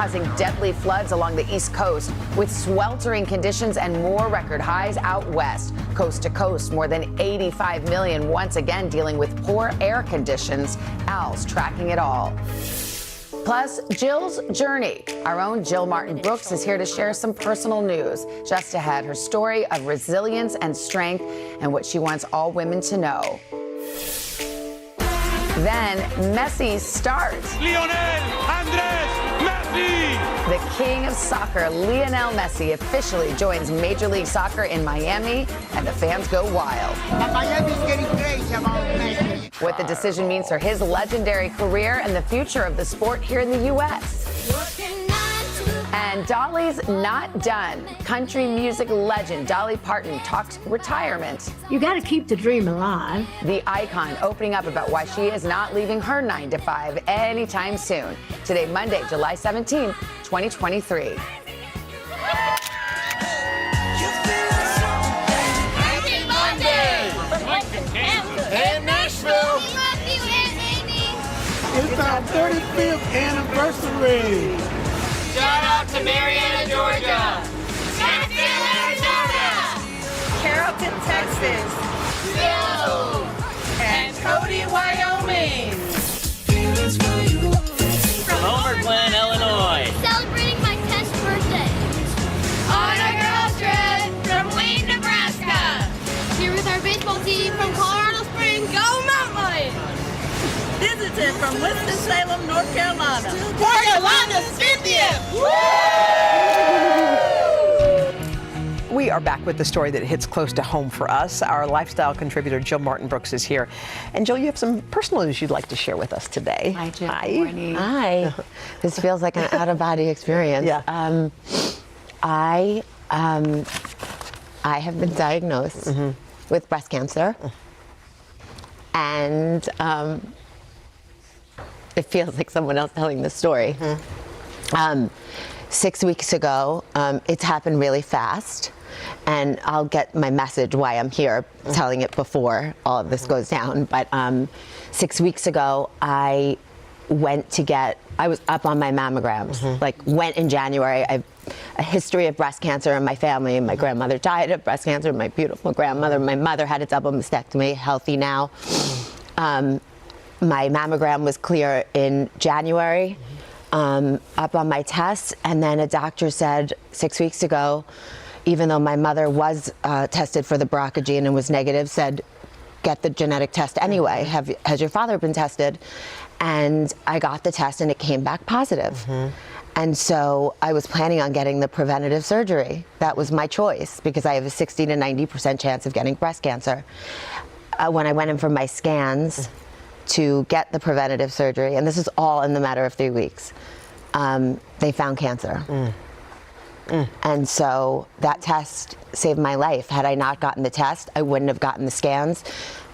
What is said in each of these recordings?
causing deadly floods along the East Coast, with sweltering conditions and more record highs out west. Coast to coast, more than 85 million once again dealing with poor air conditions. Al's tracking it all. Plus, Jill's journey. Our own Jill Martin Brooks is here to share some personal news. Just ahead, her story of resilience and strength and what she wants all women to know. Then, Messi starts. Lionel Andres Messi! The king of soccer, Lionel Messi, officially joins Major League Soccer in Miami, and the fans go wild. Miami's getting crazy about Messi. What the decision means for his legendary career and the future of the sport here in the U.S. And Dolly's not done. Country music legend Dolly Parton talks retirement. You got to keep the dream alive. The icon opening up about why she is not leaving her 9 to 5 anytime soon. Today, Monday, July 17th, 2023. Happy Monday! And Nashville! We love you, Aunt Amy! It's our 35th anniversary. Shout out to Marietta, Georgia! Scottsdale, Arizona! Carrollton, Texas, Bill! and Cody, Wyoming. From Homer Glen, Illinois. Celebrating my 10th birthday. On a girls trip from Wayne, Nebraska. Here with our baseball team from Colorado Springs. Go Mountain Lions! Visiting from Winston-Salem, North Carolina. Carolina 50th! We are back with the story that hits close to home for us. Our lifestyle contributor, Jill Martin Brooks, is here. And Jill, you have some personal news you'd like to share with us today. Hi, Jill. Hi. Good morning. Hi. This feels like an out-of-body experience. Yeah. I have been diagnosed with breast cancer. And it feels like someone else telling the story. 6 weeks ago, it's happened really fast. And I'll get my message why I'm here telling it before all of this goes down. But 6 weeks ago, I was up on my mammograms, like went in January. I have a history of breast cancer in my family. My grandmother died of breast cancer, my beautiful grandmother. My mother had a double mastectomy, healthy now. My mammogram was clear in January, up on my tests, and then a doctor said 6 weeks ago, even though my mother was tested for the BRCA gene and was negative, said, get the genetic test anyway. Has your father been tested? And I got the test and it came back positive. And so I was planning on getting the preventative surgery. That was my choice because I have a 60 to 90% chance of getting breast cancer. When I went in for my scans to get the preventative surgery, and this is all in the matter of 3 weeks, they found cancer. And so that test saved my life. Had I not gotten the test, I wouldn't have gotten the scans,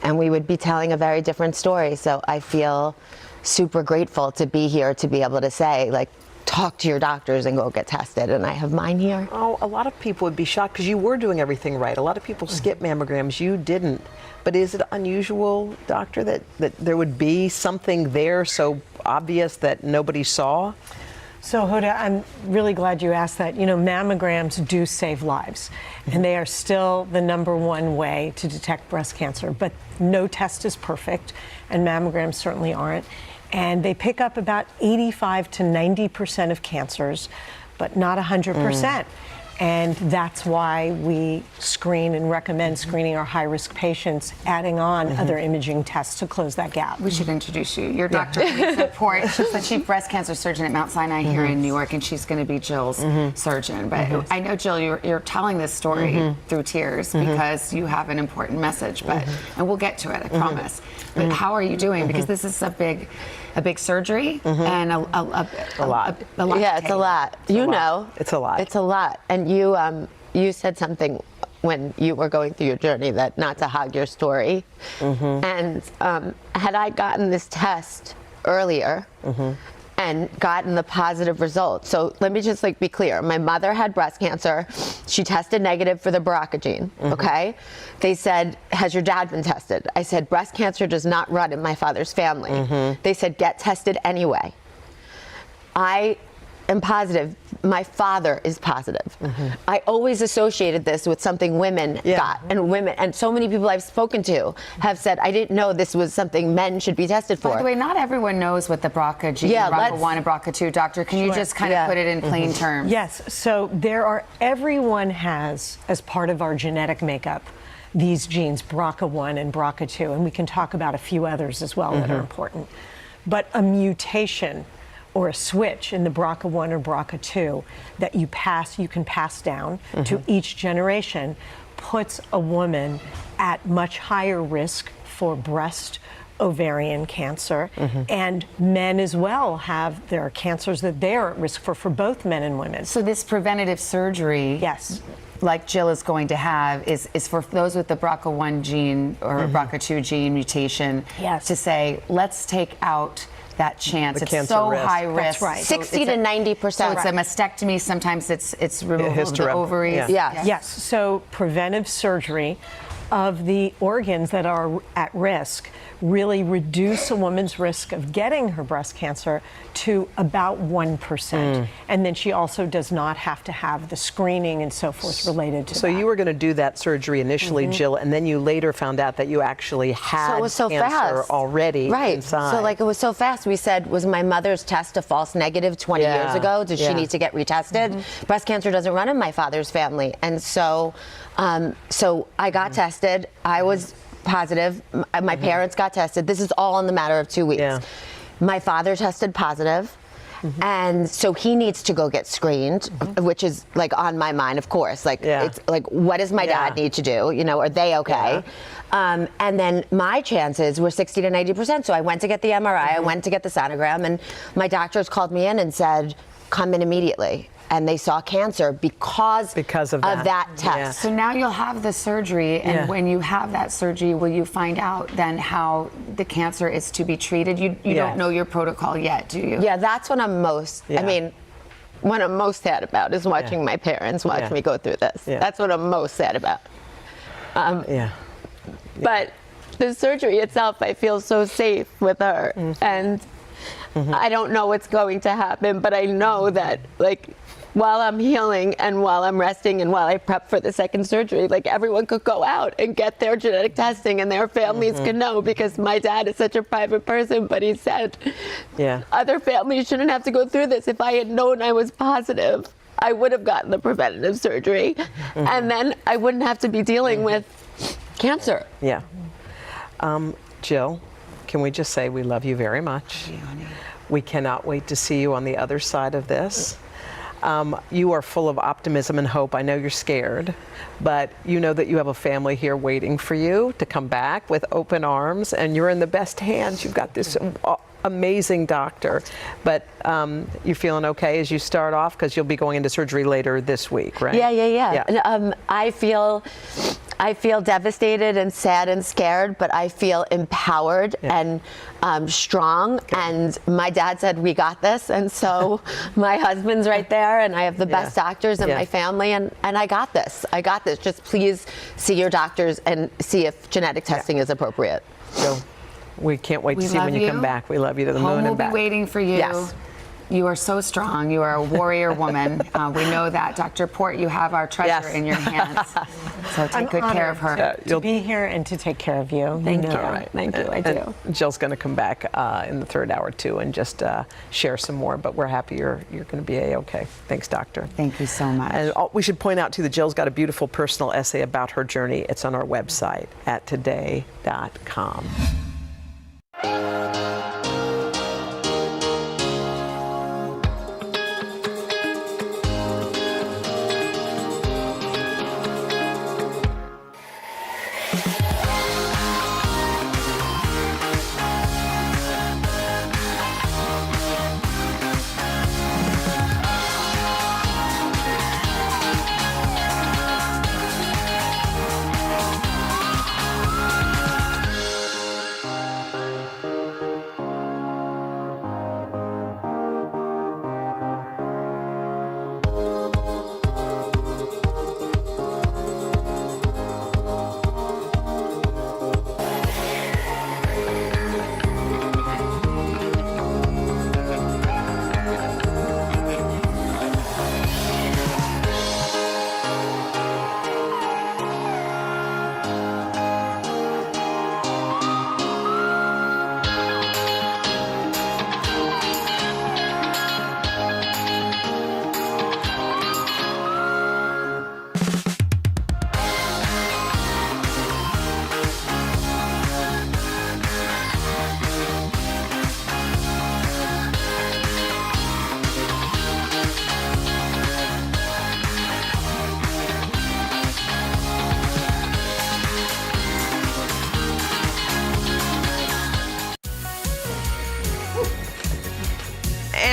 and we would be telling a very different story. So I feel super grateful to be here to be able to say, like, talk to your doctors and go get tested, and I have mine here. Oh, a lot of people would be shocked because you were doing everything right. A lot of people skip mammograms. You didn't. But is it unusual, doctor, that there would be something there so obvious that nobody saw? So, Hoda, I'm really glad you asked that. You know, mammograms do save lives, and they are still the #1 way to detect breast cancer. But no test is perfect, and mammograms certainly aren't. And they pick up about 85 to 90% of cancers, but not 100%. And that's why we screen and recommend screening our high-risk patients, adding on other imaging tests to close that gap. We should introduce you. Your Dr. Lisa Port. She's the chief breast cancer surgeon at Mount Sinai here in New York, and she's going to be Jill's surgeon. But I know, Jill, you're telling this story through tears because you have an important message. But and we'll get to it, I promise. But how are you doing? Because this is a big surgery and a lot. Yeah, it's a lot. You know, it's a lot. It's a lot. And you said something when you were going through your journey that not to hog your story. And had I gotten this test earlier and gotten the positive results. So let me just be clear. My mother had breast cancer. She tested negative for the BRCA gene, okay? They said, has your dad been tested? I said, breast cancer does not run in my father's family. They said, get tested anyway. I am positive. My father is positive. I always associated this with something women got, and so many people I've spoken to have said, I didn't know this was something men should be tested for. By the way, not everyone knows what the BRCA gene, BRCA1 and BRCA2, doctor. Can you just kind of put it in plain terms? Yes, so everyone has, as part of our genetic makeup, these genes, BRCA1 and BRCA2, and we can talk about a few others as well that are important. But a mutation or a switch in the BRCA1 or BRCA2 that you can pass down to each generation puts a woman at much higher risk for breast, ovarian cancer, and men as well there are cancers that they're at risk for both men and women. So this preventative surgery, like Jill is going to have, is for those with the BRCA1 gene or BRCA2 gene mutation to say, let's take out that chance. It's so high risk. That's right. 60 to 90%. So it's a mastectomy. Sometimes it's removal of the ovaries. Yes. So preventive surgery of the organs that are at risk really reduce a woman's risk of getting her breast cancer to about 1%. And then she also does not have to have the screening and so forth related to that. So you were going to do that surgery initially, Jill, and then you later found out that you actually had cancer already inside. So like it was so fast. We said, was my mother's test a false negative 20 years ago? Does she need to get retested? Breast cancer doesn't run in my father's family. And so, so I got tested. I was positive. My parents got tested. This is all in the matter of 2 weeks. My father tested positive. And so he needs to go get screened, which is like on my mind, of course. Like, it's like, what does my dad need to do? You know, are they okay? And then my chances were 60 to 90%. So I went to get the MRI, I went to get the sonogram, and my doctors called me in and said, come in immediately. And they saw cancer because of that test. So now you'll have the surgery, and when you have that surgery, will you find out then how the cancer is to be treated? You don't know your protocol yet, do you? Yeah, that's what I'm most, I mean, what I'm most sad about is watching my parents watch me go through this. That's what I'm most sad about. But the surgery itself, I feel so safe with her. And I don't know what's going to happen, but I know that, like, while I'm healing and while I'm resting and while I prep for the second surgery, like, everyone could go out and get their genetic testing and their families could know, because my dad is such a private person, but he said other families shouldn't have to go through this. If I had known I was positive, I would have gotten the preventative surgery, and then I wouldn't have to be dealing with cancer. Jill, can we just say we love you very much? We cannot wait to see you on the other side of this. You are full of optimism and hope. I know you're scared, but you know that you have a family here waiting for you to come back with open arms, and you're in the best hands. You've got this amazing doctor. But you're feeling okay as you start off, because you'll be going into surgery later this week, right? Yeah. I feel devastated and sad and scared, but I feel empowered and strong. And my dad said, we got this. And so my husband's right there, and I have the best doctors in my family, and I got this. I got this. Just please see your doctors and see if genetic testing is appropriate. So we can't wait to see when you come back. We love you to the moon and back. Home will be waiting for you. Yes. You are so strong. You are a warrior woman. We know that. Dr. Port, you have our treasure in your hands. So take good care of her. To be here and to take care of you. Thank you. Thank you. I do. Jill's going to come back in the third hour too and just share some more. But we're happy you're going to be a-okay. Thanks, doctor. Thank you so much. And we should point out too that Jill's got a beautiful personal essay about her journey. It's on our website at today.com.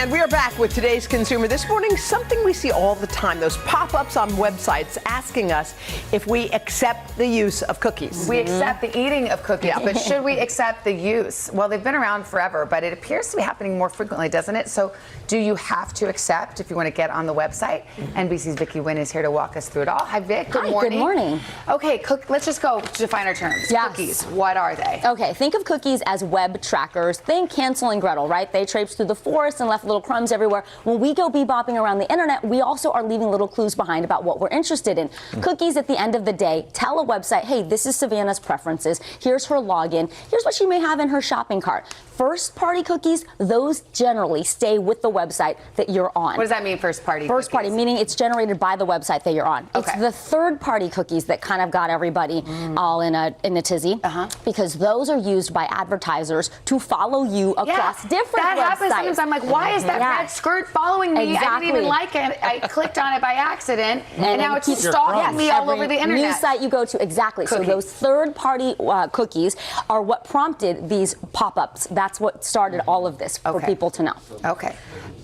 And we are back with today's consumer. This morning, something we see all the time, those pop-ups on websites asking us if we accept the use of cookies. We accept the eating of cookies, but should we accept the use? Well, they've been around forever, but it appears to be happening more frequently, doesn't it? So do you have to accept if you want to get on the website? NBC's Vicki Wynn is here to walk us through it all. Hi, Vic. Good morning. Good morning. Okay, let's just go to define our terms. Yes. Cookies, what are they? Okay, think of cookies as web trackers. Think Hansel and Gretel, right? They traipsed through the forest and left little crumbs everywhere. When we go bebopping around the internet, we also are leaving little clues behind about what we're interested in. Cookies, at the end of the day, tell a website, hey, this is Savannah's preferences. Here's her login. Here's what she may have in her shopping cart. First-party cookies, those generally stay with the website that you're on. What does that mean, first-party First party, meaning it's generated by the website that you're on. Okay. It's the third-party cookies that kind of got everybody all in a tizzy, because those are used by advertisers to follow you across different that websites. happens sometimes. I'm like, why is that red skirt following me? Exactly. I didn't even like it. I clicked on it by accident, and now it's stalking me all over the internet. News site you go to, exactly. Cookies. So those third-party cookies are what prompted these pop-ups. That's what started all of this for people to know. Okay.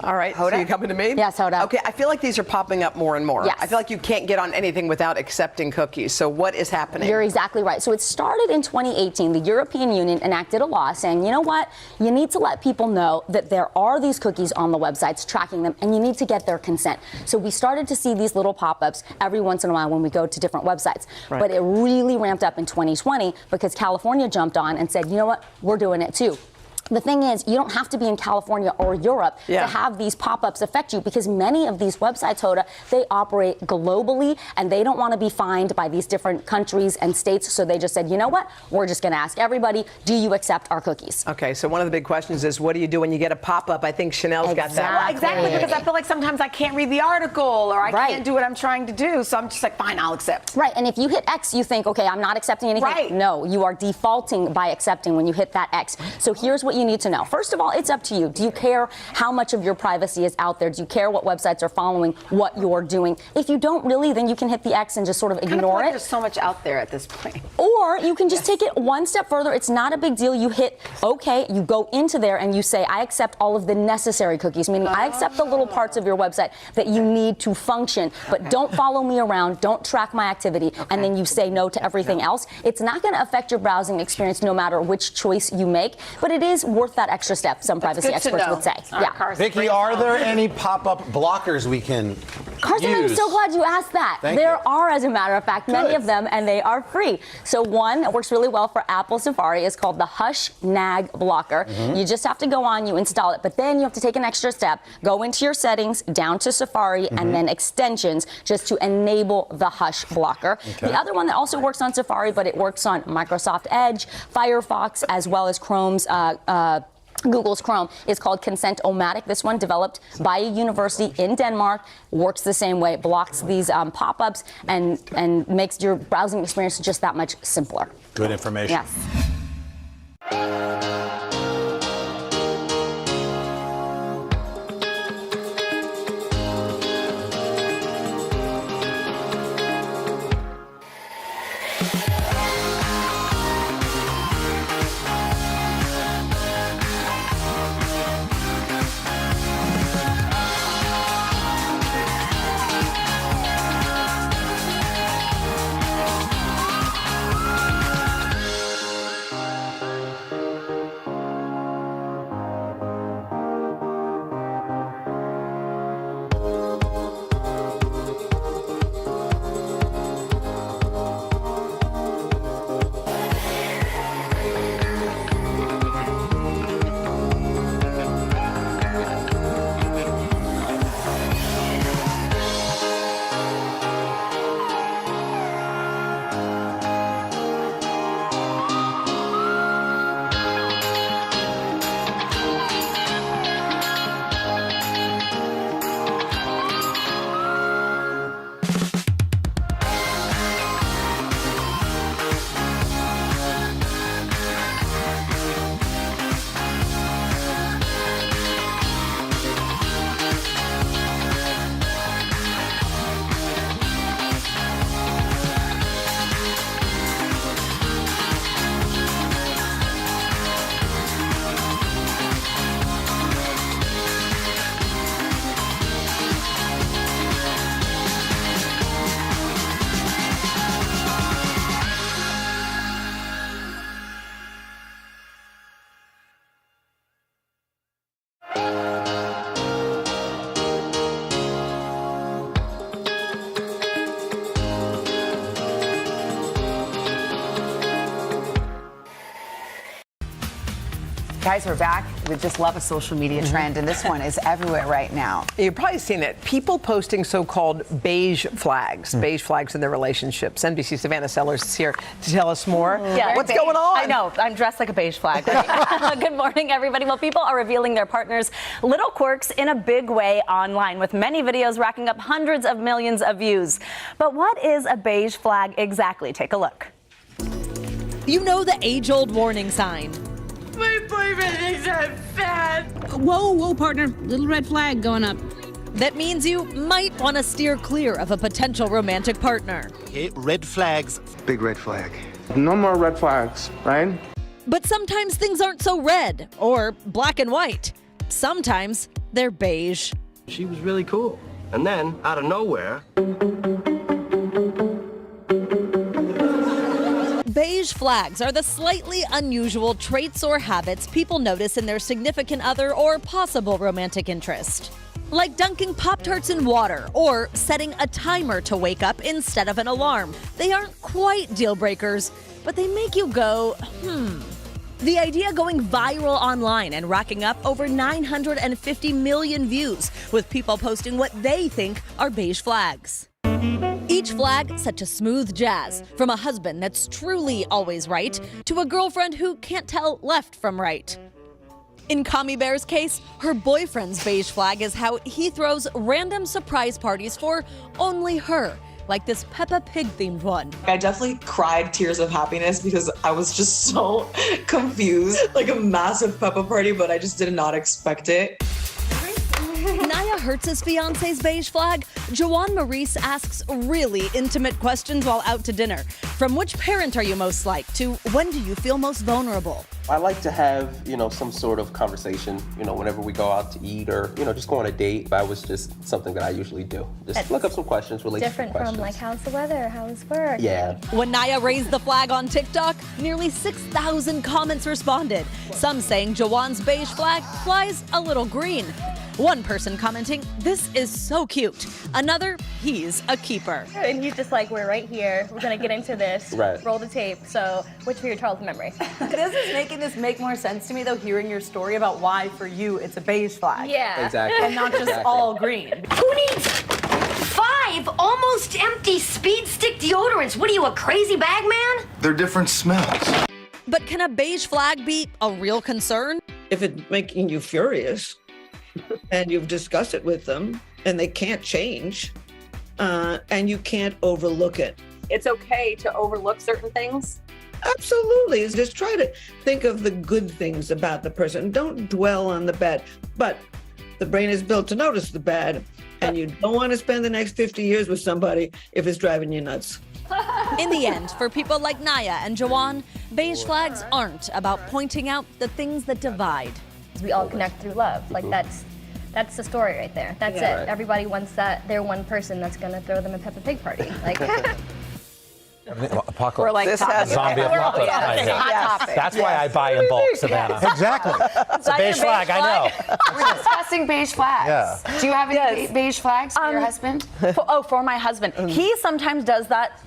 All right, so you coming to me? Yes, Hoda. Okay, I feel like these are popping up more and more. Yes. I feel like you can't get on anything without accepting cookies. So what is happening? You're exactly right. So it started in 2018. The European Union enacted a law saying, you know what? You need to let people know that there are these cookies on the websites tracking them, and you need to get their consent. So we started to see these little pop-ups every once in a while when we go to different websites. Right. But it really ramped up in 2020 because California jumped on and said, you know what? We're doing it too. The thing is, you don't have to be in California or Europe to have these pop-ups affect you, because many of these websites, Hoda, they operate globally, and they don't want to be fined by these different countries and states. So they just said, you know what? We're just going to ask everybody, do you accept our cookies? Okay, so one of the big questions is, what do you do when you get a pop-up? I think Chanel's got that. Well, exactly, because I feel like sometimes I can't read the article, or I can't do what I'm trying to do. So I'm just like, fine, I'll accept. Right, and if you hit X, you think, okay, I'm not accepting anything. Right. No, you are defaulting by accepting when you hit that X. So here's what you need to know. First of all, it's up to you. Do you care how much of your privacy is out there? Do you care what websites are following what you're doing? If you don't really, then you can hit the X and just sort of ignore it. There's so much out there at this point. Or you can just take it one step further. It's not a big deal. You hit OK, you go into there and you say, I accept all of the necessary cookies, meaning I accept the little parts of your website that you need to function, but don't follow me around, don't track my activity, and then you say no to everything else. It's not going to affect your browsing experience no matter which choice you make, but it is worth that extra step, some privacy experts would say. Vicki, are there any pop-up blockers we can Carson, use? I'm so glad you asked that. There are, as a matter of fact, many of them, and they are free. So one that works really well for Apple Safari is called the Hush Nag Blocker. You just have to go on, you install it, but then you have to take an extra step, go into your settings, down to Safari, and then extensions, just to enable the Hush Blocker. The other one that also works on Safari, but it works on Microsoft Edge, Firefox, as well as Chrome's Google's Chrome, is called Consent-O-Matic. This one, developed by a university in Denmark, works the same way. It blocks these pop-ups and makes your browsing experience just that much simpler. Good information. Yes. Guys, we're back. We just love a social media trend, and this one is everywhere right now. You've probably seen it. People posting so-called beige flags in their relationships. NBC Savannah Sellers is here to tell us more. Yeah. What's going on? I know. I'm dressed like a beige flag. Good morning, everybody. Well, people are revealing their partners' little quirks in a big way online, with many videos racking up hundreds of millions of views. But what is a beige flag exactly? Take a look. You know the age-old warning sign. My boyfriend thinks I'm fat. Whoa, partner. Little red flag going up. That means you might want to steer clear of a potential romantic partner. Okay, red flags. Big red flag. No more red flags, right? But sometimes things aren't so red or black and white. Sometimes they're beige. She was really cool. And then, out of nowhere... Beige flags are the slightly unusual traits or habits people notice in their significant other or possible romantic interest. Like dunking Pop-Tarts in water or setting a timer to wake up instead of an alarm. They aren't quite deal breakers, but they make you go, The idea going viral online and racking up over 950 million views, with people posting what they think are beige flags. Each flag set to smooth jazz, from a husband that's truly always right to a girlfriend who can't tell left from right. In Commie Bear's case, her boyfriend's beige flag is how he throws random surprise parties for only her, like this Peppa Pig themed one. I definitely cried tears of happiness because I was just so confused, like a massive Peppa party, but I just did not expect it. Naya Hertz's fiance's beige flag, Joanne Maurice asks really intimate questions while out to dinner. From which parent are you most like to when do you feel most vulnerable? I like to have, some sort of conversation, whenever we go out to eat or, just go on a date. That was just something that I usually do. Just look up some questions, relationship questions. Different from how's the weather, how's work? Yeah. When Naya raised the flag on TikTok, nearly 6,000 comments responded. Some saying Joanne's beige flag flies a little green. One person commenting, "This is so cute." Another, "He's a keeper." And he's just like, we're right here. We're going to get into this. Right. Roll the tape. So, which for your childhood memory? This is making this make more sense to me, though, hearing your story about why, for you, it's a beige flag. Yeah. Exactly. And not just all green. Who needs 5 almost empty Speed Stick deodorants? What are you, a crazy bag man? They're different smells. But can a beige flag be a real concern? If it's making you furious and you've discussed it with them and they can't change and you can't overlook it. It's okay to overlook certain things. Absolutely. Just try to think of the good things about the person. Don't dwell on the bad. But the brain is built to notice the bad, and you don't want to spend the next 50 years with somebody if it's driving you nuts. In the end, for people like Naya and Joanne, beige flags aren't about pointing out the things that divide. We all connect through love. Like that's the story right there. That's it. Right. Everybody wants that. They're one person that's gonna throw them a Peppa Pig party. Like. Apocalypse. We're like This has zombie apocalypse. Hot topic. That's why I buy in bulk, Savannah. Exactly. It's a beige flag, I know. We're discussing beige flags. Yeah. Do you have any beige flags for your husband? For my husband. He sometimes does that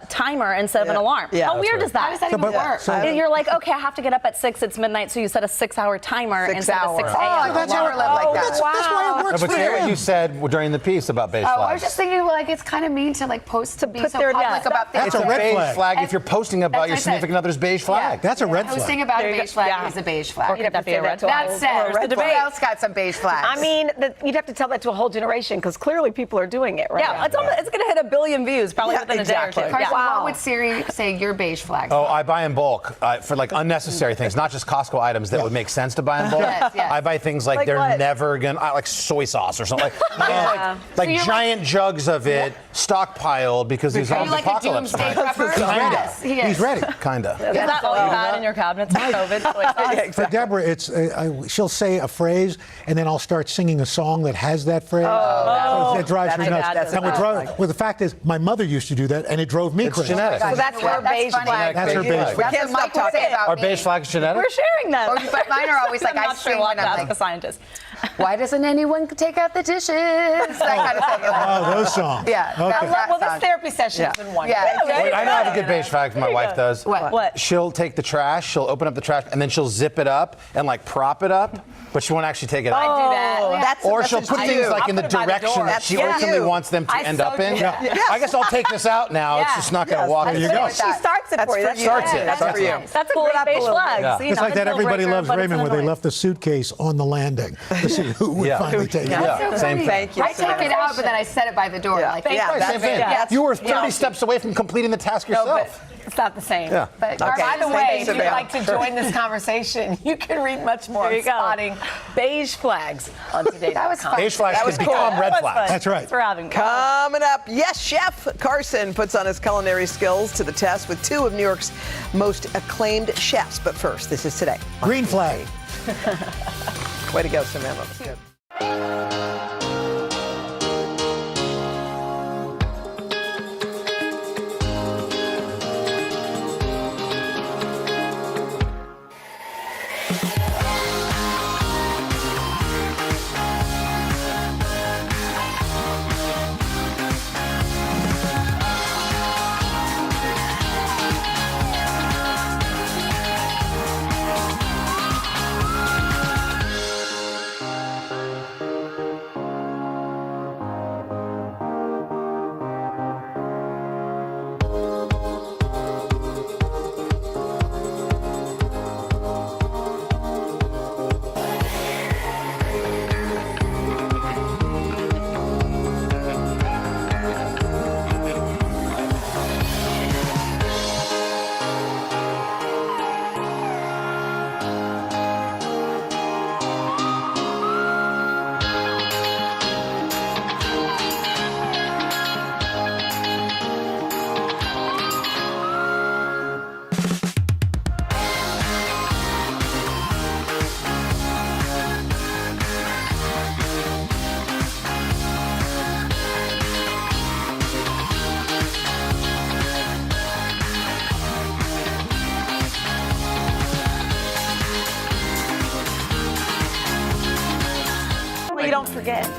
timer instead of an alarm. Yeah. How weird is that? How does that even work? You're like, okay, I have to get up at 6, it's midnight, so you set a 6-hour timer 6 instead of a 6 hours. a.m. Oh, that's how I live like that. That's why it works But for say what him. you said during the piece about beige Oh, flags. I was just thinking, like, it's kind of mean to post to be put so their- public yeah. about things. That's a It's a red beige flag. if you're posting about That's your what I said. significant other's beige flag. That's a red Posting flag. about a There you beige go. flag Yeah. is a beige flag. Or could that be a red That flag? said, Or a red who flag. else got some beige flags? I mean, you'd have to tell that to a whole generation because clearly people are doing it, right? Yeah, it's going to hit 1 billion views probably within a day or two. Carson, what would Siri say your beige flags? Oh, I buy in bulk for unnecessary things, not just Costco items that would make sense to buy in bulk. Yes. I buy things like they're what? never gonna, like soy sauce or something, like you're giant jugs of it stockpiled because these Are are you like a apocalypse doomsday time. prepper? Yes, he is. He's ready. Kinda. Is that all you had in your cabinets for COVID? For Deborah, it's she'll say a phrase, and then I'll start singing a song that has that phrase. So it drives me nuts. And the fact is, my mother used to do that, and it drove me crazy. Genetic. So that's your beige flag. That's her beige flag. That's what Mike would say about Are me. beige flags genetic? We're sharing them. But mine are always like, I'm I not sure sing we'll when have to I'm ask like, a scientist. why doesn't anyone take out the dishes? That kind of thing. Oh, those songs. Yeah. Okay. Well, this therapy session has been wonderful. Yeah. I know how a good beige flag my wife does. What? She'll take the trash, she'll open up the trash, and then she'll zip it up and like prop it up, but she won't actually take it out. I do that. That's Or the she'll message put to things you. like in the I'll put it by the direction door. that she That's ultimately you. wants them to end up in. Yes. I guess I'll take this out now. It's just not going to walk. There you go. She starts it for you. That's Starts it. That's Starts for you. it. That's a great beige flag. Yeah. See, It's like not that a Everybody deal Loves breaker, but it's Raymond an where they annoyance. left the suitcase on the landing to see who would finally take it. Yeah, same thing. Thank you. I took it out, but then I set it by the door. Like, Same thing. Yeah. You were 30 steps away from completing the task No, yourself. but it's not the same. Yeah. But By the way, if you'd Savannah. like to join this conversation, you can read much more on spotting beige flags on today. That was fun. Beige flags That could was cool. become red That was flags. fun. That's right. Thanks for having me. Coming up, yes, Chef Carson puts on his culinary skills to the test with two of New York's most acclaimed chefs. But first, this is today. Green flag. Way to go, Samantha. That's good. You don't forget.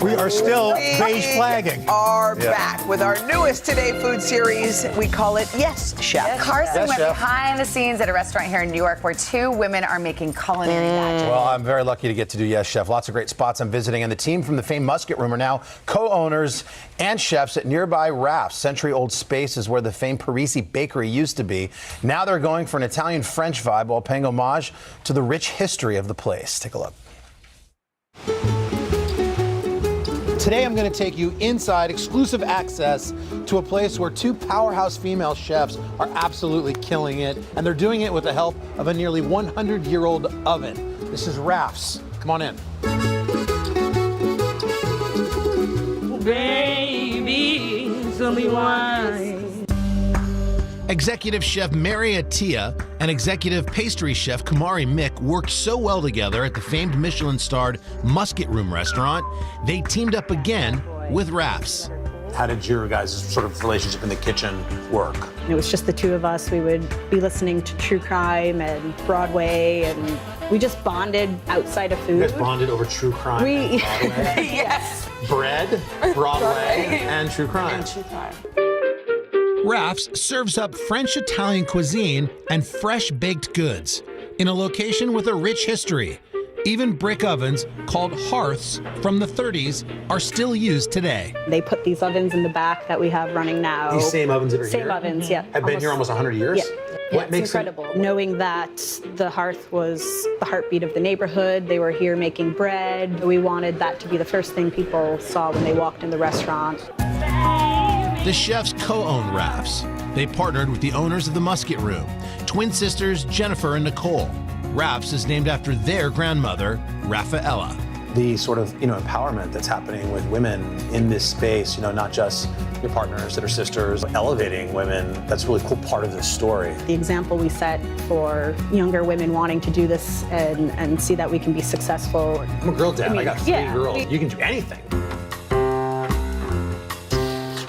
We are still beige flagging. We are back with our newest Today Food series. We call it Yes, Chef. Carson Yes, went Chef. behind the scenes at a restaurant here in New York where two women are making culinary magic. Well, I'm very lucky to get to do Yes Chef. Lots of great spots I'm visiting, and the team from the famed Musket Room are now co-owners and chefs at nearby Rhaps. Century-old space is where the famed Parisi bakery used to be. Now they're going for an Italian-French vibe while paying homage to the rich history of the place. Take a look. Today I'm going to take you inside exclusive access to a place where two powerhouse female chefs are absolutely killing it, and they're doing it with the help of a nearly 100-year-old oven. This is Rhaps. Come on in. Baby, tell me why. Executive Chef Mary Attia and Executive Pastry Chef Kamari Mick worked so well together at the famed Michelin-starred Musket Room restaurant, they teamed up again with Rhaps. How did your guys' sort of relationship in the kitchen work? It was just the two of us. We would be listening to true crime and Broadway, and we just bonded outside of food. You guys bonded over true crime and Broadway? Yes. Bread, Broadway, and true crime. Rhaps serves up French-Italian cuisine and fresh baked goods in a location with a rich history. Even brick ovens called hearths from the 30s are still used today. They put these ovens in the back that we have running now. These same ovens that are here? Same ovens, yeah. Have been here almost 100 years? Yeah. What It's makes them- incredible. Knowing that the hearth was the heartbeat of the neighborhood, they were here making bread. We wanted that to be the first thing people saw when they walked in the restaurant. The chefs co-own Rhaps. They partnered with the owners of the Musket Room, twin sisters Jennifer and Nicole. Rhaps is named after their grandmother, Raffaella. The sort of, empowerment that's happening with women in this space, not just your partners that are sisters, but elevating women, that's a really cool part of this story. The example we set for younger women wanting to do this and see that we can be successful. I'm a girl dad, I got 3 yeah, girls. You can do anything.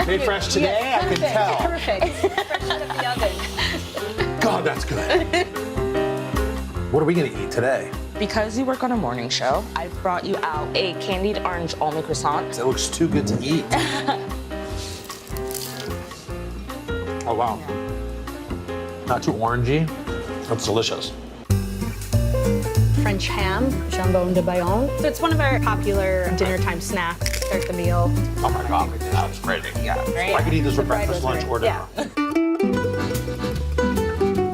Made fresh today, I can tell. Perfect. Fresh out of the oven. God, that's good. What are we gonna eat today? Because you work on a morning show, I brought you out a candied orange almond croissant. It looks too good to eat. Oh, wow. Not too orangey. That's delicious. French ham, jambon de Bayonne. So it's one of our popular dinner time snacks. Start the meal. Oh my God, that's great. Yeah, I could eat this for breakfast, lunch, or dinner.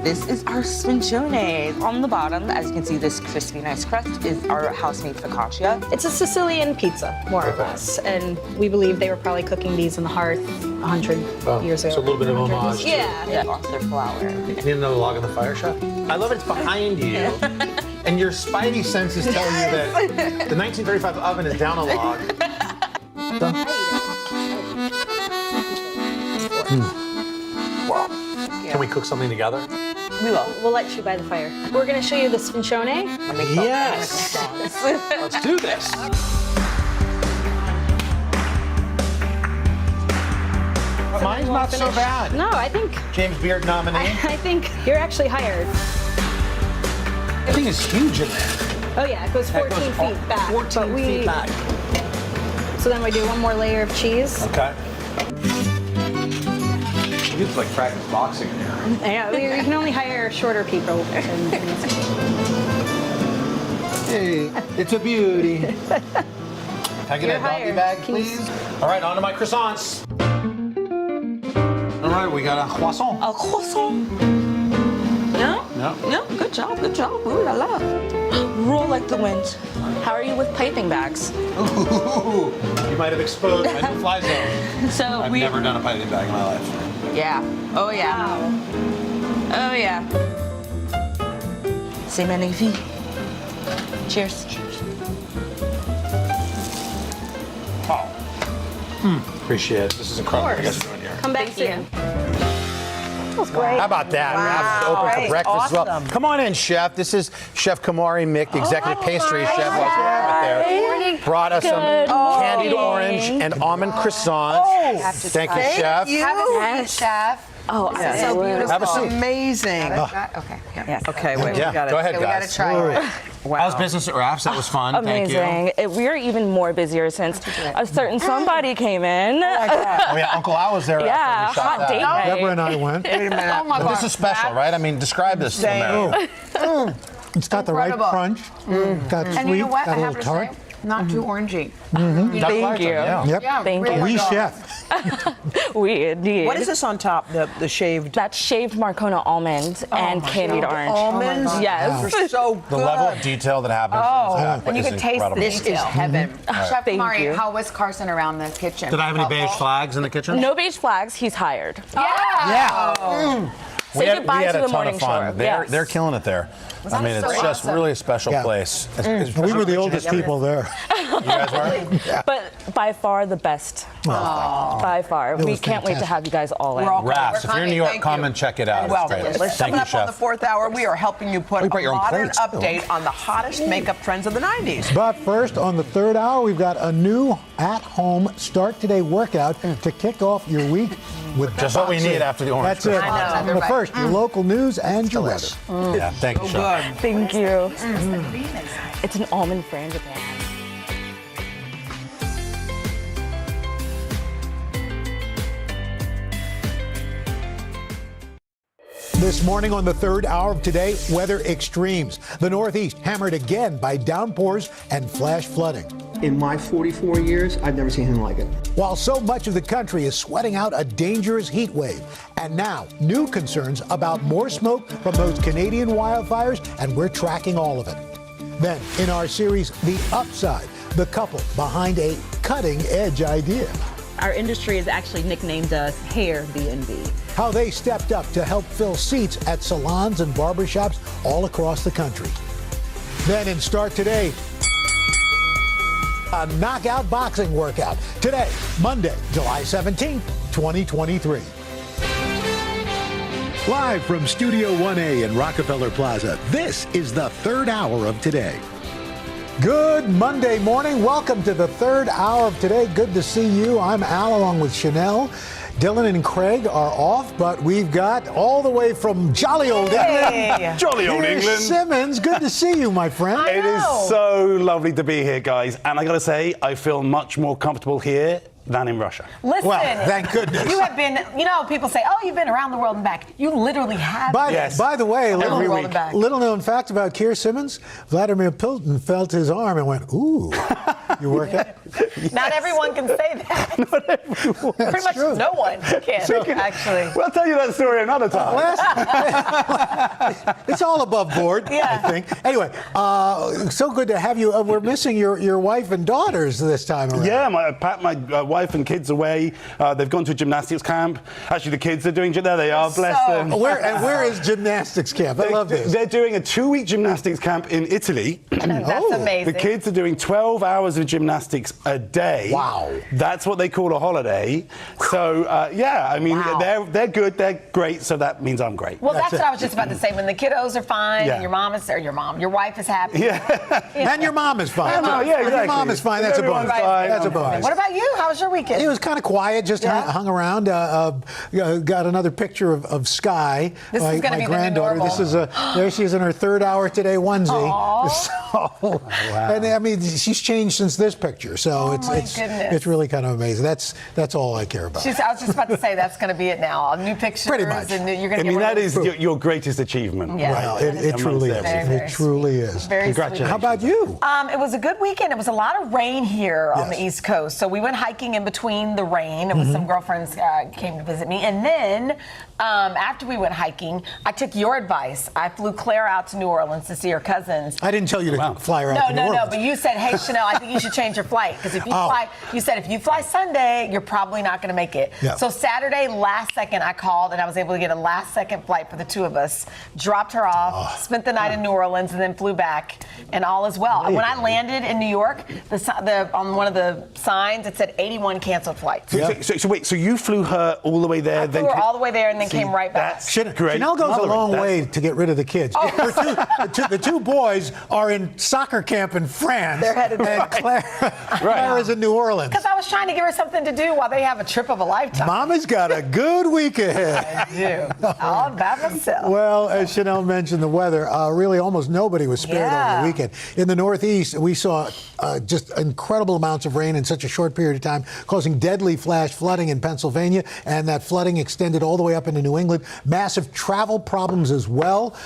This is our sfincione. On the bottom, as you can see, this crispy, nice crust is our house-made focaccia. It's a Sicilian pizza, more or less. And we believe they were probably cooking these on the hearth 100 years ago. So a little bit of homage. Yeah. Lost their flour. Need another log on the fire, Chef? I love it's behind you. And your spidey senses tell you that the 1935 oven is down a log. Wow. Can we cook something together? We will. We'll let you by the fire. We're going to show you the sfincione. Yes. Let's do this. Mine's not so bad. No, I think James Beard nominee. I think you're actually hired. I think it's huge in there. Oh yeah, it goes 14 feet back. 14 feet back. So then we do one more layer of cheese. Okay. You just like practice boxing in here. Yeah, we can only hire shorter people. Hey, it's a beauty. Can I get a doggy bag, please? All right, on to my croissants. All right, we got a croissant. A croissant. No? No. No, good job, good job. Ooh la la. Roll like the wind. How are you with piping bags? Ooh, you might have exposed my new fly zone. So I've never done a piping bag in my life. Yeah. Oh yeah. Wow. Oh yeah. C'est magnifique. Cheers. Oh. Appreciate it. This is incredible. You guys are doing here. Come back soon. That was great. How about that? Wraps open for breakfast as well. Come on in, Chef. This is Chef Kamari Mick, the executive pastry chef. Right there. Brought us some candied orange and almond croissants. Thank you, Chef. Have a seat, Chef. Oh, this is so beautiful. Have a seat. Amazing. Okay. Yes. Okay, wait, Yeah, we got it. go ahead, Okay, we guys. gotta try it. Wow. How's business at Rhaps? That was fun. Thank you. Amazing. We're even more busier since a certain somebody came in. Oh yeah, Uncle Al was there. Yeah, after we shot hot that. date night. Deborah and I went. Wait a minute. Oh my But God. this is special, right? I mean, describe this to America. It's got the right Incredible. crunch. Got And sweet. you know what? Got I a have little to tart. say, not too orangey. Thank you. Yeah. Yep. Yeah, Thank really you. We good. chef. We indeed. What is this on top? The shaved That's shaved Marcona almond and candied orange. almonds? Yes. They're so good. The level of detail that happens And you is can taste incredible. this is heaven. Chef Thank Mari, you. how was Carson around the kitchen? Did I have any beige Helpful? flags in the kitchen? No beige flags. He's hired. Yeah. Say goodbye to the morning fun. show. They're killing it there. I mean, it's so just awesome. really a special place. We were the oldest people there. You guys were? But by far the best. By far. We was can't wait to fantastic. have you guys all in. Wraps. If you're in New York, come and check it out. Well, It's great. let's Thank coming you, up on the Chef. fourth hour. We are helping you put you a brought your own modern plates, too. update on the hottest makeup trends of the 90s. But first, on the third hour, we've got a new at-home Start Today workout to kick off your week with Just what we boxing. need after the orange. That's it. I know. But first, your local news and your weather. Yeah, thank you, Chef. Thank you. It's an almond frangipan. This morning on the third hour of Today, weather extremes. The Northeast hammered again by downpours and flash flooding. In my 44 years, I've never seen anything like it. While so much of the country is sweating out a dangerous heat wave. And now, new concerns about more smoke from those Canadian wildfires, and we're tracking all of it. Then, in our series, The Upside, the couple behind a cutting-edge idea. Our industry has actually nicknamed us Hair B&B. How they stepped up to help fill seats at salons and barbershops all across the country. Then in Start Today, a knockout boxing workout. Today, Monday, July 17th, 2023. Live from Studio 1A in Rockefeller Plaza, this is the third hour of Today. Good Monday morning. Welcome to the third hour of Today. Good to see you. I'm Al along with Chanel. Dylan and Craig are off, but we've got all the way from jolly old England. Jolly old Here's England. Simmons, good to see you, my friend. It is so lovely to be here, guys. And I got to say, I feel much more comfortable here than in Russia. Listen, Well, thank goodness. You have been, people say, oh, you've been around the world and back. You literally have. By the way, Every week. little known fact about Keir Simmons, Vladimir Putin felt his arm and went, ooh, you work out? Not everyone can say that. Not everyone. Pretty much no one can, actually. We'll tell you that story another time. It's all above board, I think. Anyway, so good to have you. We're missing your wife and daughters this time around. Yeah, I packed my wife and kids away. They've gone to a gymnastics camp. Actually, the kids are doing. There they are. Bless them. Where is gymnastics camp? I love this. They're doing a 2-week gymnastics camp in Italy. That's amazing. The kids are doing 12 hours of gymnastics a day. Wow. That's what they call a holiday. So they're good. They're great. So that means I'm great. Well, that's what I was just about to say. When the kiddos are fine, Yeah. your wife is happy. Yeah. And your mom is fine. Yeah, exactly. Your mom is fine. That's a bonus. That's a bonus. What about you? How was your weekend? It was kind of quiet, just hung around. Got another picture of Sky, This is gonna my be the new granddaughter. normal. This is there she is in her 3rd hour today onesie. Aww. And I mean, she's changed since this picture, so it's really kind of amazing. That's all I care about. I was just about to say that's going to be it now. New pictures. Pretty much. And you're going to that is your greatest achievement. Yeah. Right. It truly is. It truly is. Congratulations. How about you? It was a good weekend. It was a lot of rain here on the East Coast. So we went hiking in between the rain. It was some girlfriends came to visit me. And then after we went hiking, I took your advice. I flew Claire out to New Orleans to see her cousins. I didn't tell you to fly her out to New Orleans. No, but you said, hey, Chanel, I think you should change your flight. Because if you fly Sunday, you're probably not going to make it. Yeah. So Saturday, last second, I called and I was able to get a last second flight for the two of us. Dropped her off, spent the night in New Orleans, and then flew back. And all is well. When I landed in New York, on one of the signs, it said 81 canceled flights. So wait, so you flew her all the way there? I flew her all the way there and then came right back. That's great. Chanel goes a long way to get rid of the kids. The two boys are in soccer camp in France. They're headed and Claire is in New Orleans. Because I was trying to give her something to do while they have a trip of a lifetime. Mama's got a good week ahead. I do. All by myself. Well, as Chanel mentioned, the weather, really almost nobody was spared over the weekend. In the Northeast, we saw just incredible amounts of rain in such a short period of time, causing deadly flash flooding in Pennsylvania, and that flooding extended all the way up into New England. Massive travel problems as well,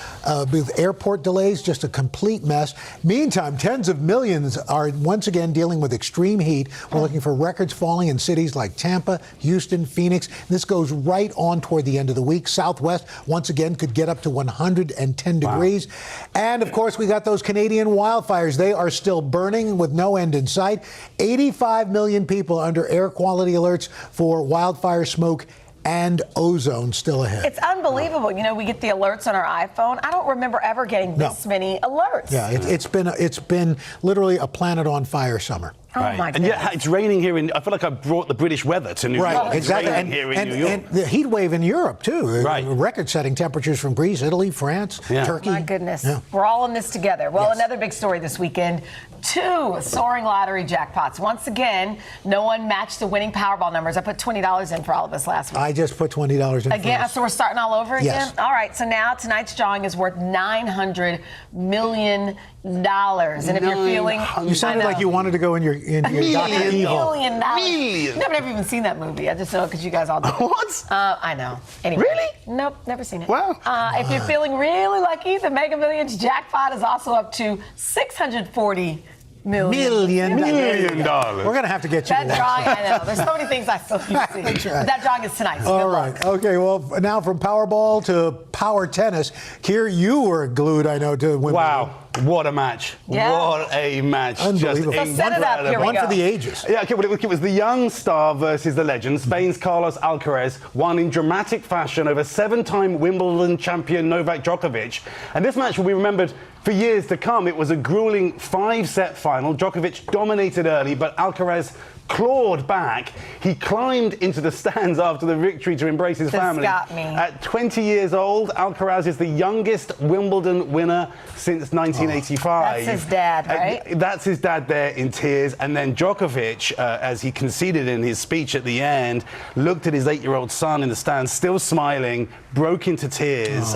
with airport delays, just a complete mess. Meantime, tens of millions are once again dealing with extreme heat. We're looking for records falling in cities like Tampa, Houston, Phoenix. This goes right on toward the end of the week. Southwest, once again, could get up to 110 degrees. And, of course, we got those Canadian wildfires. They are still burning with no end in sight. 85 million people under air quality alerts for wildfire smoke and ozone still ahead. It's unbelievable. We get the alerts on our iPhone. I don't remember ever getting this many alerts. Yeah, it's been literally a planet on fire summer. Oh my and yet it's raining here I feel like I brought the British weather to New York. Right, exactly. It's raining here in New York. And the heat wave in Europe, too. Right. Record-setting temperatures from Greece, Italy, France, Turkey. My goodness. Yeah. We're all in this together. Well, another big story this weekend. 2 soaring lottery jackpots. Once again, no one matched the winning Powerball numbers. I put $20 in for all of us last week. I just put $20 in again, so we're starting all over again? Yes. All right, so now tonight's drawing is worth $900 million. And if you're feeling... You sounded like you wanted to go in your Dr. Evil. $1 million. Never even seen that movie. I just know because you guys all do. What? I know. Anyway. Really? Nope, never seen it. Wow. If you're feeling really lucky, the Mega Millions jackpot is also up to $640 million. $1 million. We're going to have to get you that drawing, I know. There's so many things I still need to see. But that drawing is tonight. So all right. Okay, well, now from Powerball to power tennis. Here you were glued, I know, to Wimbledon. Wow. What a match. Yeah. What a match. Unbelievable. So set it up. Here we One go. for the ages. Yeah, okay, well, it was the young star versus the legend. Spain's Carlos Alcaraz won in dramatic fashion over 7-time Wimbledon champion Novak Djokovic. And this match will be remembered for years to come. It was a grueling 5-set final. Djokovic dominated early, but Alcaraz clawed back. He climbed into the stands after the victory to embrace his family. Got me. At 20 years old, Alcaraz is the youngest Wimbledon winner since 1985. That's his dad, right? That's his dad there in tears. And then Djokovic, as he conceded in his speech at the end, looked at his 8-year-old son in the stands, still smiling, broke into tears.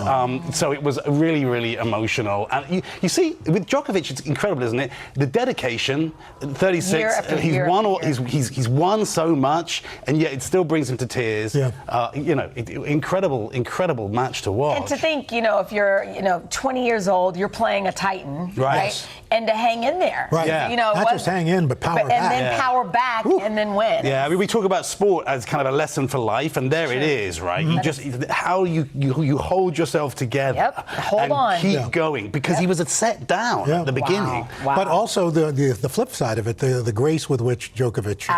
So it was really, really emotional. And you see, with Djokovic, it's incredible, isn't it? The dedication, 36, he's he's won so much, and yet it still brings him to tears. Yeah. Incredible match to watch. And to think, if you're, 20 years old, you're playing a Titan, right? And to hang in there. Right. Yeah. Not just hang in, but power back. And then power back and then win. Yeah, I mean, we talk about sport as kind of a lesson for life, and there it is, right? You just how you hold yourself together and keep going, because he was set down at the beginning. Wow. But also the flip side of it, the grace with which Djokovic showed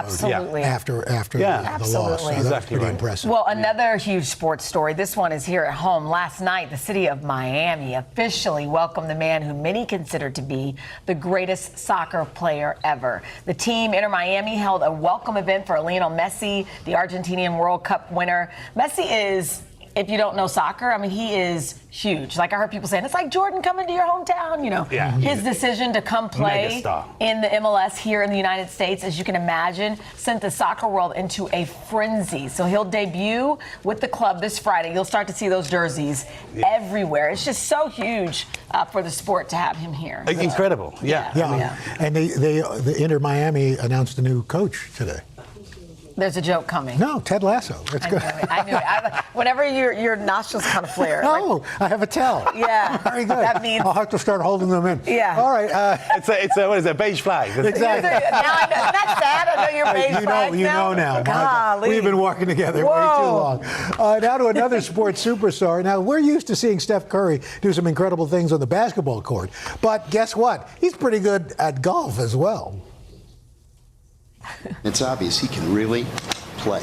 after the loss. So that's pretty impressive. Well, another huge sports story. This one is here at home. Last night, the city of Miami officially welcomed the man who many consider to be the greatest soccer player ever. The team, Inter Miami, held a welcome event for Lionel Messi, the Argentinian World Cup winner. Messi is, if you don't know soccer, I mean, he is huge. Like I heard people saying, it's like Jordan coming to your hometown, His decision to come play in the MLS here in the United States, as you can imagine, sent the soccer world into a frenzy. So he'll debut with the club this Friday. You'll start to see those jerseys everywhere. It's just so huge for the sport to have him here. Incredible, And the Inter Miami announced a new coach today. There's a joke coming. No, Ted Lasso. Let's go. I knew it. Whenever your nostrils kind of flare. No, I have a tell. Yeah. Very good. That means I'll have to start holding them in. Yeah. All right. It's a what is it? Beige flag. Exactly. Now I know. Isn't that sad? I know you're beige flag You know now. Golly. We've been working together way too long. Now to another sports superstar. Now, we're used to seeing Steph Curry do some incredible things on the basketball court. But guess what? He's pretty good at golf as well. It's obvious he can really play.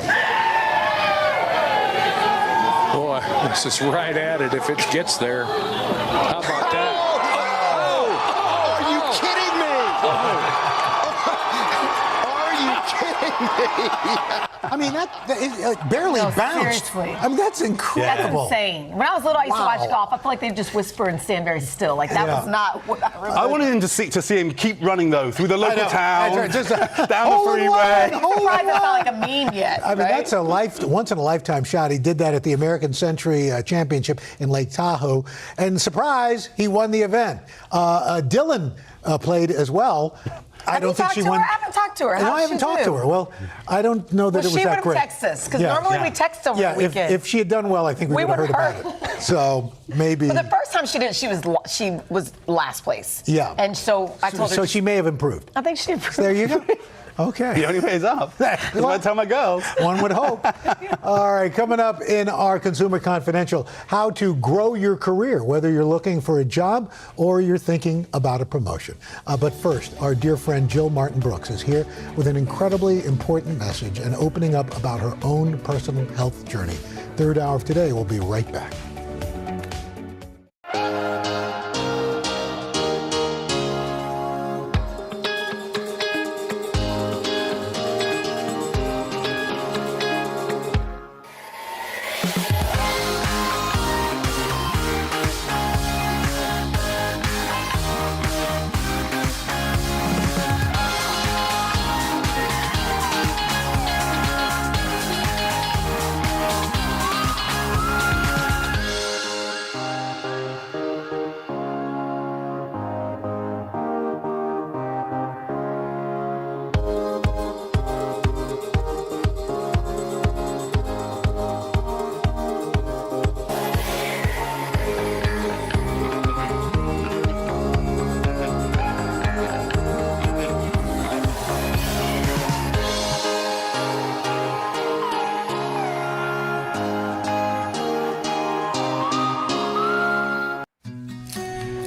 Boy, this is right at it if it gets there. How about that? Are you kidding me? Are you kidding me? I mean, it barely bounced. Seriously. I mean, that's incredible. That's insane. When I was little, I used to watch golf. I feel like they'd just whisper and stand very still. Like that was not what I remember. I wanted him to see him keep running though through the local town, Just down the freeway. I'm surprised that's not like a meme yet. I mean, that's a once in a lifetime shot. He did that at the American Century Championship in Lake Tahoe, and surprise, he won the event. Dylan played as well. I don't think she won. I haven't talked to her. No, I haven't talked to her. Well, I don't know that it was that great. She would have texted us, because normally we text over the weekend. If she had done well, I think we would have heard about it. So maybe. But the first time she did, she was last place. Yeah. And so I told her. So she may have improved. I think she improved. There you go. Okay. The only way is up. That's what I tell my girls. One would hope. All right, coming up in our Consumer Confidential, how to grow your career, whether you're looking for a job or you're thinking about a promotion. But first, our dear friend Jill Martin Brooks is here with an incredibly important message and opening up about her own personal health journey. Third hour of today, we'll be right back.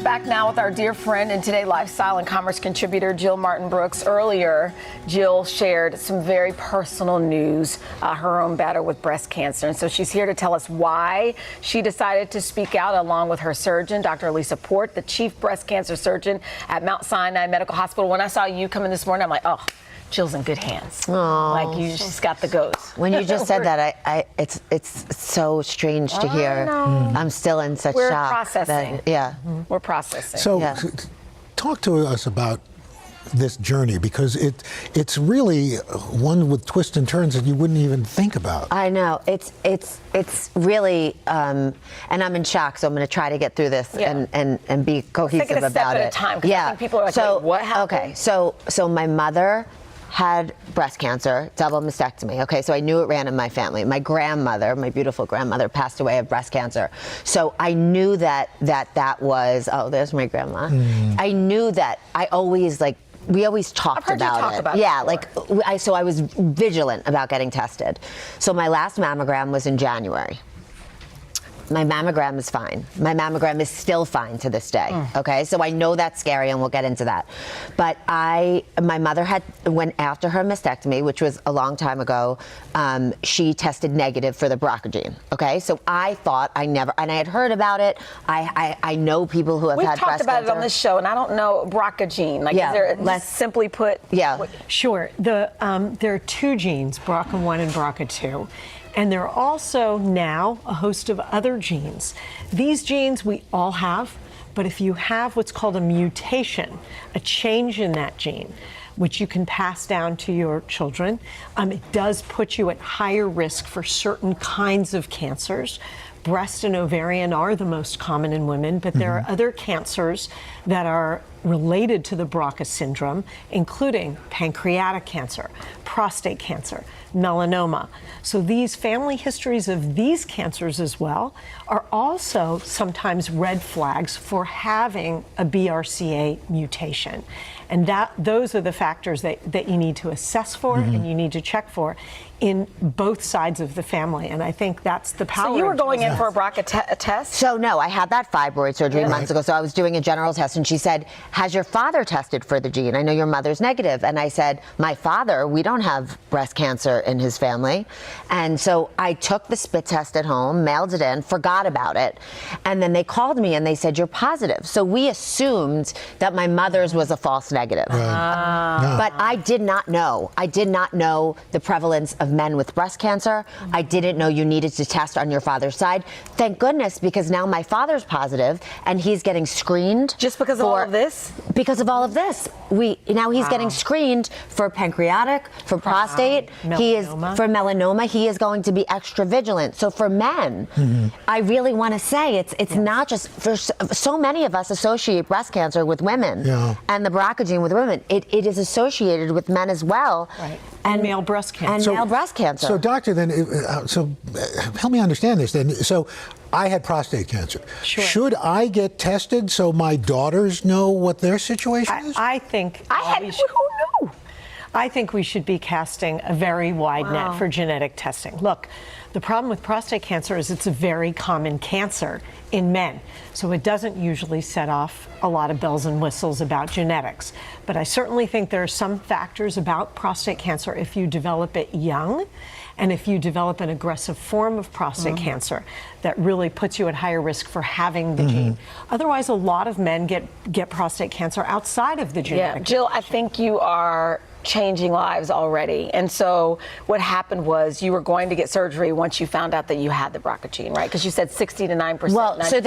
Back now with our dear friend and Today lifestyle and commerce contributor Jill Martin Brooks. Earlier, Jill shared some very personal news, her own battle with breast cancer. And so she's here to tell us why she decided to speak out, along with her surgeon, Dr. Elisa Port, the chief breast cancer surgeon at Mount Sinai Medical Hospital. When I saw you come in this morning, I'm like, oh, Jill's in good hands. Like you just got the goods. When you just said that, it's so strange to hear. I'm still in such We're shock. Processing. We're processing. So, talk to us about this journey, because it's really one with twists and turns that you wouldn't even think about. I know it's really, and I'm in shock. So I'm going to try to get through this and be cohesive about it. Take it a step at a time. I think people are like, wait, what happened? Okay, so my mother had breast cancer, double mastectomy. Okay, so I knew it ran in my family. My grandmother, my beautiful grandmother, passed away of breast cancer. So I knew that was, oh, there's my grandma. I knew that I always we always talked about it. Yeah, so I was vigilant about getting tested. So my last mammogram was in January. My mammogram is fine. My mammogram is still fine to this day. Okay, so I know that's scary, and we'll get into that. But my mother went after her mastectomy, which was a long time ago. She tested negative for the BRCA gene. Okay, so I thought and I had heard about it. I know people who have had breast cancer. We've talked about it on this show, and I don't know BRCA gene. Is there, let's simply put? Yeah, sure. There are two genes, BRCA1 and BRCA2. And there are also now a host of other genes. These genes we all have, but if you have what's called a mutation, a change in that gene, which you can pass down to your children, it does put you at higher risk for certain kinds of cancers. Breast and ovarian are the most common in women, but there are other cancers that are related to the BRCA syndrome, including pancreatic cancer, prostate cancer, melanoma. So these family histories of these cancers as well are also sometimes red flags for having a BRCA mutation. And those are the factors that you need to assess for and you need to check for in both sides of the family. And I think that's the power. So you were going in for a BRCA test? So no, I had that fibroid surgery months ago. So I was doing a general test, and she said, has your father tested for the gene? I know your mother's negative. And I said, my father, we don't have breast cancer in his family. And so I took the spit test at home, mailed it in, forgot about it. And then they called me and they said, you're positive. So we assumed that my mother's was a false negative. But I did not know. I did not know the prevalence of men with breast cancer. I didn't know you needed to test on your father's side. Thank goodness, because now my father's positive and he's getting screened. Just because of all of this? Because of all of this. Now he's getting screened for pancreatic, for prostate. He is for melanoma. He is going to be extra vigilant. So for men, I really want to say it's not just for so many of us associate breast cancer with women and the BRCA gene with women. It is associated with men as well. Right. And male breast cancer. And male breast cancer. So doctor, then, help me understand this then. So I had prostate cancer. Sure. Should I get tested so my daughters know what their situation is? I think who knew? I think we should be casting a very wide net for genetic testing. Look, the problem with prostate cancer is it's a very common cancer in men. So it doesn't usually set off a lot of bells and whistles about genetics. But I certainly think there are some factors about prostate cancer if you develop it young and if you develop an aggressive form of prostate cancer that really puts you at higher risk for having the gene. Otherwise, a lot of men get prostate cancer outside of the genetic. Yeah, Jill, I think you are changing lives already. And so what happened was you were going to get surgery once you found out that you had the BRCA gene, right? Because you said 60 to 9%. Well, so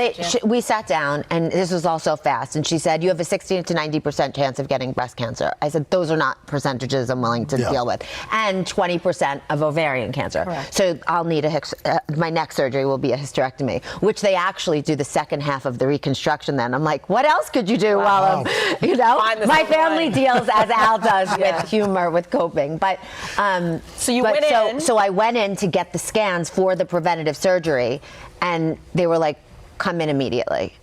we sat down, and this was all so fast, and she said, you have a 60 to 90% chance of getting breast cancer. I said, those are not percentages I'm willing to deal with. And 20% of ovarian cancer. Correct. So I'll need my next surgery will be a hysterectomy, which they actually do the second half of the reconstruction then. I'm like, what else could you do while I'm, my family deals as Al does with humor, with coping. But so I went in to get the scans for the preventative surgery, and they were like, come in immediately.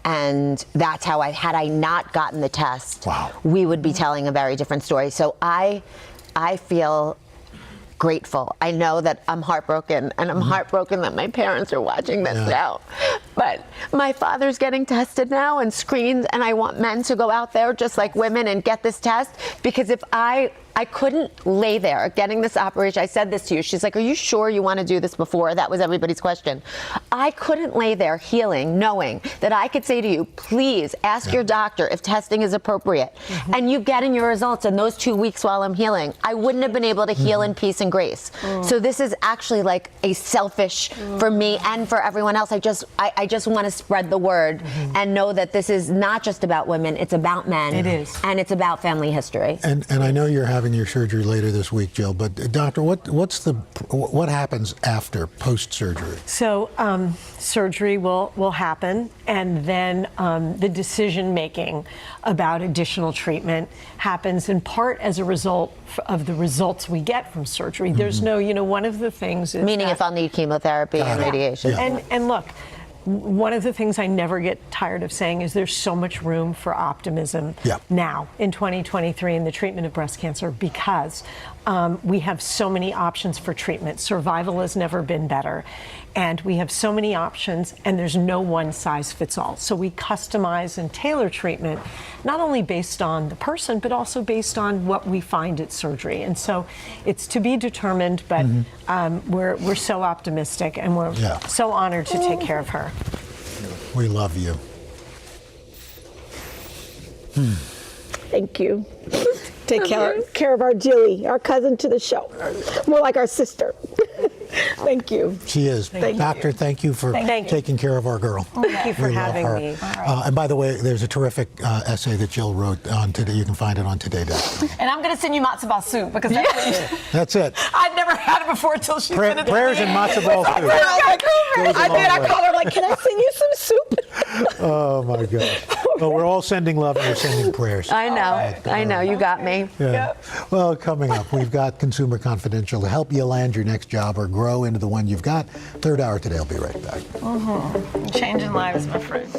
And that's how had I not gotten the test, we would be telling a very different story. So I feel grateful. I know that I'm heartbroken, and I'm heartbroken that my parents are watching this now. But my father's getting tested now and screened, and I want men to go out there just like women and get this test, because if I couldn't lay there getting this operation. I said this to you. She's like, are you sure you want to do this before? That was everybody's question. I couldn't lay there healing, knowing that I could say to you, please ask your doctor if testing is appropriate. And you getting your results in those 2 weeks while I'm healing. I wouldn't have been able to heal in peace and grace. So this is actually like a selfish for me and for everyone else. I just want to spread the word and know that this is not just about women. It's about men. It is. And it's about family history. And I know you're having having your surgery later this week, Jill. But doctor, what happens after post-surgery? So surgery will happen, and then the decision making about additional treatment happens in part as a result of the results we get from surgery. There's no, one of the things is meaning if I'll need chemotherapy and radiation. Yeah. And look, one of the things I never get tired of saying is there's so much room for optimism now in 2023 in the treatment of breast cancer because we have so many options for treatment. Survival has never been better. And we have so many options, and there's no one size fits all. So we customize and tailor treatment, not only based on the person, but also based on what we find at surgery. And so it's to be determined, but we're so optimistic, and we're so honored to take care of her. We love you. Thank you. Take care of our Jilly, our cousin to the show. More like our sister. Thank you. She is. Doctor, thank you for taking care of our girl. Thank you for having me. And by the way, there's a terrific essay that Jill wrote on today. You can find it on today.com. And I'm going to send you matzo ball soup because that's it. I'd never had it before until she sent it to me. Prayers and matzo ball soup. I called her like, can I send you some soup? Oh my gosh. Well, we're all sending love and we're sending prayers. I know. You got me. Yeah. Well, coming up, we've got Consumer Confidential to help you land your next job or grow into the one you've got. Third hour today. I'll be right back. Changing lives, my friend.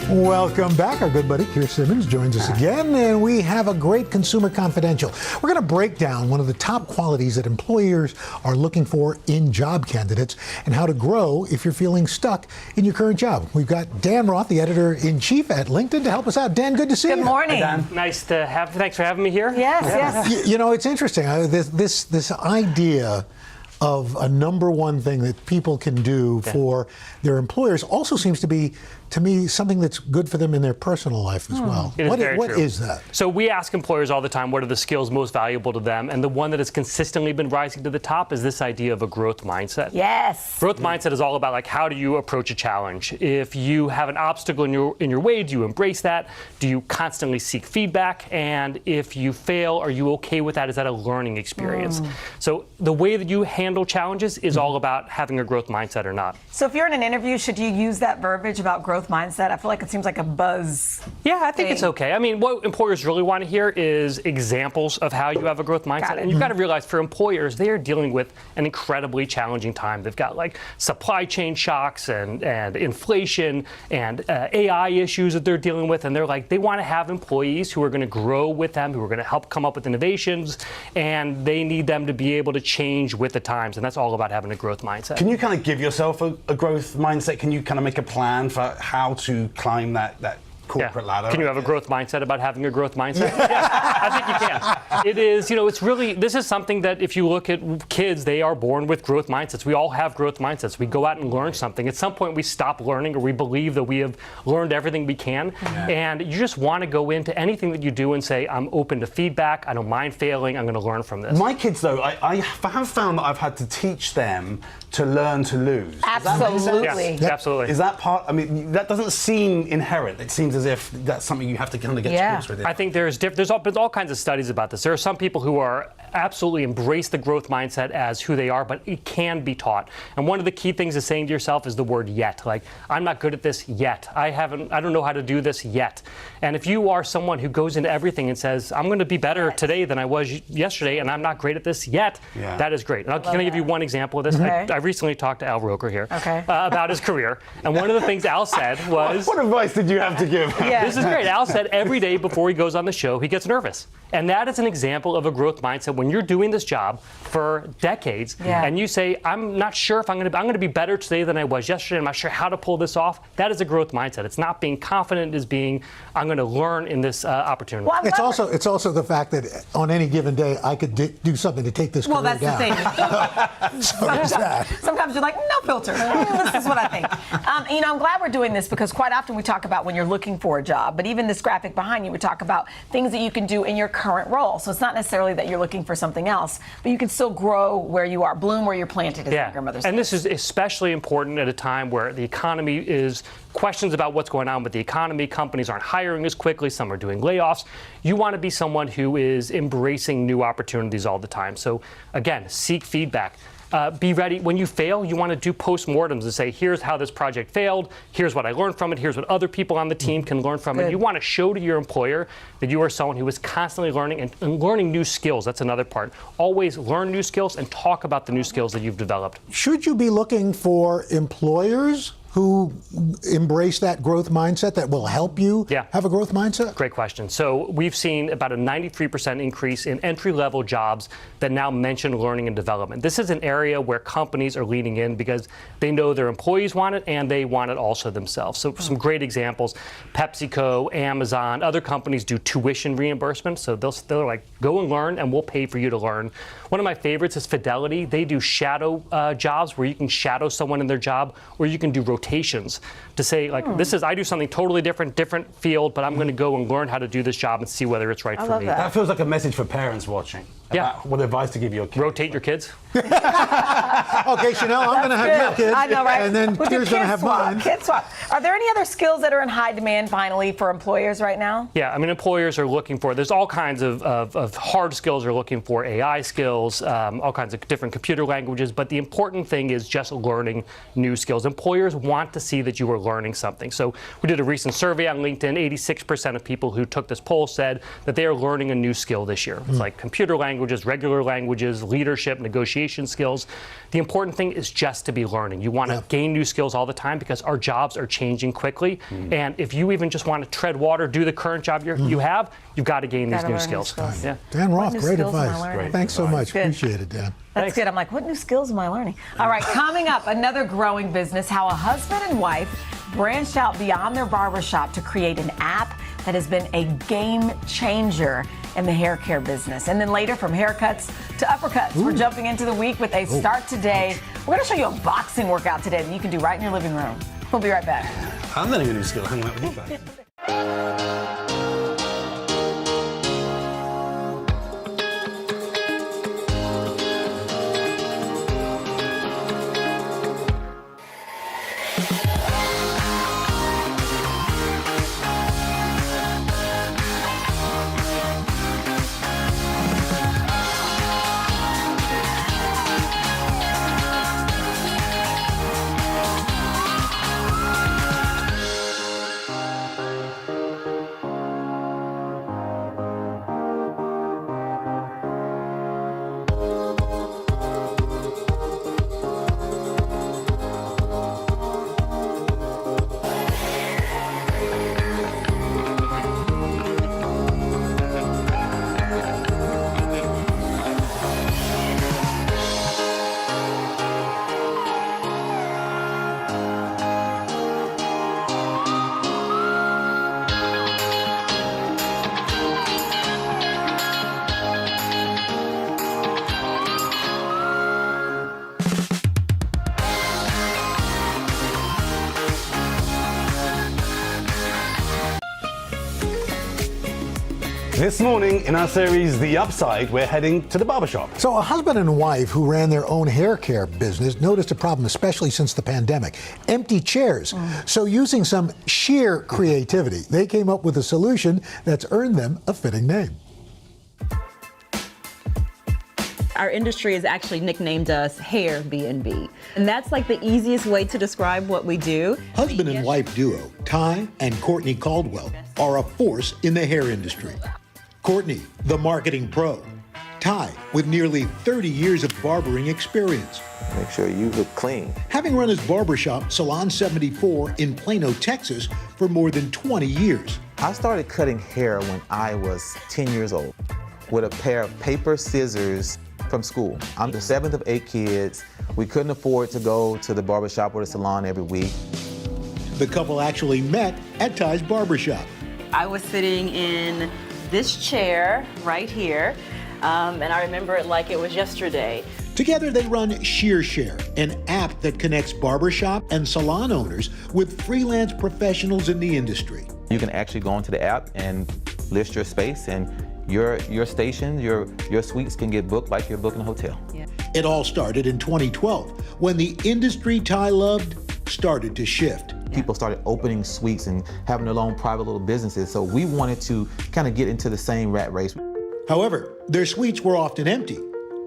Welcome back. Our good buddy Keir Simmons joins us again, and we have a great Consumer Confidential. We're going to break down one of the top qualities that employers are looking for in job candidates and how to grow if you're feeling stuck in your current job. We've got Dan Roth, the editor-in-chief at LinkedIn, to help us out. Dan, good to see you. Good morning. Hi, Dan. Nice to have. Thanks for having me here. Yes. You know, it's interesting. This idea of a number one thing that people can do for their employers also seems to be, to me, something that's good for them in their personal life as well. What is that? So we ask employers all the time, what are the skills most valuable to them? And the one that has consistently been rising to the top is this idea of a growth mindset. Yes. Growth mindset is all about, like, how do you approach a challenge? If you have an obstacle in your way, do you embrace that? Do you constantly seek feedback? And if you fail, are you okay with that? Is that a learning experience? So the way that you handle challenges is all about having a growth mindset or not. So if you're in an interview, should you use that verbiage about growth mindset? I feel like it seems like a buzz. Yeah, I think it's okay. I mean, what employers really want to hear is examples of how you have a growth mindset. And you've got to realize, for employers, they are dealing with an incredibly challenging time. They've got, like, supply chain shocks and inflation and AI issues that they're dealing with. And they're like, they want to have employees who are going to grow with them, who are going to help come up with innovations, and they need them to be able to change with the times. And that's all about having a growth mindset. Can you kind of give yourself a growth mindset? Can you kind of make a plan for how to climb that corporate ladder? Can you have a growth mindset about having a growth mindset? Yeah, I think you can. It is, it's really, this is something that if you look at kids, they are born with growth mindsets. We all have growth mindsets. We go out and learn something. At some point, we stop learning, or we believe that we have learned everything we can. And you just want to go into anything that you do and say, I'm open to feedback. I don't mind failing. I'm going to learn from this. My kids, though, I have found that I've had to teach them to learn to lose. Absolutely. Yes, absolutely. Is that part? I mean, that doesn't seem inherent. It seems as if that's something you have to kind of get to grips with. I think there's all kinds of studies about this. There are some people who are absolutely embrace the growth mindset as who they are, but it can be taught. And one of the key things is saying to yourself is the word yet. Like, I'm not good at this yet. I don't know how to do this yet. And if you are someone who goes into everything and says, I'm going to be better today than I was yesterday, and I'm not great at this yet, that is great. And can I give you one example of this? Okay. I recently talked to Al Roker here about his career. And one of the things Al said was... What advice did you have to give? This is great. Al said every day before he goes on the show, he gets nervous. And that is an example of a growth mindset. When you're doing this job for decades and you say, I'm not sure if I'm going to be better today than I was yesterday. I'm not sure how to pull this off. That is a growth mindset. It's not being confident. It's being, I'm going to learn in this opportunity. Well, it's also the fact that on any given day I could do something to take this career down. Well, that's the thing. Sometimes you're like, no filter. This is what I think. I'm glad we're doing this because quite often we talk about when you're looking for a job, but even this graphic behind you, we talk about things that you can do in your current role. So it's not necessarily that you're looking for something else, but you can still grow where you are, bloom where you're planted, as my grandmother said. And this is especially important at a time where the economy is questions about what's going on with the economy. Companies aren't hiring as quickly. Some are doing layoffs. You want to be someone who is embracing new opportunities all the time. So again, seek feedback. Be ready. When you fail, you want to do postmortems and say, here's how this project failed. Here's what I learned from it. Here's what other people on the team can learn from it. You want to show to your employer that you are someone who is constantly learning and learning new skills. That's another part. Always learn new skills and talk about the new skills that you've developed. Should you be looking for employers who embrace that growth mindset that will help you have a growth mindset? Great question. So we've seen about a 93% increase in entry-level jobs that now mention learning and development. This is an area where companies are leaning in because they know their employees want it and they want it also themselves. So some great examples, PepsiCo, Amazon, other companies do tuition reimbursement. So they're like, go and learn and we'll pay for you to learn. One of my favorites is Fidelity. They do shadow jobs where you can shadow someone in their job, or you can do rotations to say, like, I do something totally different field, but I'm going to go and learn how to do this job and see whether it's right for me. That feels like a message for parents watching. About what advice to give your kids. Rotate your kids. Okay, Chanel, I'm going to have your kids. I know, right? And then Tier's going to have mine. Kid swap. Are there any other skills that are in high demand, finally, for employers right now? Yeah, I mean, employers are looking for, there's all kinds of hard skills they're looking for, AI skills, all kinds of different computer languages, but the important thing is just learning new skills. Employers want to see that you are learning something. So we did a recent survey on LinkedIn. 86% of people who took this poll said that they are learning a new skill this year. It's like computer languages, regular languages, leadership, negotiation skills. The important thing is just to be learning. You want to gain new skills all the time because our jobs are changing quickly. And if you even just want to tread water, do the current job you have, you've got to gain these new skills. Dan Roth, great advice. Thanks so much. Appreciate it, Dan. That's good. I'm like, what new skills am I learning? All right, coming up, another growing business, how a husband and wife branched out beyond their barbershop to create an app that has been a game changer in the hair care business. And then later, from haircuts to uppercuts, we're jumping into the week with a start today. We're going to show you a boxing workout today that you can do right in your living room. We'll be right back. I'm learning a new skill hanging out with you guys. This morning in our series, The Upside, we're heading to the barbershop. So a husband and wife who ran their own hair care business noticed a problem, especially since the pandemic: empty chairs. So using some sheer creativity, they came up with a solution that's earned them a fitting name. Our industry has actually nicknamed us Hair B&B. And that's like the easiest way to describe what we do. Husband and wife duo, Ty and Courtney Caldwell, are a force in the hair industry. Courtney, the marketing pro. Ty, with nearly 30 years of barbering experience. Make sure you look clean. Having run his barbershop, Salon 74, in Plano, Texas, for more than 20 years. I started cutting hair when I was 10 years old with a pair of paper scissors from school. I'm the 7th of 8 kids. We couldn't afford to go to the barbershop or the salon every week. The couple actually met at Ty's barbershop. I was sitting in this chair right here, and I remember it like it was yesterday. Together they run ShearShare, an app that connects barbershop and salon owners with freelance professionals in the industry. You can actually go into the app and list your space, and your station, your suites can get booked like you're booking a hotel. Yeah. It all started in 2012 when the industry Ty loved started to shift. People started opening suites and having their own private little businesses, so we wanted to kind of get into the same rat race. However, their suites were often empty,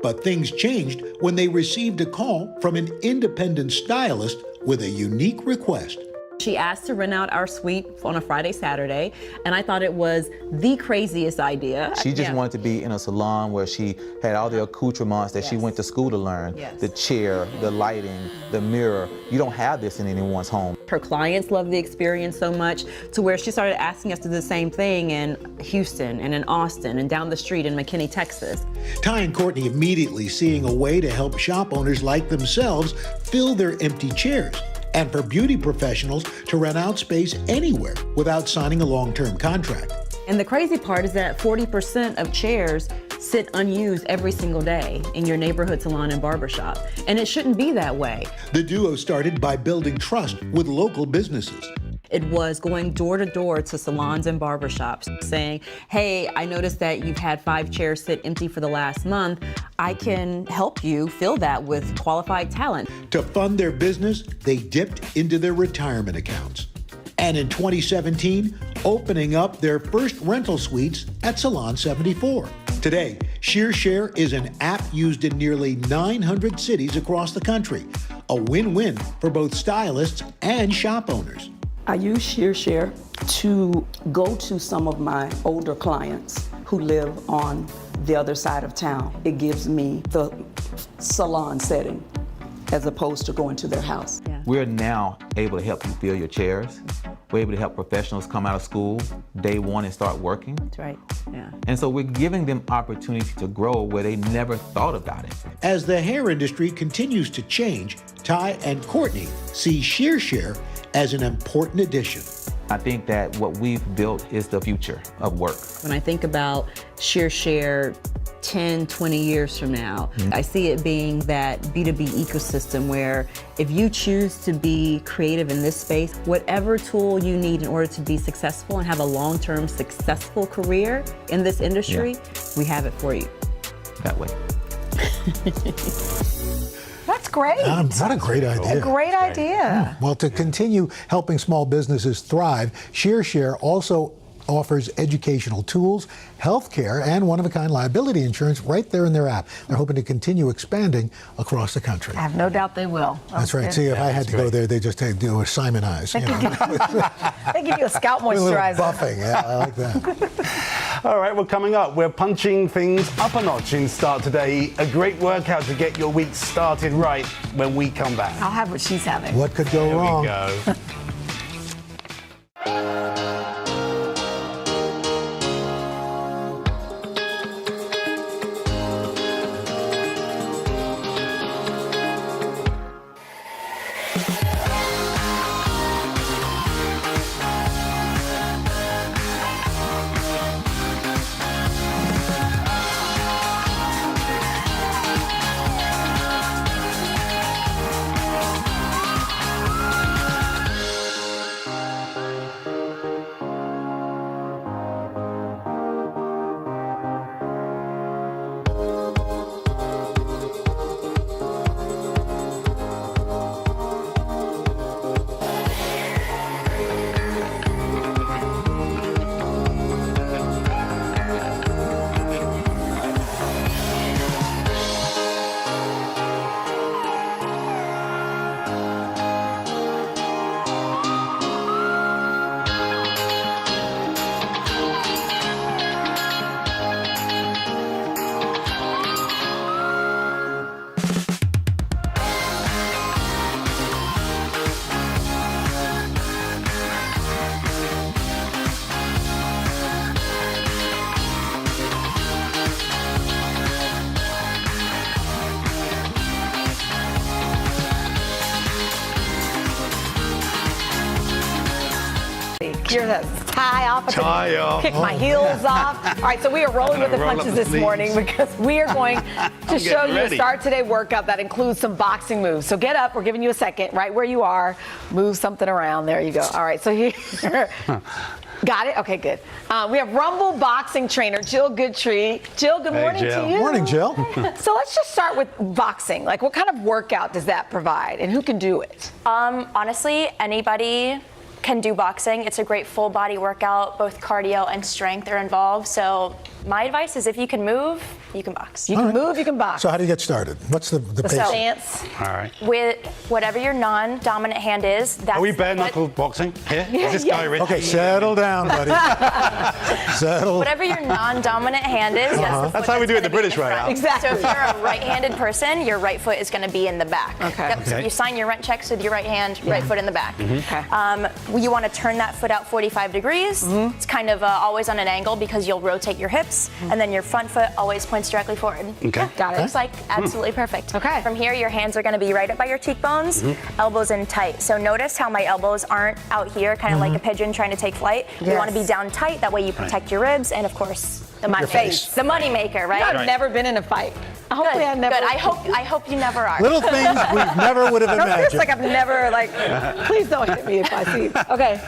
but things changed when they received a call from an independent stylist with a unique request. She asked to rent out our suite on a Friday, Saturday, and I thought it was the craziest idea. She just wanted to be in a salon where she had all the accoutrements that she went to school to learn. The chair, the lighting, the mirror. You don't have this in anyone's home. Her clients loved the experience so much to where she started asking us to do the same thing in Houston and in Austin and down the street in McKinney, Texas. Ty and Courtney immediately seeing a way to help shop owners like themselves fill their empty chairs, and for beauty professionals to rent out space anywhere without signing a long-term contract. And the crazy part is that 40% of chairs sit unused every single day in your neighborhood salon and barbershop. And it shouldn't be that way. The duo started by building trust with local businesses. It was going door to door to salons and barbershops saying, hey, I noticed that you've had 5 chairs sit empty for the last month. I can help you fill that with qualified talent. To fund their business, they dipped into their retirement accounts. And in 2017, opening up their first rental suites at Salon 74. Today, ShearShare is an app used in nearly 900 cities across the country. A win-win for both stylists and shop owners. I use ShearShare to go to some of my older clients who live on the other side of town. It gives me the salon setting as opposed to going to their house. We're now able to help you fill your chairs. We're able to help professionals come out of school day one and start working. That's right, yeah. And so we're giving them opportunity to grow where they never thought about it. As the hair industry continues to change, Ty and Courtney see ShearShare as an important addition. I think that what we've built is the future of work. When I think about ShearShare 10, 20 years from now, I see it being that B2B ecosystem where if you choose to be creative in this space, whatever tool you need in order to be successful and have a long-term successful career in this industry, we have it for you. That way. That's great. What a great idea. A great idea. Well, to continue helping small businesses thrive, ShearShare also offers educational tools, healthcare, and one-of-a-kind liability insurance right there in their app. They're hoping to continue expanding across the country. I have no doubt they will. That's right. See, if I had to go there, they just do a Simonize. They give you a scalp moisturizer. Buffing, yeah, I like that. All right, well, coming up, we're punching things up a notch in Start Today. A great workout to get your week started right when we come back. I'll have what she's having. What could go wrong? There we go. Here's a tie off. Tie off. Kick my heels off. All right, so we are rolling with the Roll up punches the this sleeves. morning because we are going to show getting you a ready. Start Today workout that includes some boxing moves. So get up. We're giving you a second right where you are. Move something around. There you go. All right, so here. Got it? Okay, good. We have Rumble boxing trainer Jill Goodtree. Jill, good morning Jill. to you. Morning, Jill. So let's just start with boxing. Like, what kind of workout does that provide, and who can do it? Honestly, anybody can do boxing. It's a great full body workout. Both cardio and strength are involved. So my advice is if you can move, you can box. You can move, you can box. So how do you get started? What's the pace? Stance. All right. With whatever your non-dominant hand is. That's Are we bare knuckle boxing here? Is this guy rich? Okay, settle down, buddy. Settle. Whatever your non-dominant hand is, That's how we do it the British way. Al. Exactly. So if you're a right-handed person, your right foot is going to be in the back. Okay. Yep. So Okay. you sign your rent checks with your right hand, right foot in the back. Okay. You want to turn that foot out 45 degrees. It's kind of always on an angle because you'll rotate your hips, and then your front foot always points directly forward. Okay. Got it. Looks like absolutely perfect. Okay. From here, your hands are going to be right up by your cheekbones, elbows in tight. So notice how my elbows aren't out here, kind of like a pigeon trying to take flight. You want to be down tight. That way you protect your ribs and, of course, My face. the money maker, right? I've never been in a fight. Hopefully I've never. Good. I hope you never are. Little things we never would have It's imagined. like I've never, please don't hit me if I see. Okay.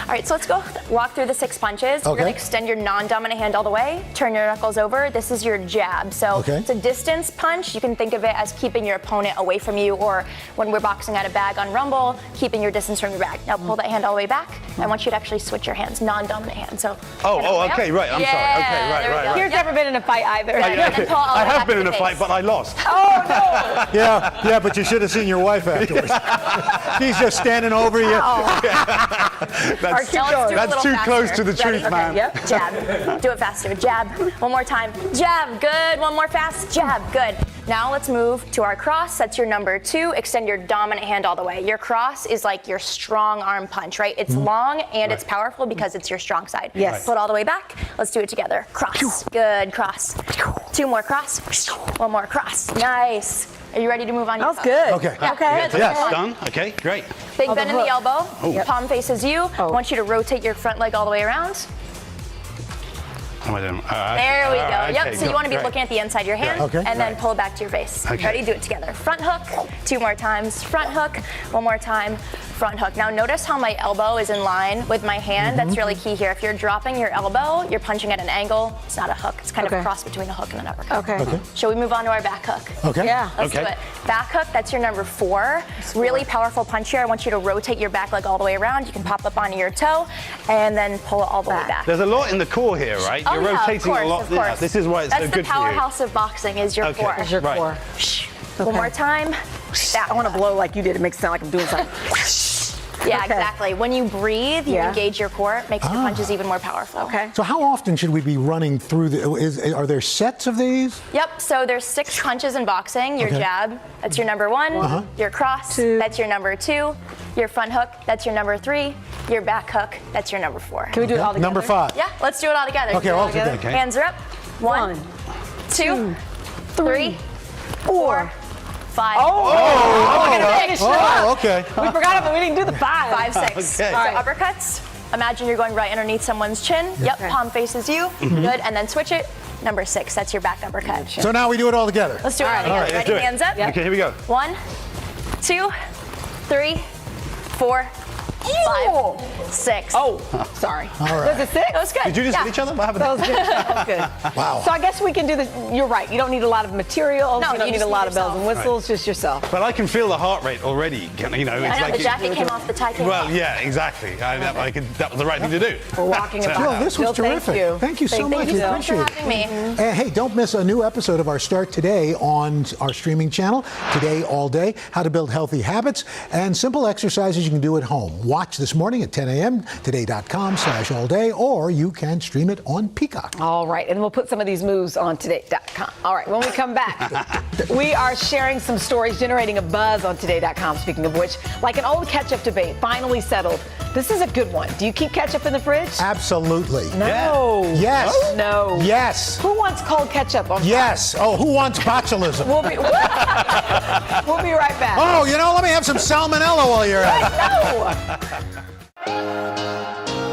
All right, so let's go walk through the 6 punches. You're going to extend your non-dominant hand all the way, turn your knuckles over. This is your jab. So it's a distance punch. You can think of it as keeping your opponent away from you, or when we're boxing at a bag on Rumble, keeping your distance from your bag. Now pull that hand all the way back. I want you to actually switch your hands, non-dominant hand. So okay, right. I'm sorry. Okay, right. Here's never been in a fight either. I have been in a fight, but I lost. Oh, no. Yeah, but you should have seen your wife afterwards. She's just standing over you. That's too close to the truth, man. Yep. Jab. Do it faster. Jab. One more time. Jab. Good. One more fast. Jab. Good. Now let's move to our cross. That's your number 2. Extend your dominant hand all the way. Your cross is like your strong arm punch, right? It's long and it's powerful because it's your strong side. Yes. Pull it all the way back. Let's do it together. Cross. Good. Cross. 2 more cross. 1 more cross. Nice. Are you ready to move on? That was good. Okay. Yeah, Okay. good. Yes, done. Okay, great. Big bend in the elbow. Yep. Palm faces you. I want you to rotate your front leg all the way around. How am I doing? There we go. Okay, Yep. So you want to be great. looking at the inside of your hand, Okay. and then pull it back to your face. Okay. Ready? Do it together. Front hook. 2 more times. Front hook. 1 more time. Front hook. Now notice how my elbow is in line with my hand. That's really key here. If you're dropping your elbow, you're punching at an angle. It's not a hook. It's kind of a cross between a hook and an uppercut. Okay. Shall we move on to our back hook? Okay. Yeah. Let's do it. Back hook, that's your number 4. Really powerful punch here. I want you to rotate your back leg all the way around. You can pop up onto your toe and then pull it all the way back. There's a lot in the core here, right? Oh, You're yeah, rotating of course, a lot. of course. Yeah, this is why it's That's so good the powerhouse of boxing is your Okay, core. is your Right. core. One more time. I want to blow like you did. It makes it sound like I'm doing something. Yeah, Okay. exactly. When you breathe, you engage your core. It makes your punches even more powerful. Okay. So how often should we be running through are there sets of these? Yep, so there's 6 punches in boxing. Your Okay. jab, that's your number 1. Your cross, that's your number 2. Your front hook, that's your number 3. Your back hook, that's your number 4. Can we do it all together? Number 5. Yeah, let's do it all together. Okay, all together. Okay. Hands are up. 1, 2, 3, 4, 5. Okay. We forgot it, but we didn't do the 5. 5, 6. Okay. So uppercuts. Imagine you're going right underneath someone's chin. Yep, palm faces you. Good, and then switch it. Number 6, that's your back uppercut. So now we do it all together. Let's do it all together. let's Ready? do it. Hands up. Okay, here we go. 1, 2, 3, 4, 5, 6. Oh, sorry. All right. Was it 6? That was good. Did you just Yeah. hit each other? What happened? That was good. That was good. Wow. So I guess we can do this. You're right. You don't need a lot of materials. No, you don't you need a just lot need of bells and yourself. whistles. Just yourself. But I can feel the heart rate already. You know, it's I know, like the jacket came off, the tie came Well, off. yeah, exactly. That was the right thing to do. We're walking So- about. Jill, this was Jill, terrific. Thank you. so much. We Jill. Thanks for appreciate it. having me. And hey, don't miss a new episode of our Start Today on our streaming channel, Today All Day, how to build healthy habits and simple exercises you can do at home. Watch this morning at 10 a.m., today.com/all-day, or you can stream it on Peacock. All right, and we'll put some of these moves on today.com. All right, when we come back, we are sharing some stories generating a buzz on today.com, speaking of which, like an old ketchup debate finally settled. This is a good one. Do you keep ketchup in the fridge? Absolutely. No. Yes. No. Yes. Who wants cold ketchup on Yes. Oh, who wants botulism? We'll be right back. Oh, let me have some salmonella while you're at it. No.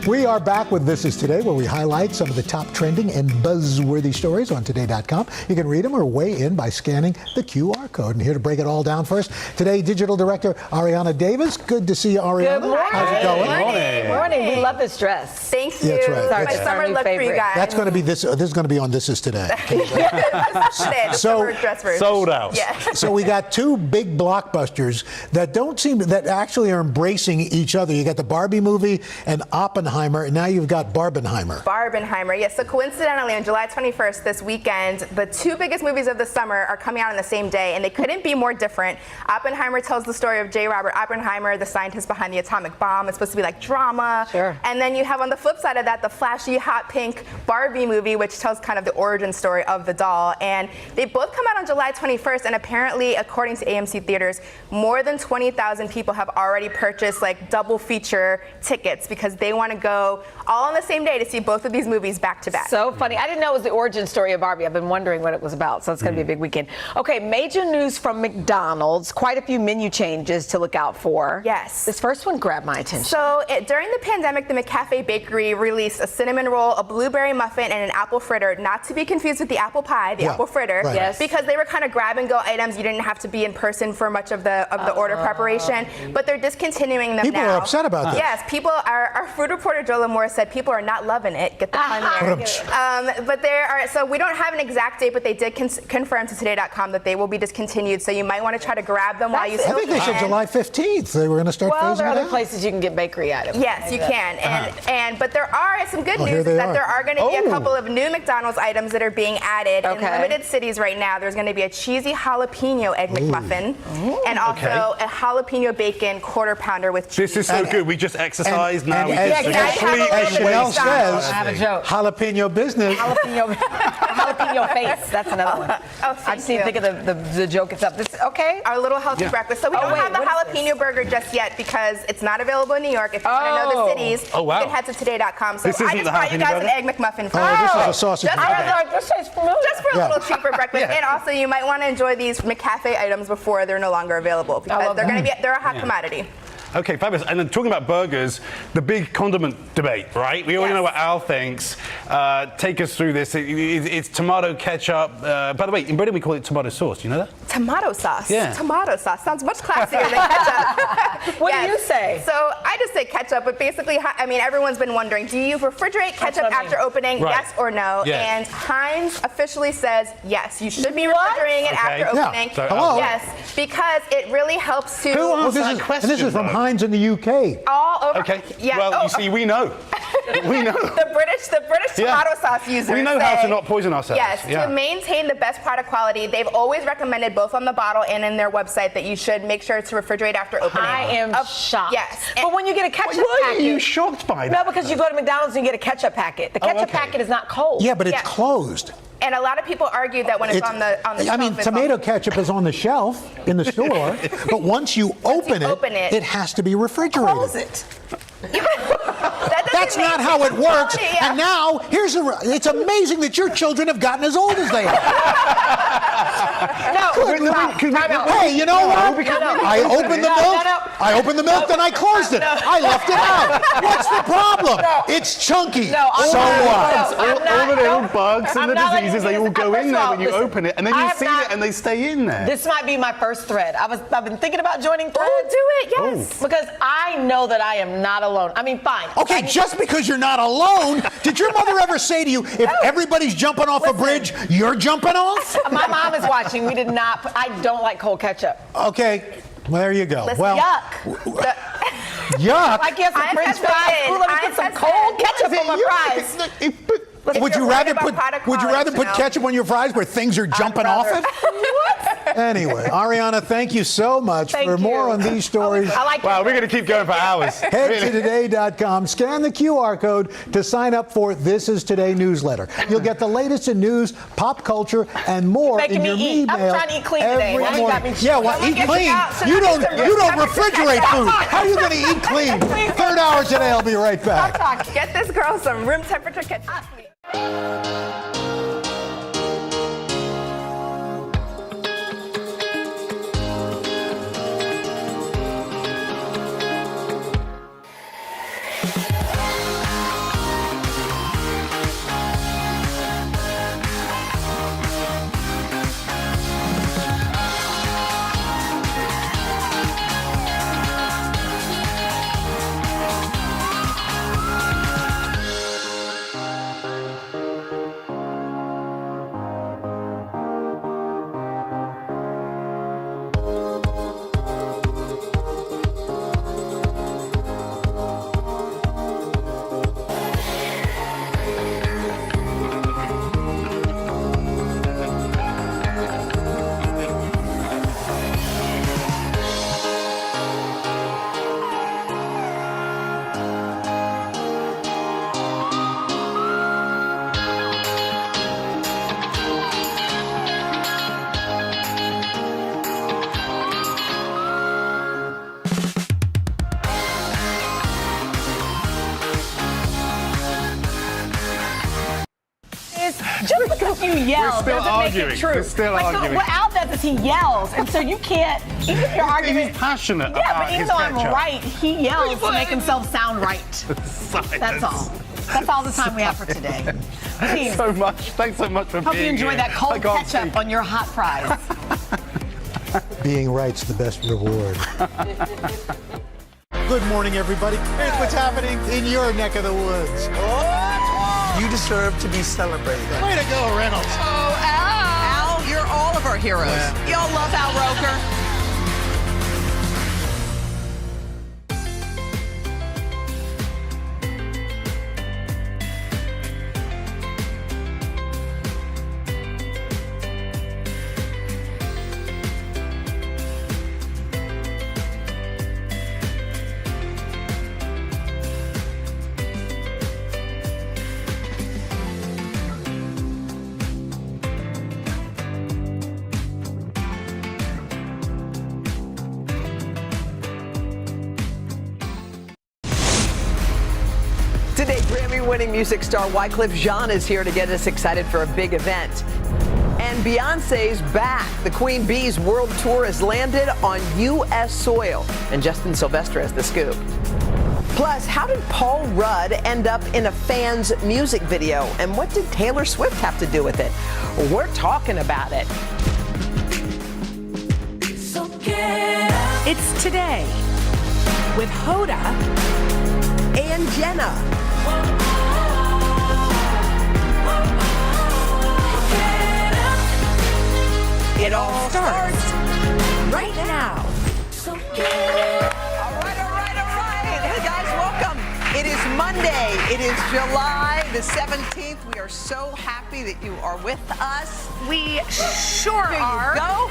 We are back with This Is Today, where we highlight some of the top trending and buzzworthy stories on Today.com. You can read them or weigh in by scanning the QR code. And here to break it all down first, Today Digital Director Ariana Davis. Good to see you, Ariana. Good morning. How's it going? Good morning. We love this dress. Thank you. That's right. It's my summer look for you guys. That's going to be this is going to be on This Is Today. The summer dress version. Sold out. Yeah. So we got two big blockbusters that that actually are embracing each other. You got the Barbie movie and Oppenheimer, and now you've got Barbenheimer. Barbenheimer, yes. So coincidentally, on July 21st, this weekend, the two biggest movies of the summer are coming out on the same day, and they couldn't be more different. Oppenheimer tells the story of J. Robert Oppenheimer, the scientist behind the atomic bomb. It's supposed to be like drama. Sure. And then you have on the flip side of that, the flashy, hot pink Barbie movie, which tells kind of the origin story of the doll. And they both come out on July 21st, and apparently, according to AMC Theaters, more than 20,000 people have already purchased like double feature tickets because they want to go all on the same day to see both of these movies back to back. So funny. I didn't know it was the origin story of Barbie. I've been wondering what it was about, so it's going to be a big weekend. Okay, major news from McDonald's. Quite a few menu changes to look out for. Yes. This first one grabbed my attention. So during the pandemic, the McCafe Bakery released a cinnamon roll, a blueberry muffin, and an apple fritter, not to be confused with the apple pie, the apple fritter. Right. Yes. Because they were kind of grab-and-go items. You didn't have to be in person for much of the order preparation. But they're discontinuing them People now. are upset about that. Yes, people are. Our food reporter Joe Lamore said people are not loving it. Get the pun there. But there are. So we don't have an exact date, but they did confirm to Today.com that they will be discontinued. So you might want to try to grab them while you still I think they said July 15th. They were going to start well, phasing there are it other out. places you can get bakery items. Yes, you can. But there are some good here news they is that are. there are going to be a couple of new McDonald's items that are being added in limited cities right now. There's going to be a cheesy jalapeno egg McMuffin and also a jalapeno bacon quarter pounder with cheese. This is so good. We just exercised now. We as, just as Chanel says, I have a joke. jalapeno business. Jalapeno face. That's another one. I just need to think of the joke itself. Okay. Our little healthy breakfast. So we don't have the jalapeno burger just yet because it's not available in New York. If you want to know the cities, you can head to Today.com. So This I isn't just the brought you jalapeno guys burger? an egg McMuffin. This is a sausage Just burger. Just for a little cheaper breakfast. And also you might want to enjoy these McCafe items before they're no longer available because they're a hot commodity. Okay, fabulous. And then talking about burgers, the big condiment debate, right? We already know what Al thinks. Take us through this. It's tomato ketchup. By the way, in Britain we call it tomato sauce. Do you know that? Tomato sauce. Yeah. Tomato sauce sounds much classier than ketchup. What do you say? So I just say ketchup, but basically, I mean, everyone's been wondering, do you refrigerate ketchup after opening? Right. Yes or no? Yeah. And Heinz officially says yes, you should be refrigerating it after opening. So, hello? Yes, because it really helps to. Who asked that question? And this is from Heinz in the UK. All over. Okay. Yeah. Well, you see, we know. We know. The British tomato sauce users. We know say, how to not poison ourselves. Yes, to maintain the best product quality, they've always recommended both on the bottle and in their website that you should make sure to refrigerate after opening. I am shocked. Yes. But when you get a ketchup Why packet. are you shocked by that? No, because you go to McDonald's and you get a ketchup packet. The ketchup packet is not cold. Yeah, but it's closed. And a lot of people argue that when it's on the shelf, I mean, tomato ketchup is on the shelf in the store, but once you open it, it has to be refrigerated. Close it. That's not how it works. And now, it's amazing that your children have gotten as old as they are. Hey, you know what? I opened the milk. I opened the milk, then I closed it. I left it out. What's the problem? It's chunky. So what? All the little bugs and the diseases, they all go in there when you open it, and then you see it and they stay in there. This might be my first thread. I've been thinking about joining Threads. Oh, do it, yes. Because I know that I am not alone. I mean, fine. Okay, just because you're not alone, did your mother ever say to you, if everybody's jumping off a bridge, you're jumping off? My mom is watching. We did not. I don't like cold ketchup. Okay, well, there you go. Listen, well, yuck. Yuck. I get some French fries. Ooh, let me get some cold ketchup on my fries. Would you rather put ketchup on your fries where things are jumping off it? What? Anyway, Ariana, thank you so much. For more on these stories. Wow, we're going to keep going for hours. Head to today.com, scan the QR code to sign up for This Is Today newsletter. You'll get the latest in news, pop culture, and more in your email. I'm trying to eat clean today. every Now you got morning. me- Yeah, well, eat clean. You don't refrigerate food. How are you going to eat clean? Third hour today. I'll be right back. Get this girl some room temperature ketchup. Just because you yell doesn't make it true. We're still arguing. What Al does is he yells, and so you can't. Even if you're arguing, he's passionate yeah, about but even his though I'm ketchup. right, he yells to make himself sound right. That's all. That's all the time we have for today. Thanks so much. Thanks so much for Hope being you enjoy here. that cold I can't ketchup on your hot fries. Being right's the best reward. Good morning, everybody. Here's what's happening in your neck of the woods. You deserve to be celebrated. Way to go, Reynolds. Oh, Al. Al, you're all of our heroes. Yeah. Y'all love Al Roker. Today, Grammy-winning music star Wyclef Jean is here to get us excited for a big event. And Beyonce's back. The Queen Bee's world tour has landed on U.S. soil. And Justin Sylvester has the scoop. Plus, how did Paul Rudd end up in a fan's music video? And what did Taylor Swift have to do with it? We're talking about it. It's Today with Hoda and Jenna. It all starts right now. All right. Hey, guys, welcome. It is Monday. It is July the 17th. We are so happy that you are with us. We sure there are. You go.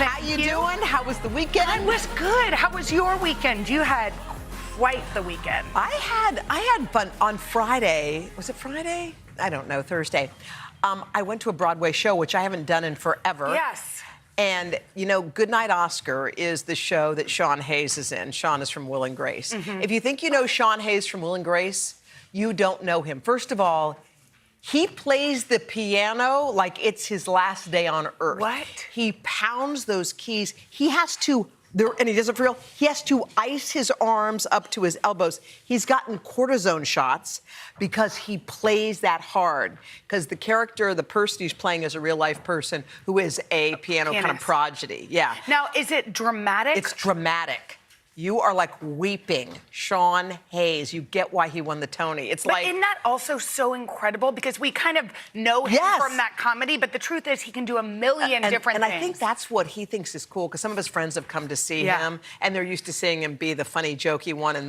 How you doing? How was the weekend? I was good. How was your weekend? You had quite the weekend. I had fun on Friday. Was it Friday? I don't know. Thursday. I went to a Broadway show, which I haven't done in forever. Yes. And, you know, Goodnight Oscar is the show that Sean Hayes is in. Sean is from Will and Grace. Mm-hmm. If you think you know Sean Hayes from Will and Grace, you don't know him. First of all, He plays the piano like it's his last day on earth. What? He pounds those keys. He has to, and he does it for real, he has to ice his arms up to his elbows. He's gotten cortisone shots because he plays that hard. Because the character, the person he's playing is a real life person who is a piano kind of prodigy. Yeah. Now, is it dramatic? It's dramatic. You are like weeping. Sean Hayes, you get why he won the Tony. It's but like. Isn't that also so incredible? Because we kind of know him from that comedy, but the truth is he can do a million different things. things. I think that's what he thinks is cool, because some of his friends have come to see him, and they're used to seeing him be the funny, jokey one. And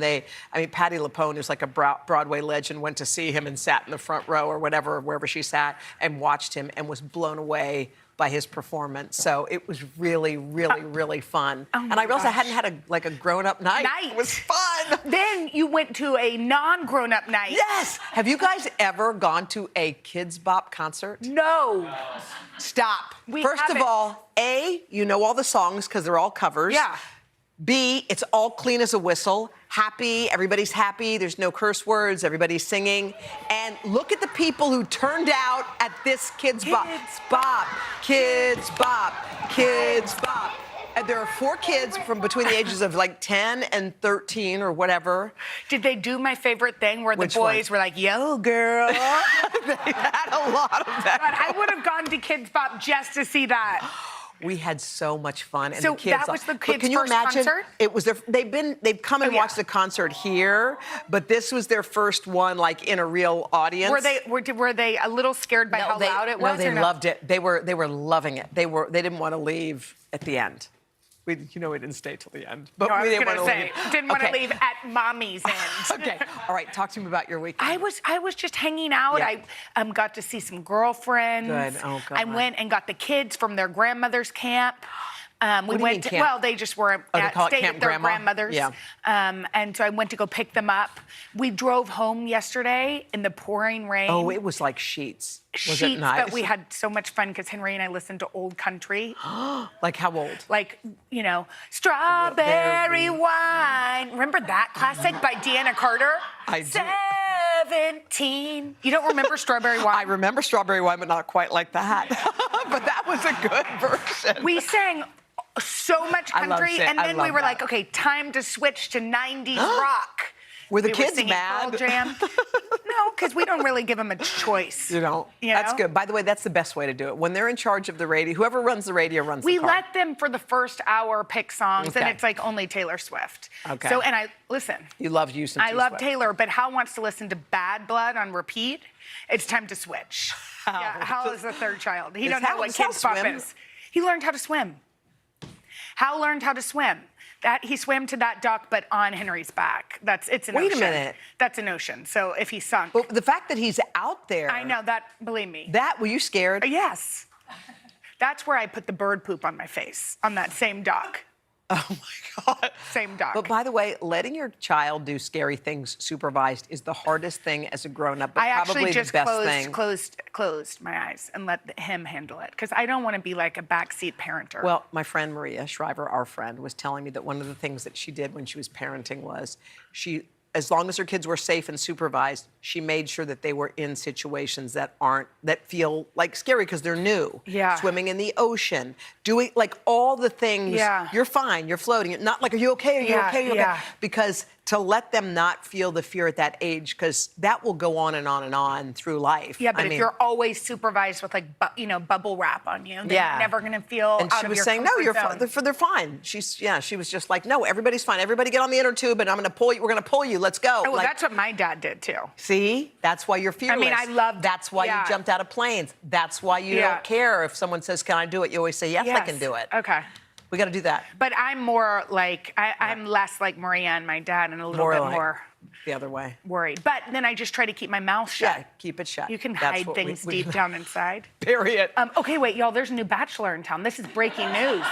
Patti LuPone, who's like a Broadway legend, went to see him and sat in the front row or whatever, wherever she sat, and watched him and was blown away by his performance. So it was really, really, really fun. And I realized I hadn't had a grown-up night. It was fun. Then you went to a non-grown-up night. Yes. Have you guys ever gone to a Kids Bop concert? No. Stop. We First haven't. of all, A, you know all the songs because they're all covers. Yeah. B, it's all clean as a whistle. Happy, everybody's happy. There's no curse words. Everybody's singing. And look at the people who turned out at this Kids Bop. Kids Bop. Kids Bop. And there are 4 kids from between the ages of like 10 and 13 or whatever. Did they do my favorite thing where Which the boys were like, yo, girl? They had a lot of that. But I would have gone to Kids Bop just to see that. We had so much fun, and So the kids. that was the But kids' can you first imagine? concert? It was they've come and watched the concert here, but this was their first one, like in a real audience. Were they a little scared by how loud it was? No, they or no? loved it. They were loving it. They didn't want to leave at the end. We didn't stay till the end, but No, I we was didn't want gonna to say, leave. didn't want to leave at mommy's end. Okay, all right. Talk to me about your weekend. I was just hanging out. Yeah. I got to see some girlfriends. Good. Oh, God. I went and got the kids from their grandmother's camp. We What do you went mean to, camp? well, they just were Oh, they call it stayed Camp at their Grandma? grandmother's. Yeah. And so I went to go pick them up. We drove home yesterday in the pouring rain. Oh, it was like sheets. Was Sheets, it nice? but we had so much fun because Henry and I listened to old country. Like how old? Like, Strawberry Wine. Remember that classic by Deanna Carter? I do. 17. You don't remember Strawberry Wine? I remember Strawberry Wine, but not quite like that. But that was a good version. We sang so much I love country, it. and I then love we were that. like, okay, time to switch to 90s rock. Were the We kids singing mad? Pearl Jam. No, because we don't really give them a choice. You know, that's good. By the way, that's the best way to do it. When they're in charge of the radio, whoever runs the radio runs We the car. let them for the first hour pick songs, and Okay. it's like only Taylor Swift. Okay. So, and listen. You love you some I love Swift. Taylor, but Hal wants to listen to Bad Blood on repeat. It's time to switch. Yeah, Hal is the third child. He Does don't know Hal- what does Hal Kids Bop swim? is. He learned how to swim. Hal learned how to swim. He swam to that dock, but on Henry's back. It's an ocean. Wait a minute. That's an ocean. So if he sunk. But the fact that he's out there. I know that, believe me. Were you scared? Yes. That's where I put the bird poop on my face, on that same dock. Oh my God. Same dock. But by the way, letting your child do scary things supervised is the hardest thing as a grown-up, but I probably actually just the best thing. closed my eyes and let him handle it because I don't want to be like a backseat parenter. Well, my friend Maria Shriver, our friend, was telling me that one of the things that she did when she was parenting was as long as her kids were safe and supervised, she made sure that they were in situations that feel like scary because they're new. Yeah. Swimming in the ocean, doing like all the things. Yeah. You're fine, you're floating. Not like, are you okay? Are you okay? Are you okay? Yeah. Because to let them not feel the fear at that age, because that will go on and on and on through life. Yeah, but I if mean, you're always supervised with like bubble wrap on you, then Yeah. you're never gonna feel And out she of was your saying, no, comfort you're zone. fine. They're fine. She was just like, no, everybody's fine. Everybody get on the inner tube, and I'm going to pull you. We're going to pull you. Let's go. Oh, well, Like, that's what my dad did too. see, that's why you're fearless. I mean, I love. That's why yeah. you jumped out of planes. That's why you Yeah. don't care if someone says, "Can I do it?" You always say, "Yes, I can do it." Okay. We got to do that. But I'm more like I'm less like Maria and my dad, and a little bit like more the other way. worried. But then I just try to keep my mouth shut. Yeah, keep it shut. You can That's hide what things we- deep down inside. Period. Okay, wait, y'all. There's a new Bachelor in town. This is breaking news.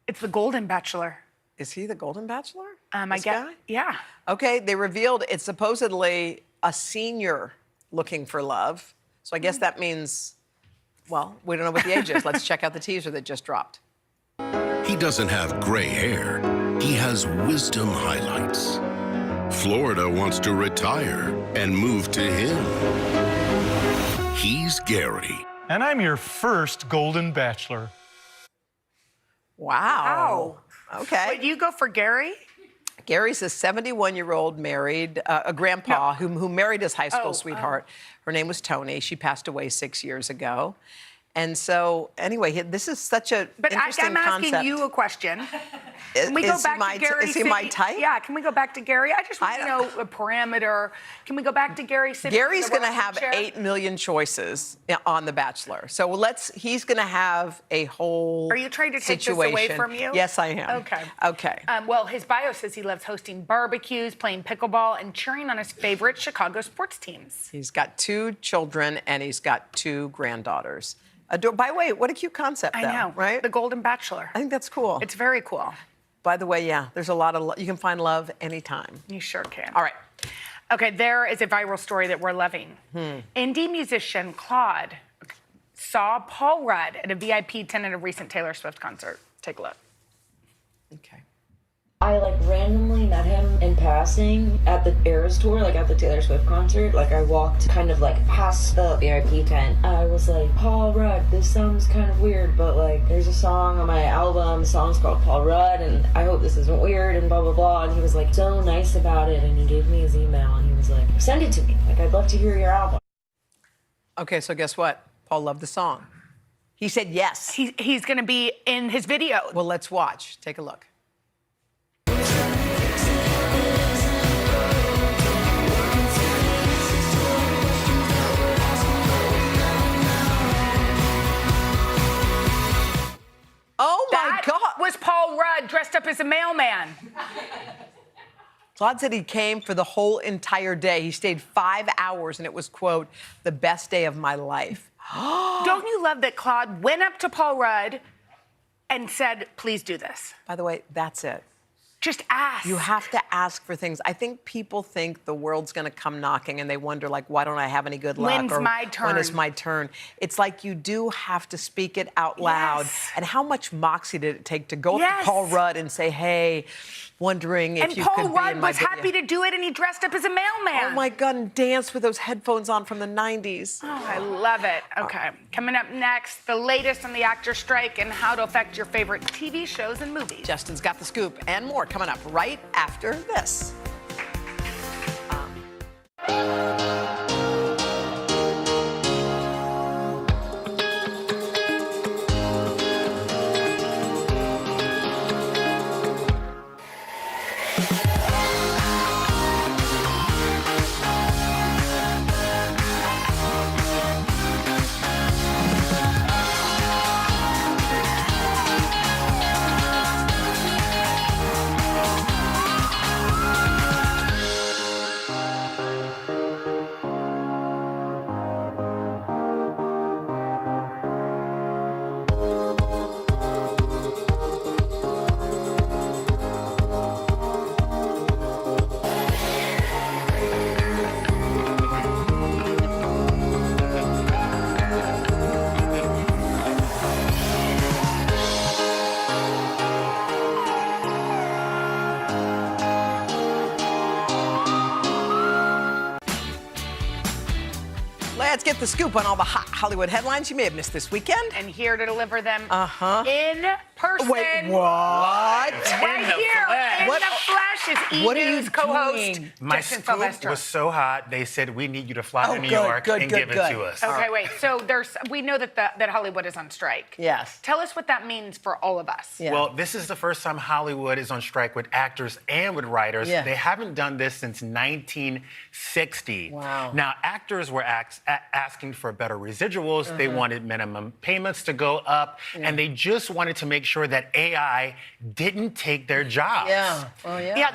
It's the Golden Bachelor. Is he the Golden Bachelor? I This guess. guy? Yeah. Okay, they revealed it's supposedly a senior looking for love. So I guess that means, well, we don't know what the age is. Let's check out the teaser that just dropped. He doesn't have gray hair. He has wisdom highlights. Florida wants to retire and move to him. He's Gary. And I'm your first Golden Bachelor. Wow. Okay. Wait, you go for Gary? Gary's a 71-year-old married, a grandpa who married his high school sweetheart. Her name was Tony. She passed away 6 years ago. And so, anyway, this is such a interesting I'm asking concept. you a question. Can we go back to Gary? Is he my type? Yeah, can we go back to Gary? I just want to know a parameter. Can we go back to Gary? Gary's going to have 8 million choices on The Bachelor. So he's going to have a whole Are you trying to take situation. this away from you? Yes, I am. Okay. Okay. Well, his bio says he loves hosting barbecues, playing pickleball, and cheering on his favorite Chicago sports teams. He's got 2 children and he's got 2 granddaughters. By the way, what a cute concept, I know, right? The Golden Bachelor. I think that's cool. It's very cool. By the way, yeah, there's a lot of you can find love anytime. You sure can. All right. Okay, there is a viral story that we're loving. Indie musician Claude saw Paul Rudd at a VIP tent at a recent Taylor Swift concert. Take a look. Okay. I randomly met him in passing at the Eras tour, at the Taylor Swift concert. I walked kind of past the VIP tent. I was like, Paul Rudd, this sounds kind of weird, but there's a song on my album, the song's called Paul Rudd, and I hope this isn't weird, and blah, blah, blah. And he was so nice about it, and he gave me his email, and he was like, send it to me. I'd love to hear your album. Okay, so guess what? Paul loved the song. He said yes. He's gonna be in his video. Well, let's watch. Take a look. Oh my God! Was Paul Rudd dressed up as a mailman? Claude said he came for the whole entire day. He stayed 5 hours, and it was, quote, the best day of my life. Don't you love that Claude went up to Paul Rudd and said, please do this? By the way, that's it. Just ask. You have to ask for things. I think people think the world's going to come knocking, and they wonder, why don't I have any good luck? When's my turn? When is my turn? It's you do have to speak it out loud. Yes. And how much moxie did it take to go up to Paul Rudd and say, hey, wondering if you could be in my video. And Paul Rudd was happy to do it, and he dressed up as a mailman. Oh, my God, and danced with those headphones on from the 90s. Oh, I love it. Okay, coming up next, the latest on the actor strike and how to affect your favorite TV shows and movies. Justin's got the scoop and more coming up right after this. Let's get the scoop on all the hot Hollywood headlines you may have missed this weekend. And here to deliver them in person. Wait, what? Right here in What? the flesh is What are you E! News co-host doing? My Justin scoop Sylvester. was so hot, they said, we need you to fly Oh, to New good, York good, and good, give it good. to us. Okay, wait. So we know that Hollywood is on strike. Yes. Tell us what that means for all of us. Yeah. Well, this is the first time Hollywood is on strike with actors and with writers. Yeah. They haven't done this since 1960. Wow. Now, actors were asking for better residuals. They wanted minimum payments to go up, and they just wanted to make sure that AI didn't take their jobs. Yeah. Oh, yeah. Yeah,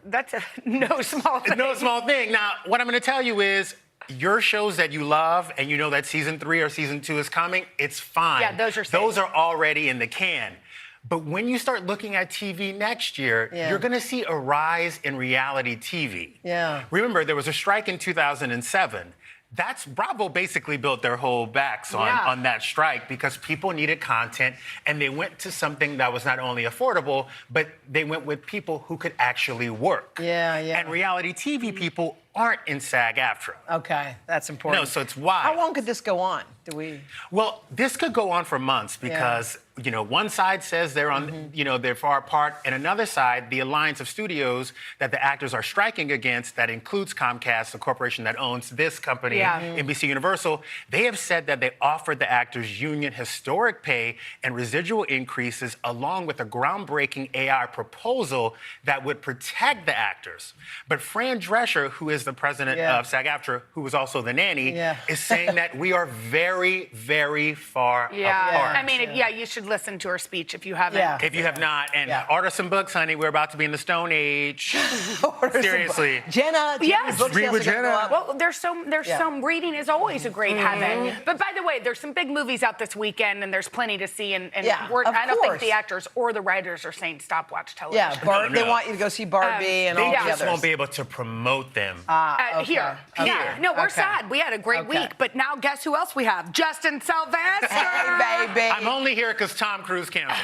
that's a no small thing. No small thing. Now, what I'm going to tell you is, your shows that you love and you know that season 3 or season 2 is coming, it's fine. Yeah, those are safe. Those are already in the can. But when you start looking at TV next year, you're going to see a rise in reality TV. Yeah. Remember, there was a strike in 2007. Bravo basically built their whole backs on that strike because people needed content, and they went to something that was not only affordable, but they went with people who could actually work. Yeah, yeah. And reality TV people aren't in SAG-AFTRA. Okay, that's important. No, so it's why. How long could this go on? Do we? Well, this could go on for months because, one side says they're on, they're far apart, and another side, the alliance of studios that the actors are striking against, that includes Comcast, the corporation that owns this company, NBC Universal, they have said that they offered the actors union historic pay and residual increases along with a groundbreaking AI proposal that would protect the actors. But Fran Drescher, who is the president of SAG-AFTRA, who was also the nanny, is saying that we are very, very far apart. I mean, you should listen to her speech if you haven't. If you have not. And order some books, honey. We're about to be in the Stone Age. Seriously. Jenna, yes. books read with Jenna. Well, there's some reading is always a great habit. But by the way, there's some big movies out this weekend, and there's plenty to see. And I don't think the actors or the writers are saying stop watch television. Yeah, they want you to go see Barbie and all the others. They just won't be able to promote them. Here. Yeah. No, we're sad. We had a great week. But now guess who else we have? Justin Sylvester. Hey, baby. I'm only here because Tom Cruise canceled.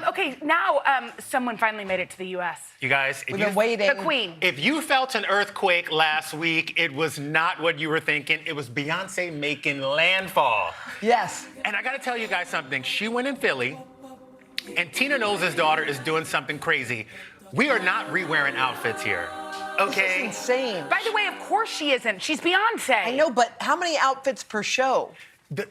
Okay, now someone finally made it to the U.S. You guys, we've been waiting. The Queen. If you felt an earthquake last week, it was not what you were thinking. It was Beyonce making landfall. Yes. And I got to tell you guys something. She went in Philly, and Tina Knowles' daughter is doing something crazy. We are not re-wearing outfits here. Okay? This is insane. By the way, of course she isn't. She's Beyonce. I know, but how many outfits per show?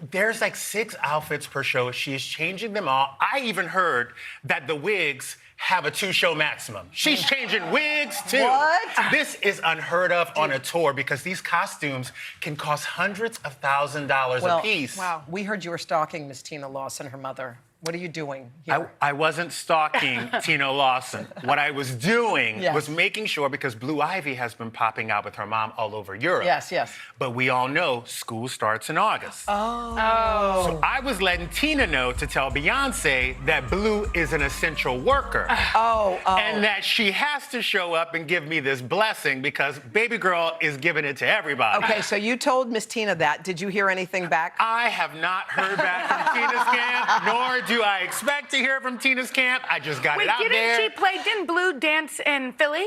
There's like 6 outfits per show. She is changing them all. I even heard that the wigs have a 2-show maximum. She's changing wigs too. What? This is unheard of on a tour because these costumes can cost hundreds of $1,000s a piece. Wow. We heard you were stalking Miss Tina Lawson, her mother. What are you doing here? I wasn't stalking Tina Lawson. What I was doing was making sure, because Blue Ivy has been popping out with her mom all over Europe. Yes, yes. But we all know school starts in August. Oh. So I was letting Tina know to tell Beyonce that Blue is an essential worker. And that she has to show up and give me this blessing because baby girl is giving it to everybody. Okay, so you told Miss Tina that. Did you hear anything back? I have not heard back from Tina's camp, nor do I expect to hear from Tina's camp. I just got it out there. Didn't Blue dance in Philly?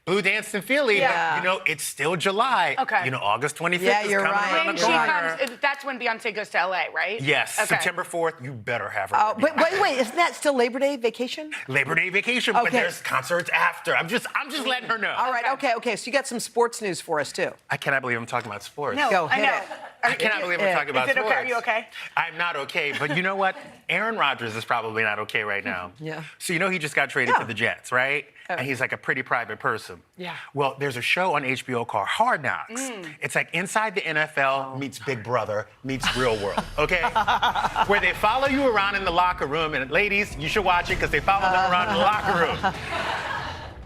Blue danced in Philly, but it's still July. Okay. August 25th is coming around the When corner. she comes, that's when Beyonce goes to LA, right? Yes, Okay. September 4th, you better have her. But wait, isn't that still Labor Day vacation? Labor Day vacation, but there's concerts after. I'm just letting her know. All right, okay. So you got some sports news for us too. I cannot believe I'm talking about sports. No, Go, hit I know. it. I cannot believe we're talking about Is it sports. okay? Are you okay? I'm not okay, but you know what? Aaron Rodgers is probably not okay right now. Yeah. So he just got traded to the Jets, right? And he's like a pretty private person. Yeah. Well, there's a show on HBO called Hard Knocks. It's like inside the NFL meets Big Brother meets Real World, okay? Where they follow you around in the locker room, and ladies, you should watch it because they follow them around in the locker room.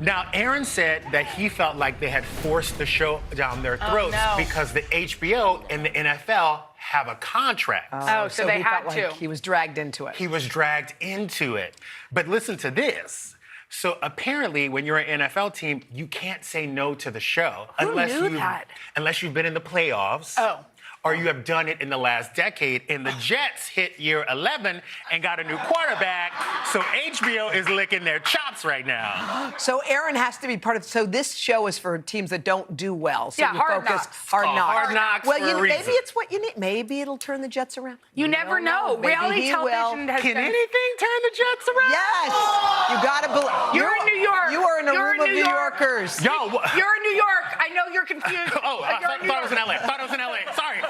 Now, Aaron said that he felt like they had forced the show down their throats because the HBO and the NFL have a contract. So they he had felt to. like he was dragged into it. He was dragged into it. But listen to this. So apparently, when you're an NFL team, you can't say no to the show unless you've been in the playoffs. Or you have done it in the last decade. And the Jets hit year 11 and got a new quarterback. So HBO is licking their chops right now. So Aaron has to be part of. So this show is for teams that don't do well. So you Hard focus Knocks. Hard Knocks. Hard Knocks Well, for a maybe reason. it's what you need. Maybe it'll turn the Jets around. You never know. Maybe Reality he television will. has Can been... anything turn the Jets around? Yes. You gotta believe. You're in New York. You are in a You're room of New Yorkers. Yo, You're in New York. I know you're confused. I thought it was in LA. Sorry.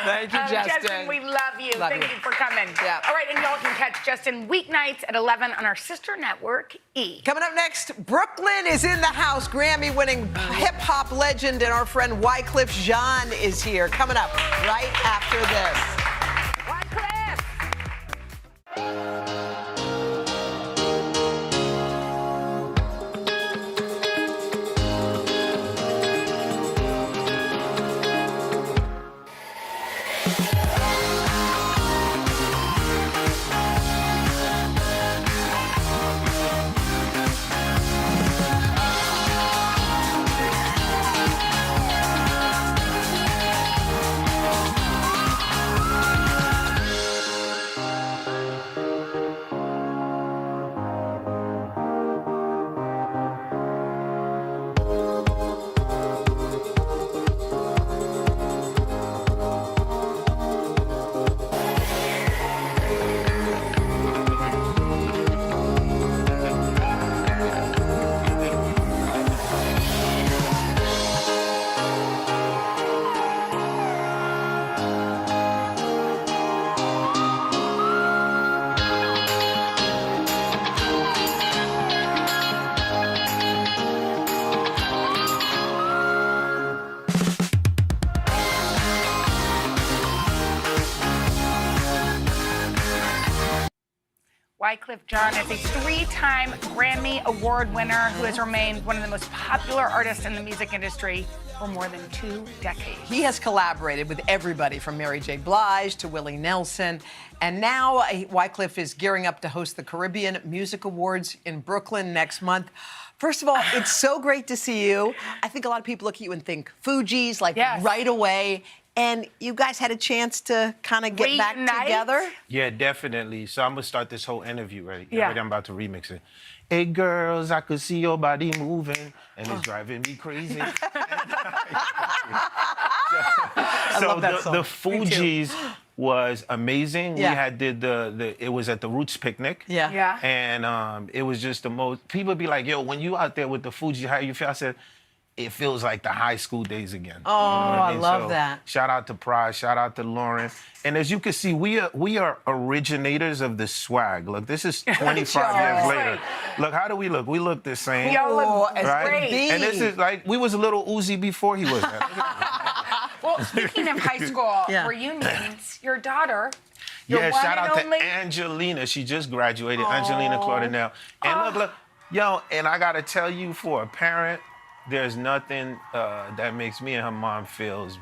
Thank you, Justin, we love you. Thank you for coming. Yeah. All right, and y'all can catch Justin weeknights at 11 on our sister network, E. Coming up next, Brooklyn is in the house. Grammy-winning hip-hop legend and our friend Wyclef Jean is here. Coming up right after this. Wyclef! Wyclef Jean is a 3-time Grammy Award winner who has remained one of the most popular artists in the music industry for more than 2 decades. He has collaborated with everybody from Mary J. Blige to Willie Nelson. And now Wyclef is gearing up to host the Caribbean Music Awards in Brooklyn next month. First of all, it's so great to see you. I think a lot of people look at you and think Fugees, like right away. And you guys had a chance to kind of get back together? Yeah, definitely. So I'm going to start this whole interview, right? Yeah. I'm about to remix it. Hey, girls, I could see your body moving, and it's driving me crazy. I love that song. The Fugees was amazing. Yeah. We had it was at the Roots picnic. Yeah. And it was just the most, people be like, yo, when you out there with the Fugees, how you feel? I said, it feels like the high school days again. Oh, you know what I mean? Love that. Shout out to Pride, shout out to Lauren. And as you can see, we are originators of the swag. Look, this is 25 years later. Look, how do we look? We look the same. We all look right? great. And this is like, we was a little Uzi before he was that. Well, speaking of high school reunions, your daughter, your one shout out and only... to Angelina. She just graduated, Angelina Claudinel. And look, yo, and I gotta tell you, for a parent, there's nothing that makes me and her mom feels,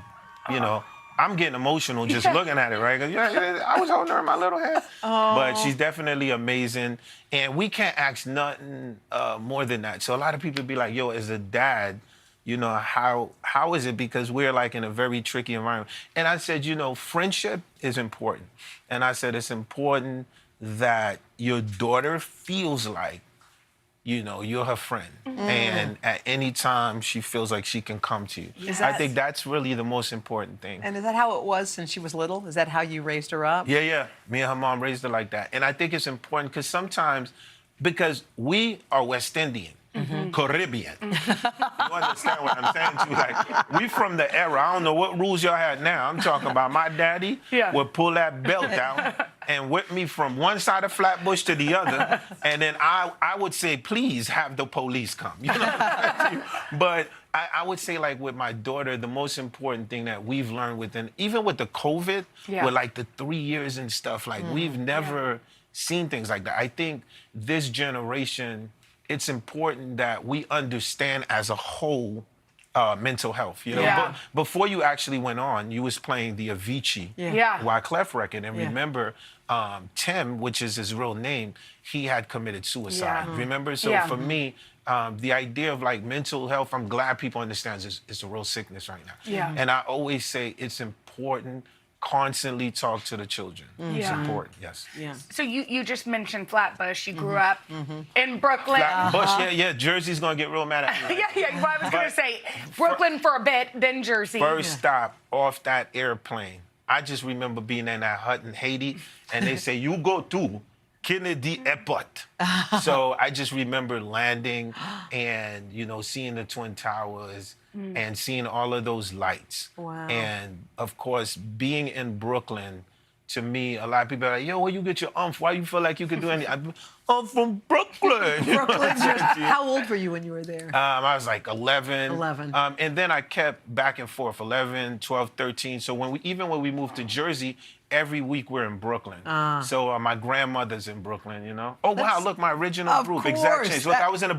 you know, I'm getting emotional just looking at it, right? 'Cause, I was holding her in my little hand. But she's definitely amazing. And we can't ask nothing more than that. So a lot of people be like, yo, as a dad, you know, how is it? Because we're like in a very tricky environment. And I said, you know, friendship is important. And I said, it's important that your daughter feels like, you know, you're her friend. And at any time she feels like she can come to you. I think that's really the most important thing. And is that how it was since she was little? Is that how you raised her up? Yeah. Me and her mom raised her like that. And I think it's important because sometimes, because we are West Indian, Caribbean. You understand what I'm saying to you? Like, we from the era. I don't know what rules y'all had now. I'm talking about my daddy would pull that belt out and whip me from one side of Flatbush to the other. And then I would say, please have the police come. You know? But I would say, like, with my daughter, the most important thing that we've learned even with the COVID, with like the 3 years and stuff, like we've never seen things like that. I think this generation, it's important that we understand as a whole mental health. You know, but before you actually went on, you was playing the Avicii Wyclef record, and remember Tim, which is his real name, he had committed suicide. Remember, so for me, the idea of like mental health, I'm glad people understand it's a real sickness right now. And I always say it's important. Constantly talk to the children. It's important, yes. So you just mentioned Flatbush. You grew up in Brooklyn. Flatbush, Jersey's gonna get real mad at me. Well, I was gonna say Brooklyn for a bit, then Jersey. First stop off that airplane. I just remember being in that hut in Haiti, and they say, you go to Kennedy Airport. So I just remember landing and, you know, seeing the Twin Towers and seeing all of those lights. Wow. And, of course, being in Brooklyn, to me, a lot of people are like, yo, where you get your umph? Why you feel like you could do anything? I'm from Brooklyn. How old were you when you were there? I was like 11. 11. And then I kept back and forth, 11, 12, 13. So even when we moved to Jersey, every week we're in Brooklyn. So my grandmother's in Brooklyn, you know? Oh, wow, look, my original group, Exact Change. Look, I was in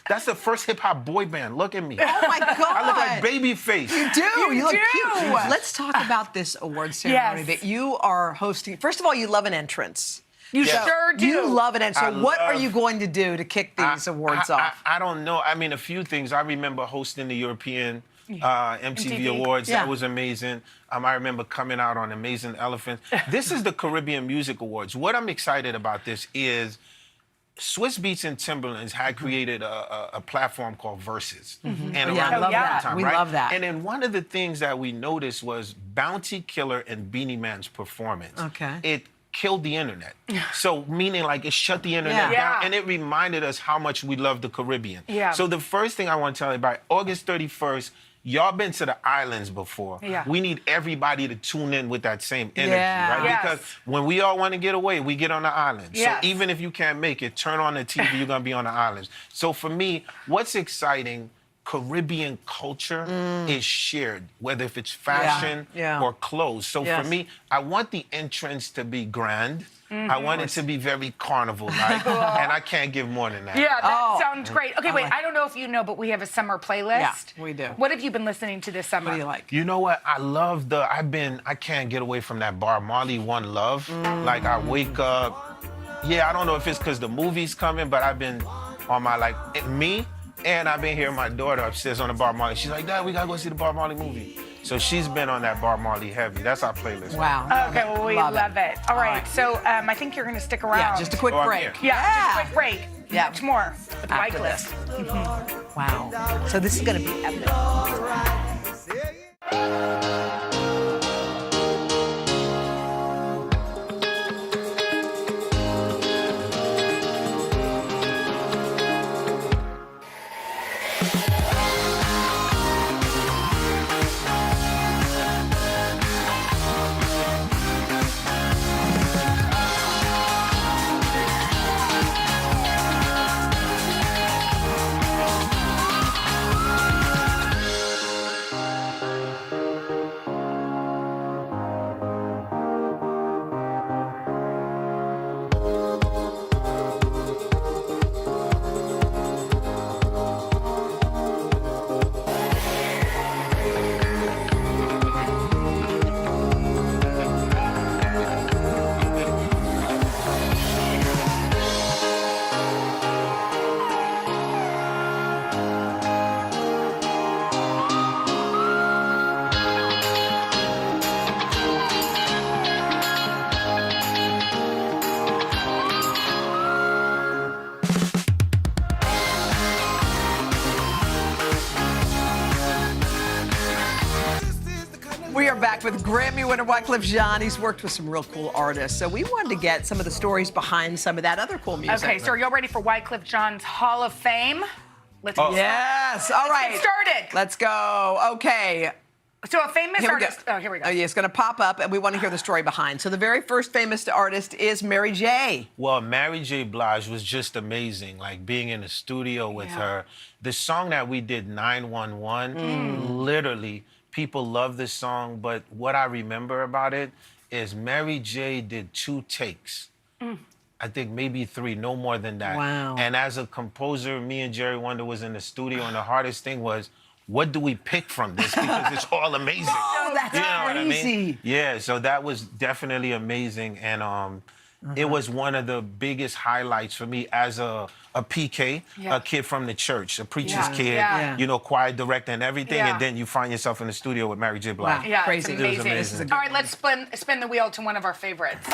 that's the first hip-hop boy band. Look at me. Oh, my God. I look like Babyface. You do. You look cute. Let's talk about this award ceremony that you are hosting. First of all, you love an entrance. You sure do. You love it. And so what are you going to do to kick these awards off? I don't know. I mean, a few things. I remember hosting the European MTV Awards. That was amazing. I remember coming out on Amazing Elephant. This is the Caribbean Music Awards. What I'm excited about this is Swiss Beats and Timberlands had created a platform called Versus. And around the time, we love that. And then one of the things that we noticed was Bounty Killer and Beanie Man's performance. It killed the internet. So meaning like it shut the internet down, and it reminded us how much we love the Caribbean. So the first thing I want to tell you about, August 31st, y'all been to the islands before. We need everybody to tune in with that same energy, right? Because when we all want to get away, we get on the islands. So even if you can't make it, turn on the TV, you're going to be on the islands. So for me, what's exciting, Caribbean culture is shared, whether if it's fashion or clothes. So for me, I want the entrance to be grand. I want it to be very carnival-like, and I can't give more than that. Yeah, that sounds great. Okay, wait, I don't know if you know, but we have a summer playlist. Yeah, we do. What have you been listening to this summer? What do you like? You know what? I love I can't get away from that Bob Marley One Love. Like, I wake up, I don't know if it's because the movie's coming, but I've been on my, and I've been hearing my daughter upstairs on the Bob Marley. She's like, Dad, we gotta go see the Bob Marley movie. So she's been on that Bob Marley heavy. That's our playlist. Wow. Okay, well, we love it. All right, so I think you're gonna stick around. Yeah, just a quick break. Yeah, just a quick break. Yeah. Much more with After Wyclef. Wow. So this is gonna be epic. We are back with Grammy winner Wyclef Jean. He's worked with some real cool artists. So we wanted to get some of the stories behind some of that other cool music. Okay, so are y'all ready for Wyclef Jean's Hall of Fame? Let's Yes. All right. Let's get started. Let's go. Okay. So a famous artist. Oh, here we go. Oh, yeah, it's going to pop up, and we want to hear the story behind. So the very first famous artist is Mary J. Well, Mary J. Blige was just amazing. Like being in the studio with her. The song that we did, 911, literally, people love this song. But what I remember about it is Mary J. did 2 takes. I think maybe 3, no more than that. Wow. And as a composer, me and Jerry Wonder was in the studio, and the hardest thing was, what do we pick from this? Because it's all amazing. Oh, that's you know crazy. What I mean? Yeah, so that was definitely amazing. And it was one of the biggest highlights for me as a PK, a kid from the church, a preacher's kid, you know, choir director and everything. And then you find yourself in the studio with Mary J. Blige. Wow. Yeah, Crazy. it's amazing. All right, let's spin the wheel to one of our favorites.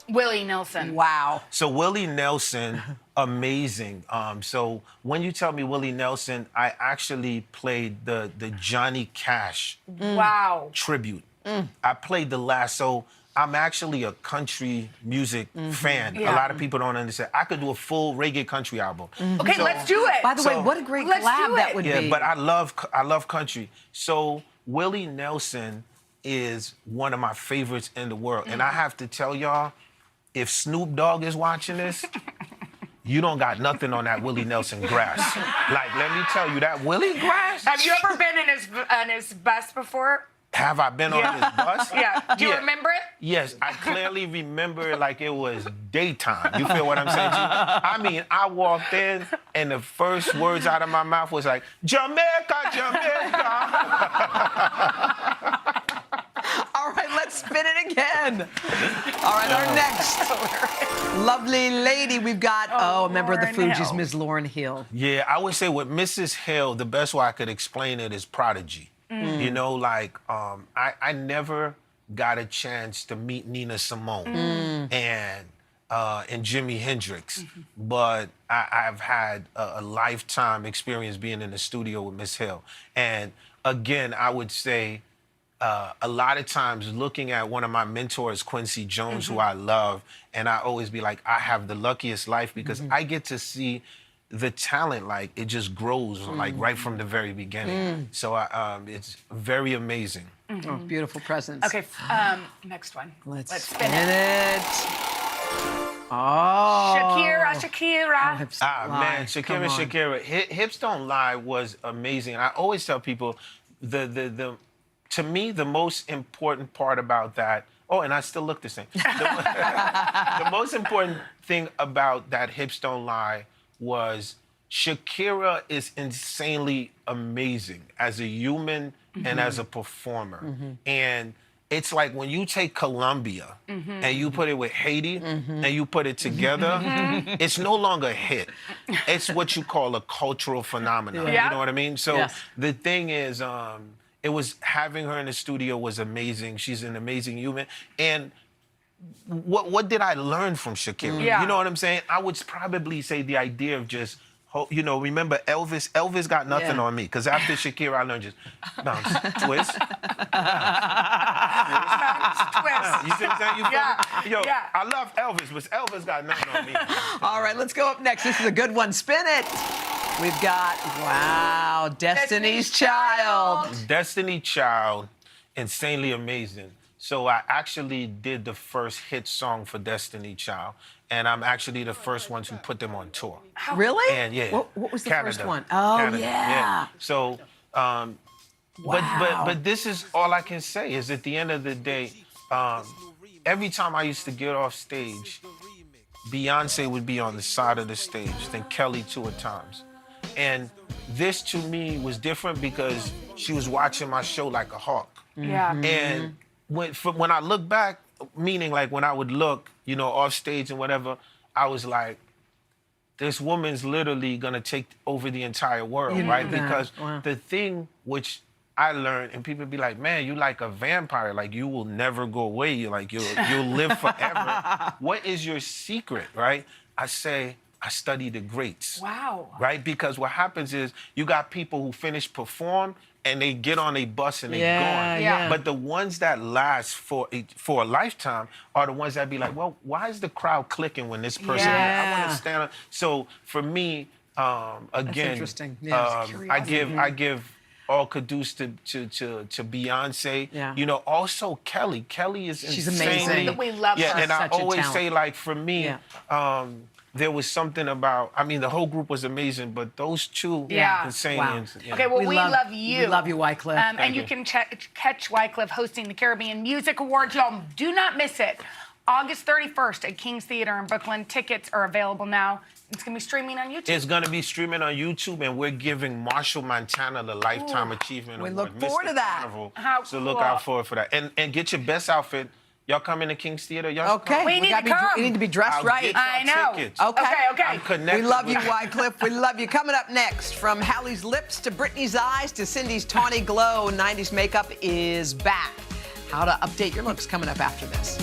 Willie Nelson. Wow. So Willie Nelson, amazing. So when you tell me Willie Nelson, I actually played the Johnny Cash Wow. tribute. I played the last, so I'm actually a country music fan. A lot of people don't understand. I could do a full reggae country album. Okay, let's do it. By the way, what a great collab that would be. Yeah, but I love country. So Willie Nelson is one of my favorites in the world. And I have to tell y'all, if Snoop Dogg is watching this, you don't got nothing on that Willie Nelson grass. Like, let me tell you, that Willie grass. Have you ever been in his bus before? Have I been on his bus? Yeah. Do you remember it? Yes, I clearly remember it like it was daytime. You feel what I'm saying? I mean, I walked in, and the first words out of my mouth was like, Jamaica, Jamaica. All right, let's spin it again. All right, our next lovely lady, we've got, a member of the Fugees, Ms. Lauryn Hill. Yeah, I would say with Mrs. Hill, the best way I could explain it is prodigy. You know, like, I never got a chance to meet Nina Simone and Jimi Hendrix, but I've had a lifetime experience being in the studio with Miss Hill. And again, I would say, a lot of times looking at one of my mentors, Quincy Jones, who I love, and I always be like, I have the luckiest life because I get to see the talent, like, it just grows, like, right from the very beginning. So it's very amazing. Oh, beautiful presence. Okay, next one. Let's spin it. Oh. Shakira about Shakira? Man, Shakira. Hips Don't Lie was amazing. I always tell people, to me, the most important part about that. Oh, and I still look the same. The most important thing about that Hips Don't Lie was Shakira is insanely amazing as a human and as a performer. And it's like when you take Colombia and you put it with Haiti and you put it together, it's no longer a hit. It's what you call a cultural phenomenon. You know what I mean? So the thing is, it was having her in the studio was amazing. She's an amazing human. And what did I learn from Shakira? You know what I'm saying? I would probably say the idea of just, remember Elvis? Elvis got nothing on me, because after Shakira, I learned just bounce, twist. Twist. You see what I'm saying? I love Elvis, but Elvis got nothing on me. All right, let's go up next. This is a good one. Spin it. We've got, wow, Destiny's Child. Destiny Child, insanely amazing. So I actually did the first hit song for Destiny Child, and I'm actually the first ones who put them on tour. Really? And What was the Canada. first one? Oh, Canada. yeah. So, but this is all I can say is at the end of the day, every time I used to get off stage, Beyonce would be on the side of the stage, then Kelly too at times. And this to me was different because she was watching my show like a hawk. And when I look back, meaning like when I would look, off stage and whatever, I was like, this woman's literally gonna take over the entire world, right? Because the thing which I learned, and people be like, man, you like a vampire, like you will never go away, you'll live forever. What is your secret, right? I say, I study the greats. Wow. Right? Because what happens is you got people who perform, and they get on a bus and they gone. But the ones that last for a lifetime are the ones that be like, well, why is the crowd clicking when this person? I want to stand up. So for me, again, I give all kudos to Beyonce. Also Kelly. Kelly is She's insanely, amazing. We love her. And I Such a always talent. say, like, for me, there was something about, the whole group was amazing, but those two, insane. Wow. Okay, well, we love you. We love you, Wyclef. And you can catch Wyclef hosting the Caribbean Music Awards. Y'all do not miss it. August 31st at King's Theater in Brooklyn. Tickets are available now. It's going to be streaming on YouTube. It's going to be streaming on YouTube, and we're giving Marshall Montana the Lifetime Achievement Award. We look forward to that. So look out for that. And get your best outfit. Y'all come into King's Theater. Y'all Okay. We need to come. We need to be dressed I'll right. get y'all I know. tickets. Okay. I'm connected We love you, with- Wyclef. We love you. Coming up next, from Hallie's lips to Britney's eyes to Cindy's tawny glow, 90s makeup is back. How to update your looks coming up after this.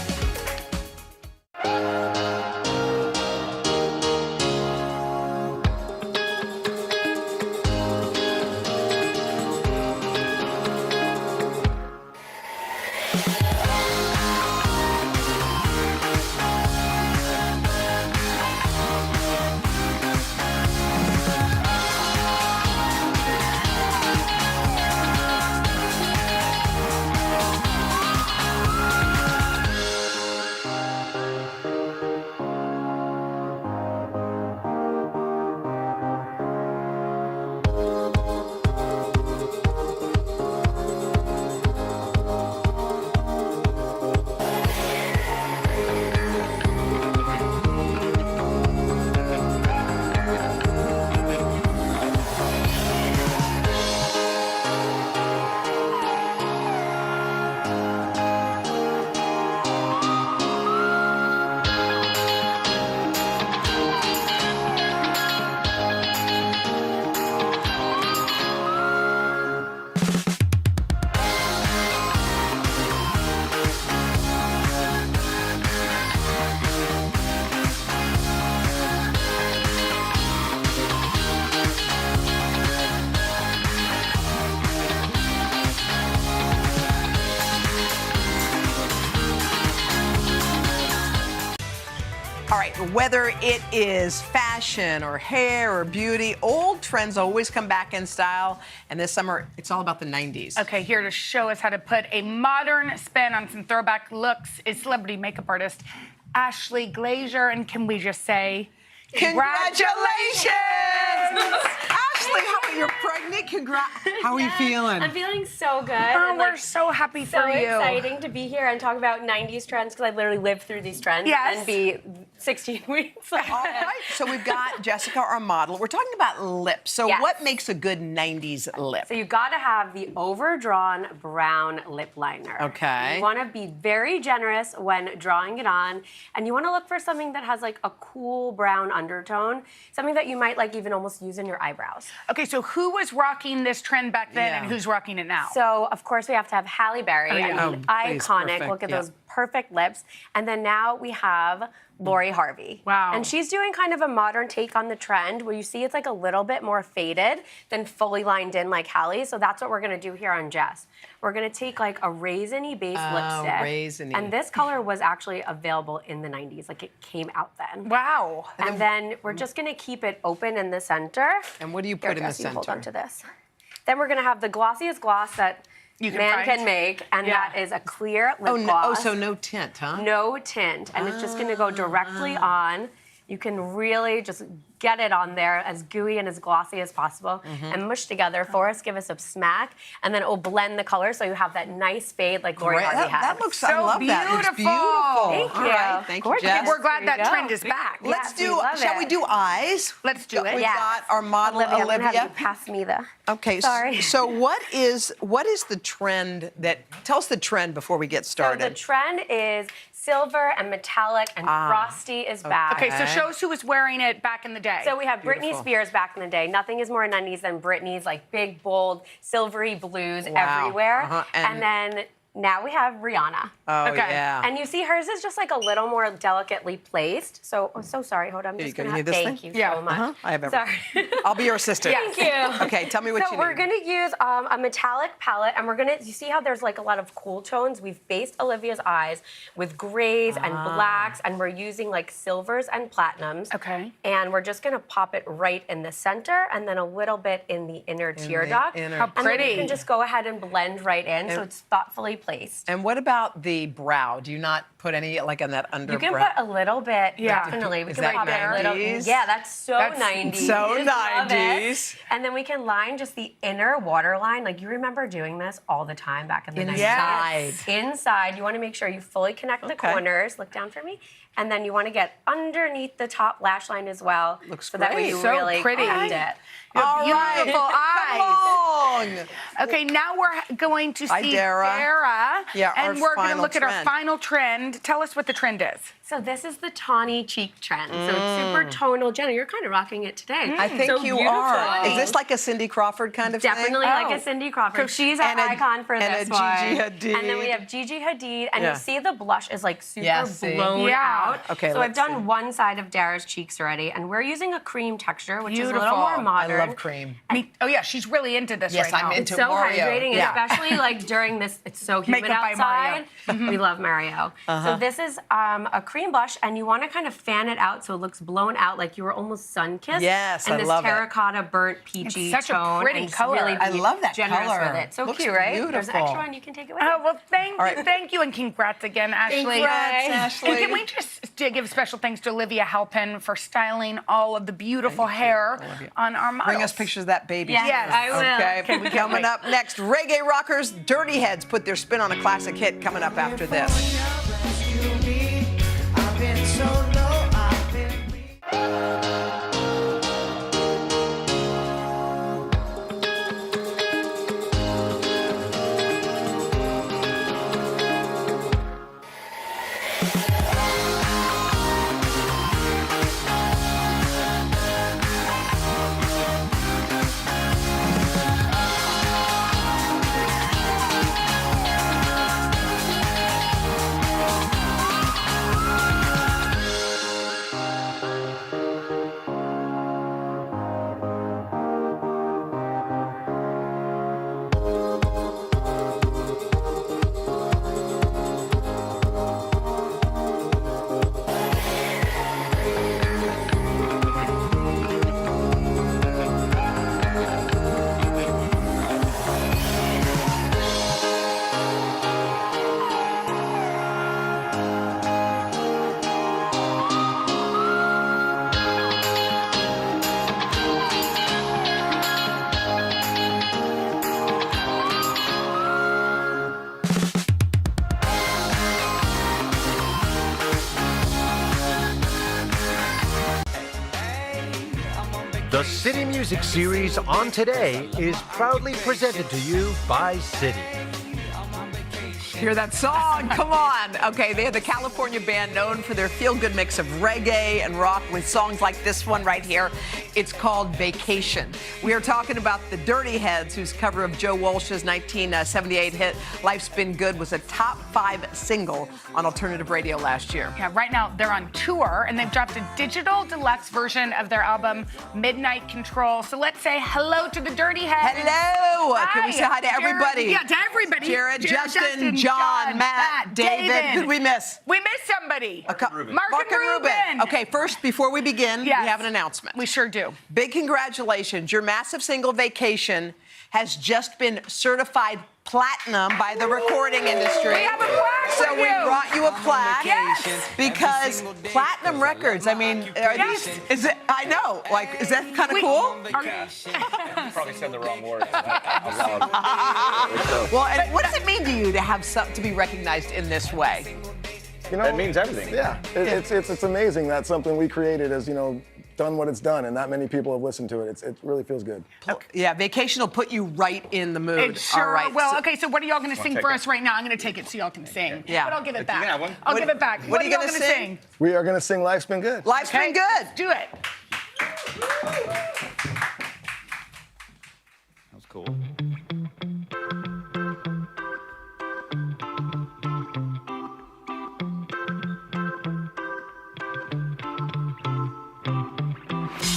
All right, whether it is fashion or hair or beauty, old trends always come back in style. And this summer, it's all about the 90s. Okay, here to show us how to put a modern spin on some throwback looks is celebrity makeup artist Ashley Glazier. And can we just say, Congratulations! Ashley, you're pregnant. Congrats. How are you feeling? I'm feeling so good. Oh, we're so happy for you. So exciting to be here and talk about 90s trends because I literally lived through these trends and be 16 weeks. All right, so we've got Jessica, our model. We're talking about lips. So what makes a good 90s lip? So you've got to have the overdrawn brown lip liner. Okay. You want to be very generous when drawing it on, and you want to look for something that has like a cool brown undertone, something that you might like even almost use in your eyebrows. Okay, so who was rocking this trend back then and who's rocking it now? So, of course, we have to have Halle Berry. I mean, iconic. Perfect. Look at those perfect lips. And then now we have Lori Harvey. Wow. And she's doing kind of a modern take on the trend where you see it's like a little bit more faded than fully lined in like Halle. So that's what we're going to do here on Jess. We're going to take like a raisiny base lipstick. Raisiny. And this color was actually available in the 90s. Like it came out then. Wow. And then we're just going to keep it open in the center. And what do you put in the Jess, you center? hold on to this. Then we're going to have the glossiest gloss that man can make, and that is a clear lip gloss. So no tint, huh? No tint, and it's just going to go directly on. You can really just get it on there as gooey and as glossy as possible and mush together for us, give us a smack, and then it will blend the color so you have that nice fade like Lori Harvey has. That looks so I love beautiful. That. It's beautiful. Thank you. All right, thank you, Jess. We're glad that trend is back. Let's shall we do eyes? Let's do it. We've got our model, Olivia. I'm gonna have Olivia. you pass me the. Okay, Sorry. so what is the trend tell us the trend before we get started. So the trend is silver and metallic and frosty is back. Okay, so show us who was wearing it back in the day. So we have Britney Spears back in the day. Nothing is more 90s than Britney's like big, bold, silvery blues everywhere. And then now we have Rihanna. Oh, yeah. And you see hers is just like a little more delicately placed. So, I'm so sorry. Hold on. I'm just going to have thank you so much. I have Sorry. I'll be your assistant. Thank you. Okay, tell me what you So need. we're going to use a metallic palette, and we're going to, you see how there's like a lot of cool tones? We've based Olivia's eyes with grays and blacks, and we're using like silvers and platinums. Okay. And we're just going to pop it right in the center, and then a little bit in the inner tear duct. How And then pretty. you can just go ahead and blend right in, so it's thoughtfully placed. And what about the brow? Do you not put any like on that underbrow? You can put a little bit, Yeah. definitely. We Is can that pop it a little. 90s? Yeah, that's so 90s. So Love it. 90s. And then we can line just the inner waterline. Like you remember doing this all the time back in the 90s. Inside. Inside. You want to make sure you fully connect the corners. Look down for me. And then you want to get underneath the top lash line as well. Looks so that way you So really pretty. connect it. All Beautiful right. eyes. Come Okay, now we're going to Hi, see Dara. Yeah, and our we're going to final look at our trend. final trend. Tell us what the trend is. So this is the tawny cheek trend. So it's super tonal. Jenna, you're kind of rocking it today. I think So you beautiful. are. Is this like a Cindy Crawford kind of Definitely thing? like a Cindy Crawford. She's our And a- icon for and this a one. Gigi Hadid. And then we have Gigi Hadid, and Yeah. you see the blush is like super Yeah, see? blown Yeah. out. Okay, so I've let's done see. one side of Dara's cheeks already, and we're using a cream texture, which is a little Beautiful. more I modern. I love cream. Oh yeah, she's really into this Yes, right now. I'm into It's so Mario. hydrating, Yeah. especially like during this. It's so humid Makeup by Mario. outside. We love Mario. So this is a cream blush, and you want to kind of fan it out so it looks blown out, like you were almost sun-kissed. Yes, and I this love it. terracotta burnt peachy It's such a tone. pretty and it's color. Really I love that generous color. with it. So Looks cute, right? beautiful. There's an extra one you can take it with. Oh, well, right. thank you, and congrats again, Ashley. Congrats, Ashley. And can we just give special thanks to Olivia Halpin for styling all of the beautiful hair on our models. Bring us pictures of that baby. Yes, I will. Okay, we can't coming wait. up next, reggae rockers, Dirty Heads put their spin on a classic hit coming up after this. The City Music Series on Today is proudly presented to you by City. Hear that song? Come on. Okay, they're the California band known for their feel-good mix of reggae and rock with songs like this one right here. It's called Vacation. We are talking about the Dirty Heads, whose cover of Joe Walsh's 1978 hit Life's Been Good was a top 5 single on alternative radio last year. Yeah, right now they're on tour, and they've dropped a digital deluxe version of their album Midnight Control. So let's say hello to the Dirty Heads. Hello. Hi. Can we say hi to everybody? Yeah, to everybody. Jared, Justin, John, Matt, David. Who'd we miss? We missed somebody. Mark and Ruben. Okay, first, before we begin, we have an announcement. We sure do. Big congratulations. Your massive single Vacation has just been certified platinum by the recording industry. We have a plaque So for we you. brought you a plaque. Yes. Because platinum records, I mean, are these, is it, I know, like, is that kind of cool? Probably said the wrong word. Well, and what does it mean to you to have to be recognized in this way? You know, it means everything. Yeah, it's amazing that something we created has, done what it's done, and that many people have listened to it. It really feels good. Yeah, Vacation will put you right in the mood. It sure All right. will. Okay, so what are y'all going to sing for us right now? I'm going to take it so y'all can sing. Yeah. But I'll give it You back. can have one. I'll give it back. What are you y'all gonna gonna sing? We are going to sing Life's Been Good. Life's Been Good. Do it. That was cool.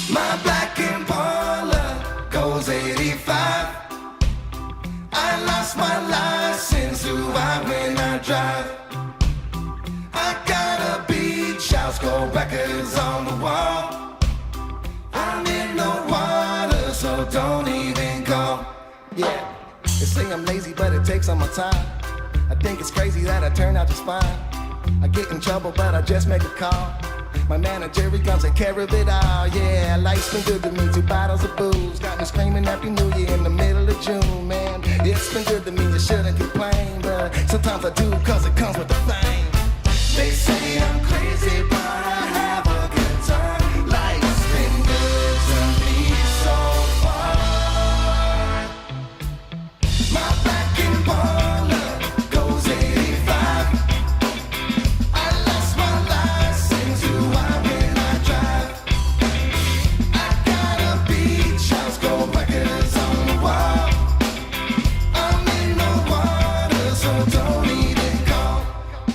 My black Impala goes 85. I lost my license, do I when I drive? I got a beach house, gold records on the wall. I'm in the water, so don't even go. Yeah, they say I'm lazy, but it takes all my time. I think it's crazy that I turn out just fine. I get in trouble, but I just make a call. My manager, he comes and care of it all. Yeah, life's been good to me. 2 bottles of booze got me screaming Happy New Year in the middle of June, man. It's been good to me, you shouldn't complain, but sometimes I do, cause it comes with the fame. They say I'm crazy, but I have a good time. Life's been good to me so far. My black Impala goes 85. I lost my license, do I when I drive? I got a beach house, gold records on the wall. I'm in the water, so don't even call.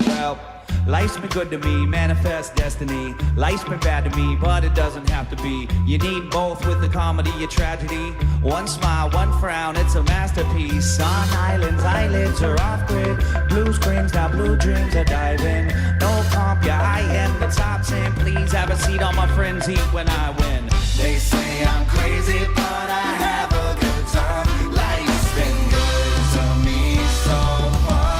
Well, life's been good to me, manifest destiny. Life's been bad to me, but it doesn't have to be. You need both with the comedy or tragedy. One smile, one frown, it's a masterpiece. On islands, eyelids are off-grid. Blue screens, now blue dreams are diving. No comp, yeah, I am the top 10. Please have a seat on my friends' eat when I win. They say I'm crazy, but I have a good time. Life's been good to me so far.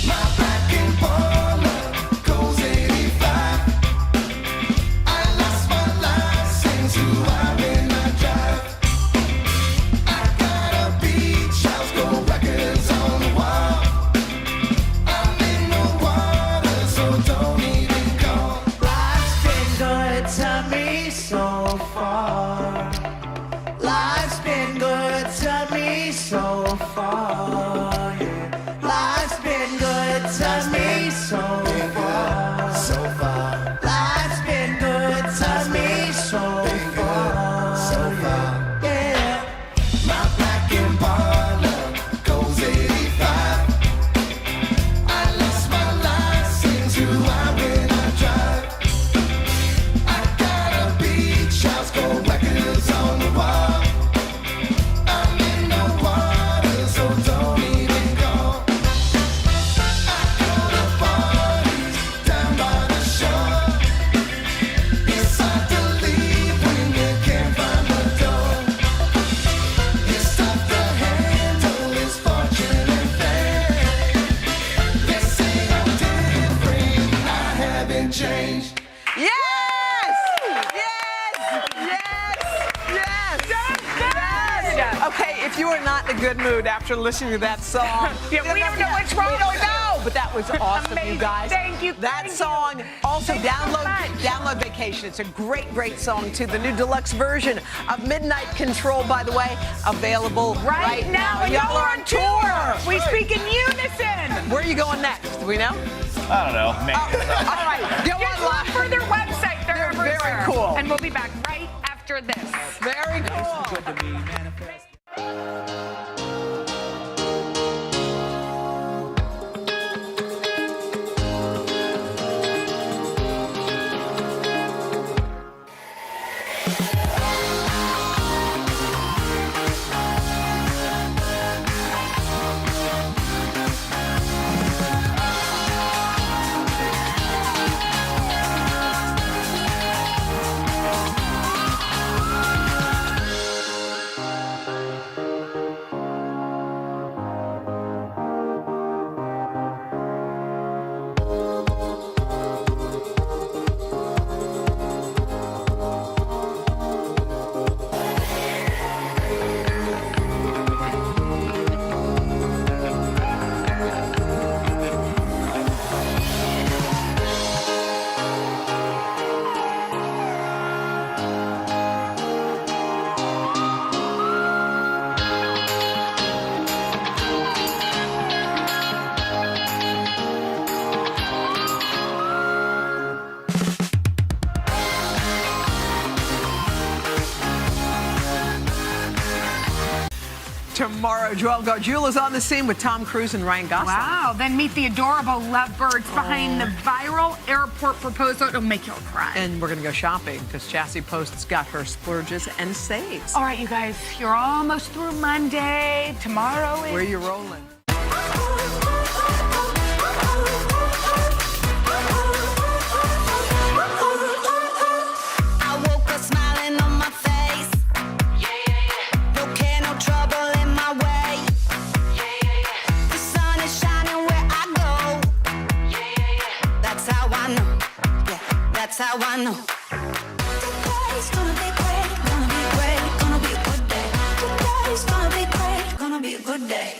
My black Impala goes 85. I lost my license, do I when I drive? I got a beach house, gold records on the wall. I'm in the water, so don't even call. Life's been good to me so far. Life's been good to me so far. Yeah. Life's been good to me so far. So far. Life's been good to me so far. So far. Yeah. My black Impala goes 85. I lost my license, do I when I drive? I got a beach house, gold records on the wall. I'm in the water, so don't even go. I go to parties down by the shore. It's hard to leave when you can't find the door. It's tough to handle this fortune and fame. They say I'm different, I haven't changed. Yes! Yes! Yes! Yes! Okay, if you are not in a good mood after listening to that song, Yeah, we don't know what's wrong. We don't know, but that was awesome, you guys. Thank you. That song. Also, download Vacation. Vacation. It's a great, great song, too. The new deluxe version of Midnight Control, by the way, available right now. And y'all are on tour. We speak in unison. Where are you going next? Do we know? I don't know. Maybe. All right. Go online for their website. They're very cool. And we'll be back right after this. Very cool. Good to me, manifest. Tomorrow, Joel Gargiulo is on the scene with Tom Cruise and Ryan Gosling. Wow. Then meet the adorable lovebirds behind the viral airport proposal. It'll make you all cry. And we're going to go shopping because Chassie Post's got her splurges and saves. All right, you guys, you're almost through Monday. Tomorrow is... Where you rolling? I woke up smiling on my face. No care, no trouble in my way. The sun is shining where I go. That's how I know. Yeah, that's how I know. Today's gonna be great, gonna be great, gonna be a good day. Today's gonna be great, gonna be a good day.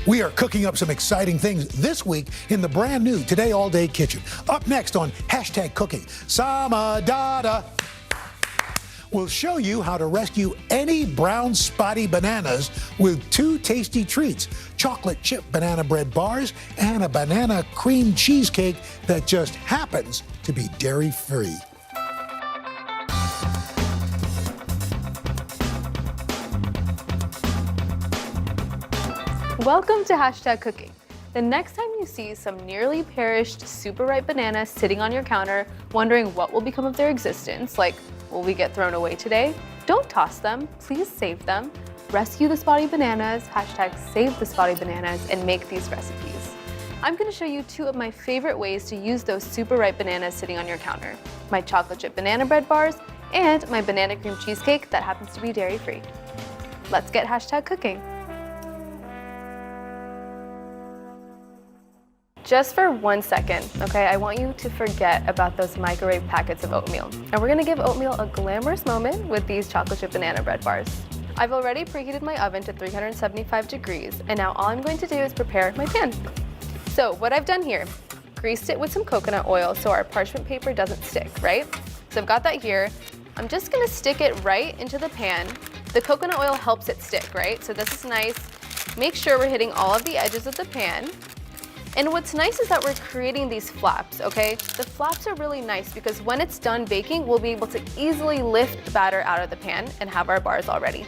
We are cooking up some exciting things this week in the brand new Today All Day Kitchen. Up next on #Cooking, Samadada. We'll show you how to rescue any brown spotty bananas with two tasty treats, chocolate chip banana bread bars and a banana cream cheesecake that just happens to be dairy-free. Welcome to #Cooking. The next time you see some nearly perished, super ripe bananas sitting on your counter, wondering what will become of their existence, like, will we get thrown away today? Don't toss them, please save them. Rescue the spotty bananas, #Save the spotty bananas, and make these recipes. I'm gonna show you two of my favorite ways to use those super ripe bananas sitting on your counter. My chocolate chip banana bread bars and my banana cream cheesecake that happens to be dairy-free. Let's get #Cooking. Just for 1 second, okay, I want you to forget about those microwave packets of oatmeal. And we're gonna give oatmeal a glamorous moment with these chocolate chip banana bread bars. I've already preheated my oven to 375 degrees, and now all I'm going to do is prepare my pan. So what I've done here, greased it with some coconut oil so our parchment paper doesn't stick, right? So I've got that here. I'm just gonna stick it right into the pan. The coconut oil helps it stick, right? So this is nice. Make sure we're hitting all of the edges of the pan. And what's nice is that we're creating these flaps, okay? The flaps are really nice because when it's done baking, we'll be able to easily lift the batter out of the pan and have our bars all ready.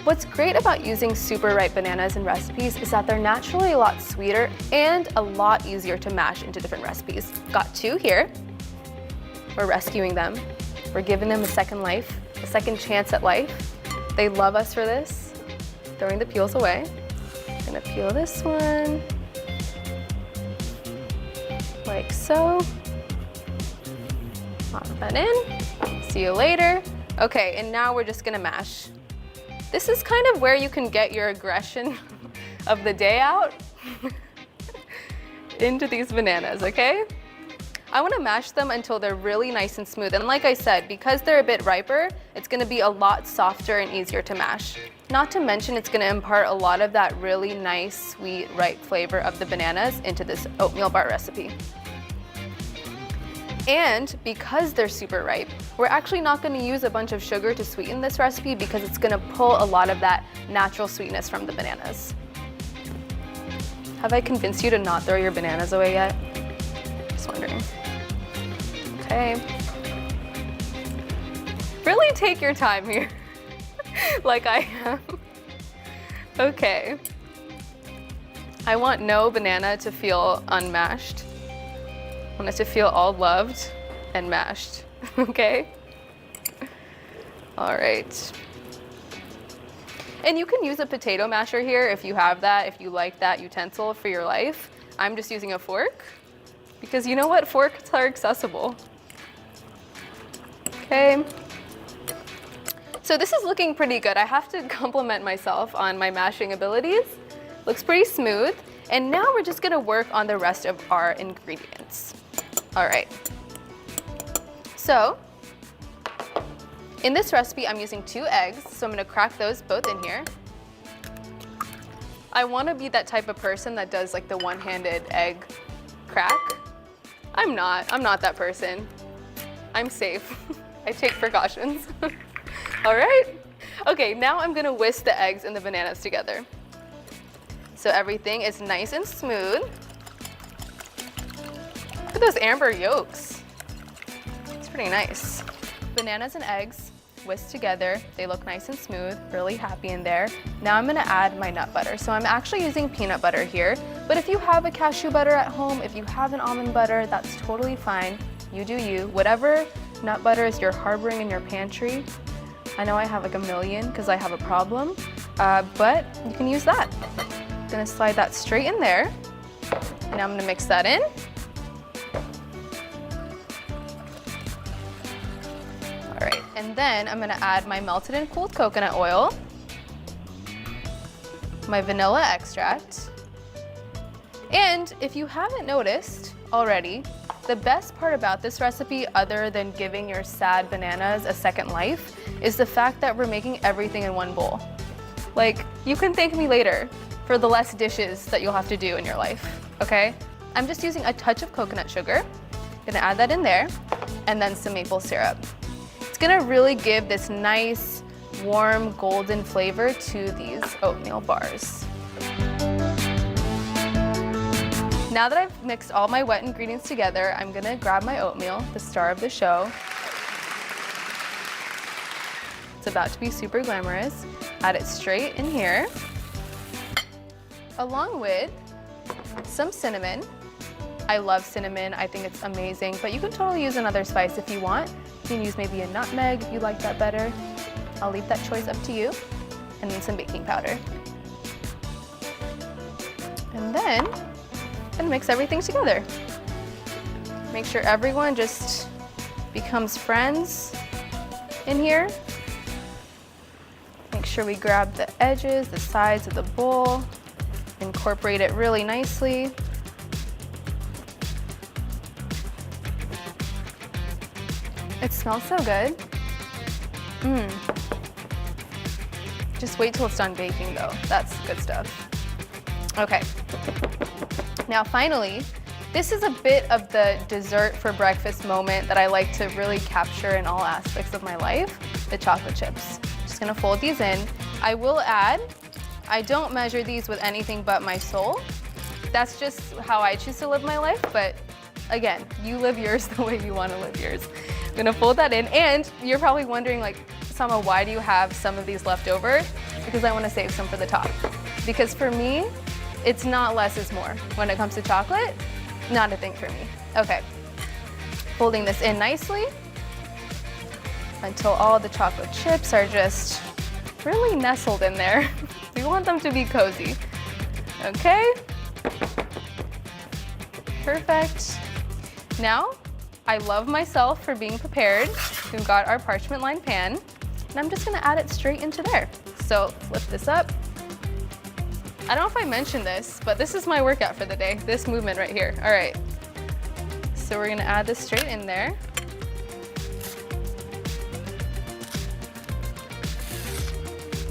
What's great about using super ripe bananas in recipes is that they're naturally a lot sweeter and a lot easier to mash into different recipes. Got two here. We're rescuing them. We're giving them a second life, a second chance at life. They love us for this. Throwing the peels away. I'm gonna peel this one. Like so. Pop that in. See you later. Okay, and now we're just gonna mash. This is kind of where you can get your aggression of the day out into these bananas, okay? I wanna mash them until they're really nice and smooth. And like I said, because they're a bit riper, it's gonna be a lot softer and easier to mash. Not to mention, it's gonna impart a lot of that really nice, sweet, ripe flavor of the bananas into this oatmeal bar recipe. And because they're super ripe, we're actually not gonna use a bunch of sugar to sweeten this recipe because it's gonna pull a lot of that natural sweetness from the bananas. Have I convinced you to not throw your bananas away yet? Just wondering. Okay. Really take your time here, like I am. Okay. I want no banana to feel unmashed. I want it to feel all loved and mashed, okay? All right. And you can use a potato masher here if you have that, if you like that utensil for your life. I'm just using a fork because you know what? Forks are accessible. Okay. So this is looking pretty good. I have to compliment myself on my mashing abilities. Looks pretty smooth. And now we're just gonna work on the rest of our ingredients. All right. So in this recipe, I'm using 2 eggs. So I'm gonna crack those both in here. I wanna be that type of person that does like the one-handed egg crack. I'm not that person. I'm safe. I take precautions. All right. Okay, now I'm gonna whisk the eggs and the bananas together. So everything is nice and smooth. Look at those amber yolks. It's pretty nice. Bananas and eggs whisked together. They look nice and smooth, really happy in there. Now I'm gonna add my nut butter. So I'm actually using peanut butter here, but if you have a cashew butter at home, if you have an almond butter, that's totally fine. You do you. Whatever nut butters you're harboring in your pantry. I know I have like a million because I have a problem, but you can use that. I'm gonna slide that straight in there. And now I'm gonna mix that in. All right, and then I'm gonna add my melted and cooled coconut oil, my vanilla extract, and if you haven't noticed already, the best part about this recipe, other than giving your sad bananas a second life, is the fact that we're making everything in one bowl. Like, you can thank me later for the less dishes that you'll have to do in your life, okay? I'm just using a touch of coconut sugar. Gonna add that in there, and then some maple syrup. It's gonna really give this nice, warm, golden flavor to these oatmeal bars. Now that I've mixed all my wet ingredients together, I'm gonna grab my oatmeal, the star of the show. It's about to be super glamorous. Add it straight in here, along with some cinnamon. I love cinnamon, I think it's amazing, but you can totally use another spice if you want. You can use maybe a nutmeg if you like that better. I'll leave that choice up to you. And then some baking powder. And then, I'm gonna mix everything together. Make sure everyone just becomes friends in here. Make sure we grab the edges, the sides of the bowl, incorporate it really nicely. It smells so good. Just wait till it's done baking though. That's good stuff. Okay. Now finally, this is a bit of the dessert for breakfast moment that I like to really capture in all aspects of my life, the chocolate chips. Just gonna fold these in. I will add, I don't measure these with anything but my soul. That's just how I choose to live my life, but again, you live yours the way you wanna live yours. I'm gonna fold that in, and you're probably wondering like, Sama, why do you have some of these left over? Because I wanna save some for the top. Because for me, it's not less is more. When it comes to chocolate, not a thing for me. Okay, folding this in nicely until all the chocolate chips are just really nestled in there. We want them to be cozy. Okay. Perfect. Now, I love myself for being prepared. We've got our parchment lined pan, and I'm just gonna add it straight into there. So lift this up. I don't know if I mentioned this, but this is my workout for the day, this movement right here. All right. So we're gonna add this straight in there.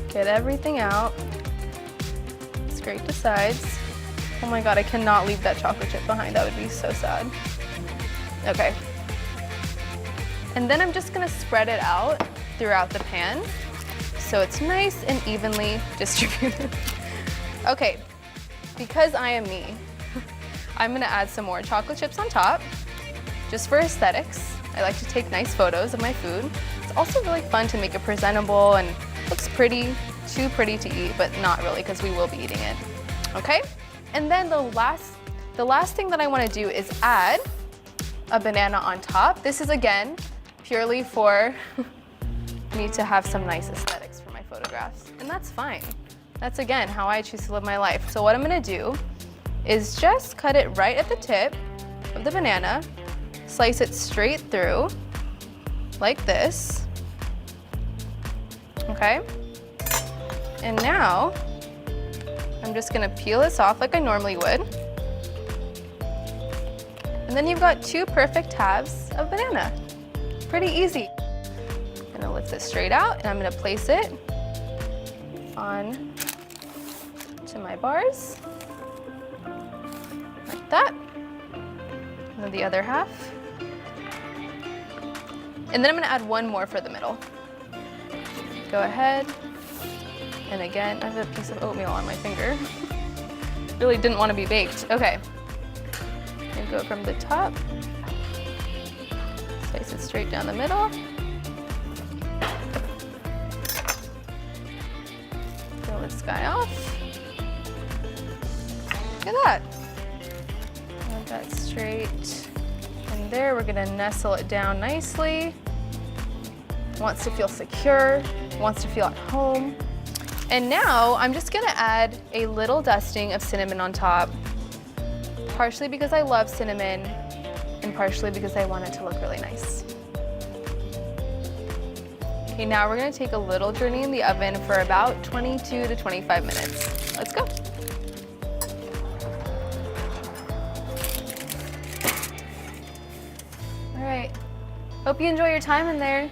Get everything out. Scrape the sides. Oh my God, I cannot leave that chocolate chip behind. That would be so sad. Okay. And then I'm just gonna spread it out throughout the pan so it's nice and evenly distributed. Okay, because I am me, I'm gonna add some more chocolate chips on top, just for aesthetics. I like to take nice photos of my food. It's also really fun to make it presentable and looks pretty, too pretty to eat, but not really because we will be eating it. Okay? And then the last thing that I wanna do is add a banana on top. This is again, purely for me to have some nice aesthetics for my photographs. And that's fine. That's again, how I choose to live my life. So what I'm gonna do is just cut it right at the tip of the banana, slice it straight through, like this. Okay? And now, I'm just gonna peel this off like I normally would. And then you've got 2 perfect halves of banana. Pretty easy. I'm gonna lift this straight out and I'm gonna place it on to my bars, like that. And then the other half. And then I'm gonna add one more for the middle. Go ahead. And again, I have a piece of oatmeal on my finger. Really didn't want to be baked. Okay. And go from the top. Slice it straight down the middle. Peel this guy off. Look at that. Add that straight in there. We're gonna nestle it down nicely. Wants to feel secure, wants to feel at home. And now I'm just gonna add a little dusting of cinnamon on top, partially because I love cinnamon and partially because I want it to look really nice. Okay, now we're gonna take a little journey in the oven for about 22 to 25 minutes. Let's go. All right, hope you enjoy your time in there.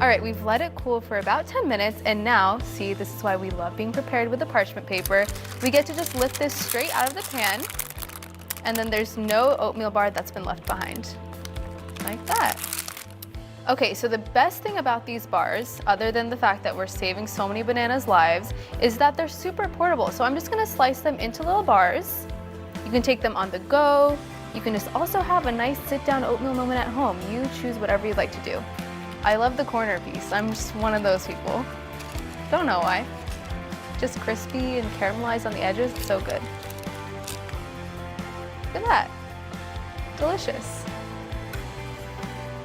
All right, we've let it cool for about 10 minutes, and now, see, this is why we love being prepared with the parchment paper. We get to just lift this straight out of the pan, and then there's no oatmeal bar that's been left behind. Like that. Okay, so the best thing about these bars, other than the fact that we're saving so many bananas' lives, is that they're super portable. So I'm just gonna slice them into little bars. You can take them on the go. You can just also have a nice sit-down oatmeal moment at home. You choose whatever you'd like to do. I love the corner piece. I'm just one of those people. Don't know why. Just crispy and caramelized on the edges, so good. Look at that, delicious.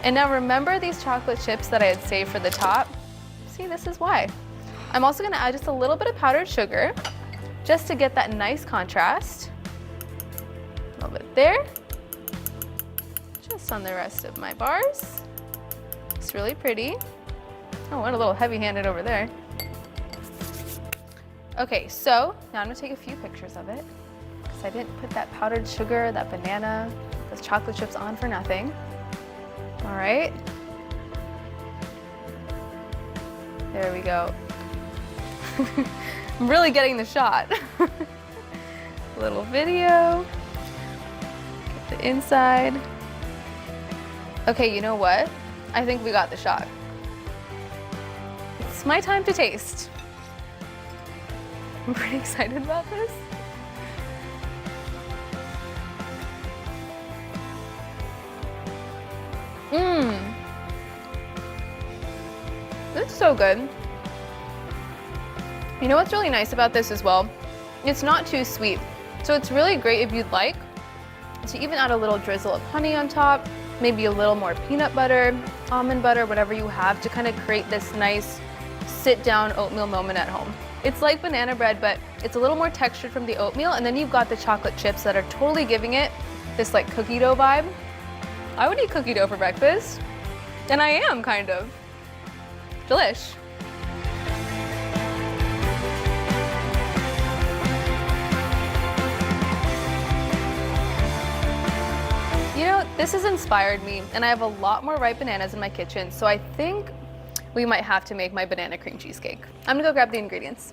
And now remember these chocolate chips that I had saved for the top? See, this is why. I'm also gonna add just a little bit of powdered sugar, just to get that nice contrast. A little bit there. Just on the rest of my bars. It's really pretty. Oh, what a little heavy-handed over there. Okay, so now I'm gonna take a few pictures of it, because I didn't put that powdered sugar, that banana, those chocolate chips on for nothing. All right. There we go. I'm really getting the shot. Little video. Get the inside. Okay, you know what? I think we got the shot. It's my time to taste. I'm pretty excited about this. It's so good. You know what's really nice about this as well? It's not too sweet. So it's really great if you'd like to even add a little drizzle of honey on top, maybe a little more peanut butter, almond butter, whatever you have to kind of create this nice sit-down oatmeal moment at home. It's like banana bread, but it's a little more textured from the oatmeal, and then you've got the chocolate chips that are totally giving it this like cookie dough vibe. I would eat cookie dough for breakfast, and I am kind of. Delish. You know, this has inspired me, and I have a lot more ripe bananas in my kitchen, so I think we might have to make my banana cream cheesecake. I'm gonna go grab the ingredients.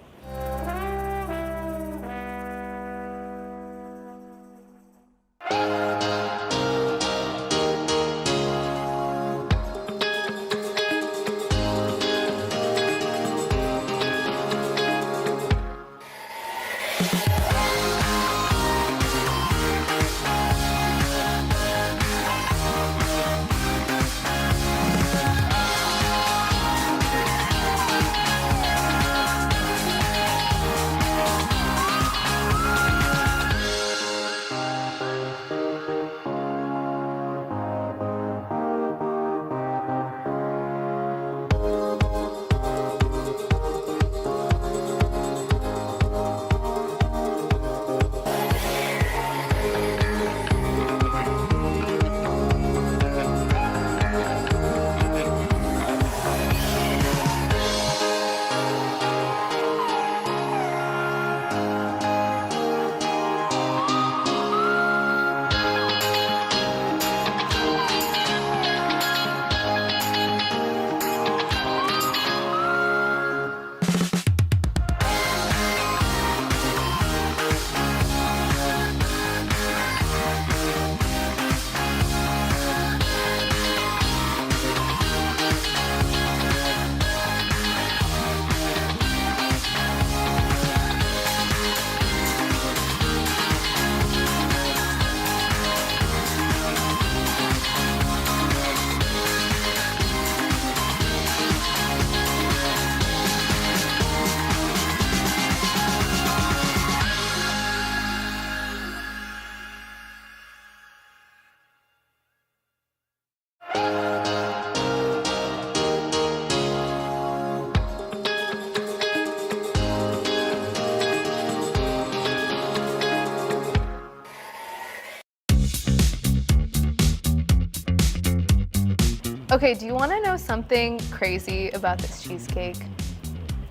Okay, do you want to know something crazy about this cheesecake?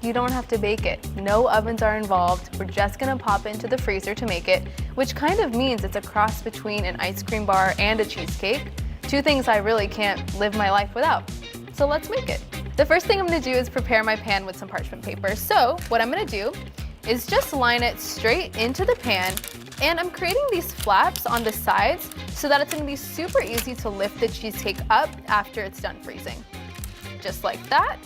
You don't have to bake it. No ovens are involved. We're just gonna pop it into the freezer to make it, which kind of means it's a cross between an ice cream bar and a cheesecake. Two things I really can't live my life without. So let's make it. The first thing I'm gonna do is prepare my pan with some parchment paper. So what I'm gonna do is just line it straight into the pan And I'm creating these flaps on the sides so that it's gonna be super easy to lift the cheesecake up after it's done freezing. Just like that.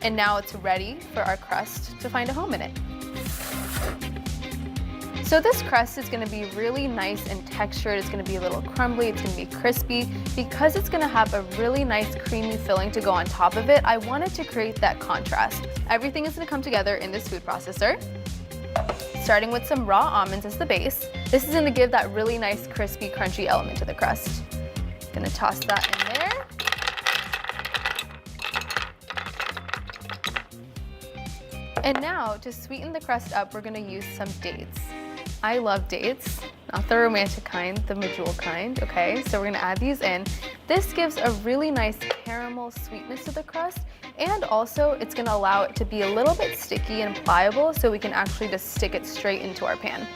And now it's ready for our crust to find a home in it. So this crust is gonna be really nice and textured. It's gonna be a little crumbly, it's gonna be crispy. Because it's gonna have a really nice creamy filling to go on top of it, I wanted to create that contrast. Everything is gonna come together in this food processor, starting with some raw almonds as the base. This is gonna give that really nice crispy, crunchy element to the crust. Gonna toss that in there. And now, to sweeten the crust up, we're gonna use some dates. I love dates, not the romantic kind, the medjool kind, okay? So we're gonna add these in. This gives a really nice caramel sweetness to the crust, and also it's gonna allow it to be a little bit sticky and pliable so we can actually just stick it straight into our pan.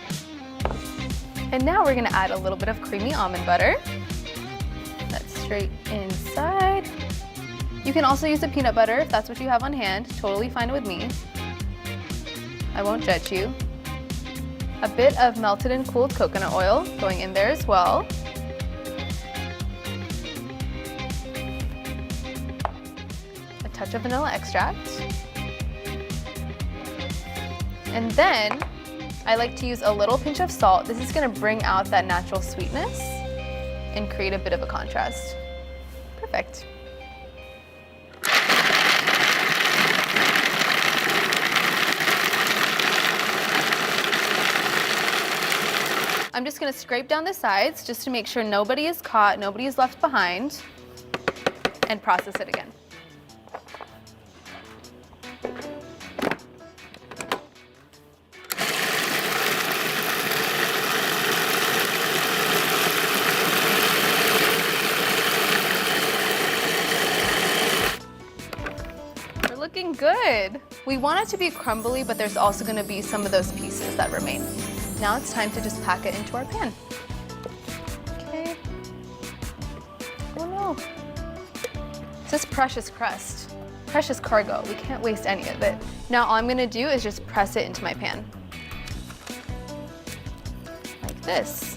And now we're gonna add a little bit of creamy almond butter. That's straight inside. You can also use the peanut butter if that's what you have on hand, totally fine with me. I won't judge you. A bit of melted and cooled coconut oil going in there as well. A touch of vanilla extract. And then I like to use a little pinch of salt. This is gonna bring out that natural sweetness and create a bit of a contrast. Perfect. I'm just gonna scrape down the sides just to make sure nobody is caught, nobody is left behind, and process it again. We're looking good. We want it to be crumbly, but there's also gonna be some of those pieces that remain. Now it's time to just pack it into our pan. Okay. Oh no. This is precious crust, precious cargo. We can't waste any of it. Now all I'm gonna do is just press it into my pan. Like this.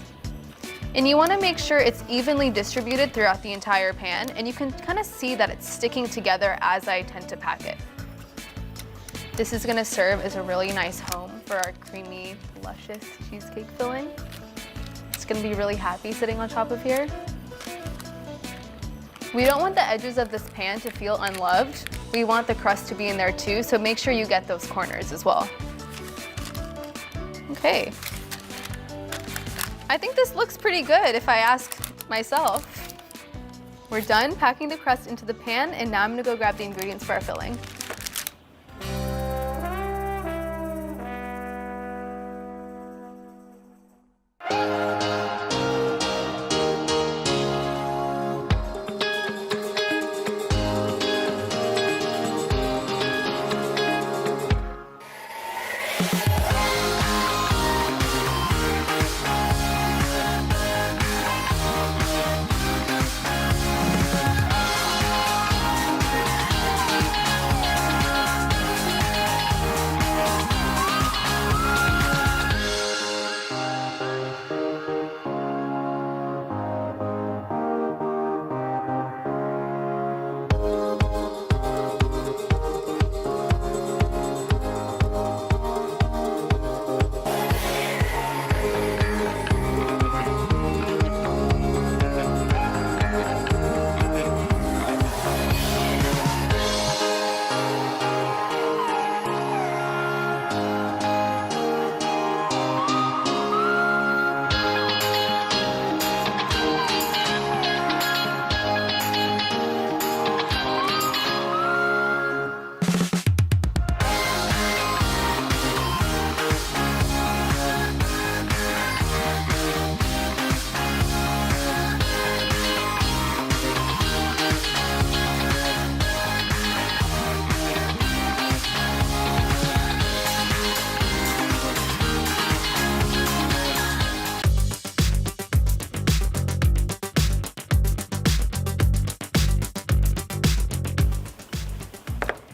And you wanna make sure it's evenly distributed throughout the entire pan, and you can kind of see that it's sticking together as I tend to pack it. This is gonna serve as a really nice home for our creamy, luscious cheesecake filling. It's gonna be really happy sitting on top of here. We don't want the edges of this pan to feel unloved. We want the crust to be in there too, so make sure you get those corners as well. Okay. I think this looks pretty good if I ask myself. We're done packing the crust into the pan, and now I'm gonna go grab the ingredients for our filling.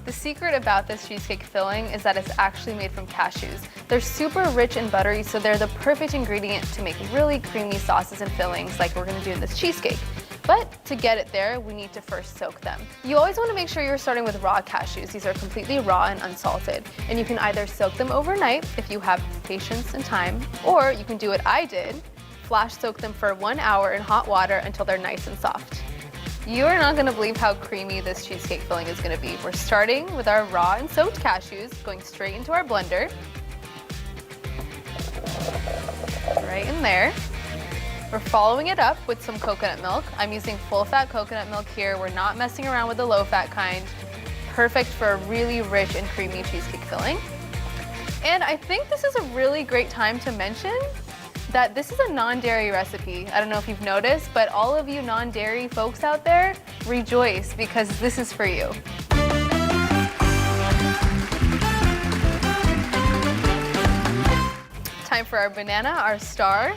The secret about this cheesecake filling is that it's actually made from cashews. They're super rich and buttery, so they're the perfect ingredient to make really creamy sauces and fillings like we're gonna do in this cheesecake. But to get it there, we need to first soak them. You always want to make sure you're starting with raw cashews. These are completely raw and unsalted. And you can either soak them overnight if you have patience and time, or you can do what I did, flash soak them for 1 hour in hot water until they're nice and soft. You are not gonna believe how creamy this cheesecake filling is gonna be. We're starting with our raw and soaked cashews, going straight into our blender. Right in there. We're following it up with some coconut milk. I'm using full-fat coconut milk here. We're not messing around with the low-fat kind. Perfect for a really rich and creamy cheesecake filling. And I think this is a really great time to mention that this is a non-dairy recipe. I don't know if you've noticed, but all of you non-dairy folks out there, rejoice because this is for you. Time for our banana, our star.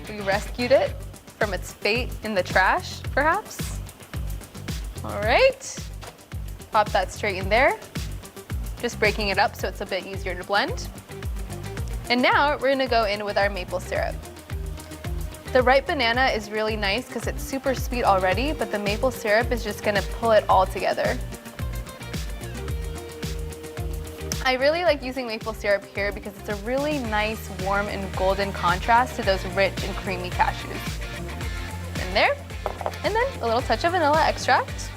We rescued it from its fate in the trash, perhaps. All right, pop that straight in there. Just breaking it up so it's a bit easier to blend. And now we're gonna go in with our maple syrup. The ripe banana is really nice because it's super sweet already, but the maple syrup is just gonna pull it all together. I really like using maple syrup here because it's a really nice, warm, and golden contrast to those rich and creamy cashews. In there, and then a little touch of vanilla extract.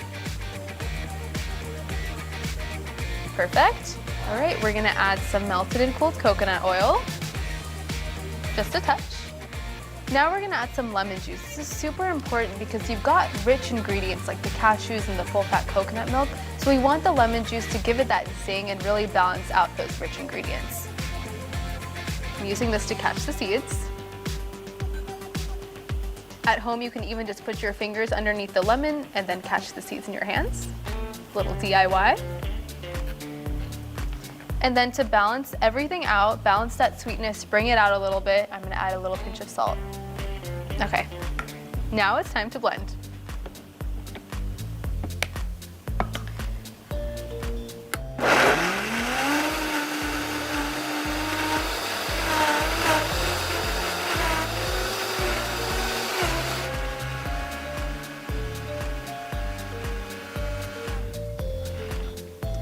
Perfect. All right, we're gonna add some melted and cooled coconut oil, just a touch. Now we're gonna add some lemon juice. This is super important because you've got rich ingredients like the cashews and the full-fat coconut milk, so we want the lemon juice to give it that zing and really balance out those rich ingredients. I'm using this to catch the seeds. At home, you can even just put your fingers underneath the lemon and then catch the seeds in your hands. Little DIY. And then to balance everything out, balance that sweetness, bring it out a little bit, I'm gonna add a little pinch of salt. Okay, now it's time to blend.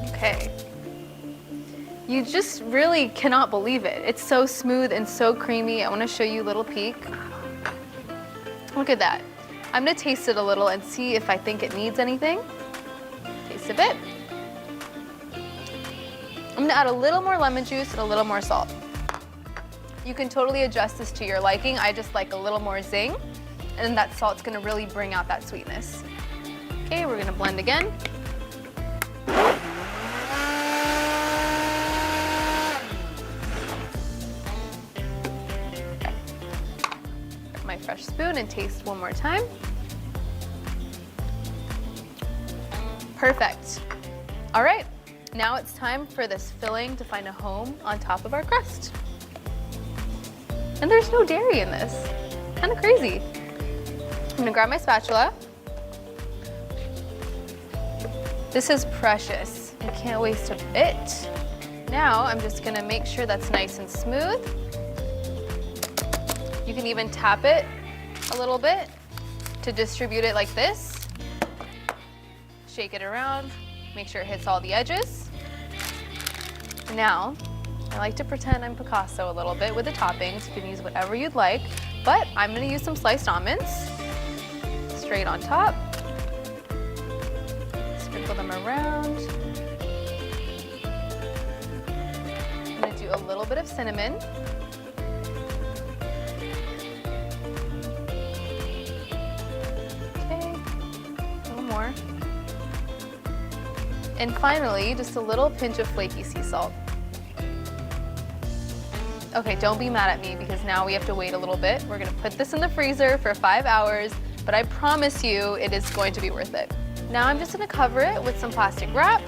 Okay. You just really cannot believe it. It's so smooth and so creamy. I want to show you a little peek. Look at that. I'm gonna taste it a little and see if I think it needs anything. Taste a bit. I'm gonna add a little more lemon juice and a little more salt. You can totally adjust this to your liking. I just like a little more zing, and then that salt's gonna really bring out that sweetness. Okay, we're gonna blend again. My fresh spoon and taste one more time. Perfect. All right, now it's time for this filling to find a home on top of our crust. And there's no dairy in this. Kind of crazy. I'm gonna grab my spatula. This is precious. You can't waste a bit. Now I'm just gonna make sure that's nice and smooth. You can even tap it a little bit to distribute it like this. Shake it around, make sure it hits all the edges. Now, I like to pretend I'm Picasso a little bit with the toppings. You can use whatever you'd like, but I'm gonna use some sliced almonds straight on top. Sprinkle them around. I'm gonna do a little bit of cinnamon. More. And finally, just a little pinch of flaky sea salt. Okay, don't be mad at me because now we have to wait a little bit. We're gonna put this in the freezer for 5 hours, but I promise you it is going to be worth it. Now I'm just gonna cover it with some plastic wrap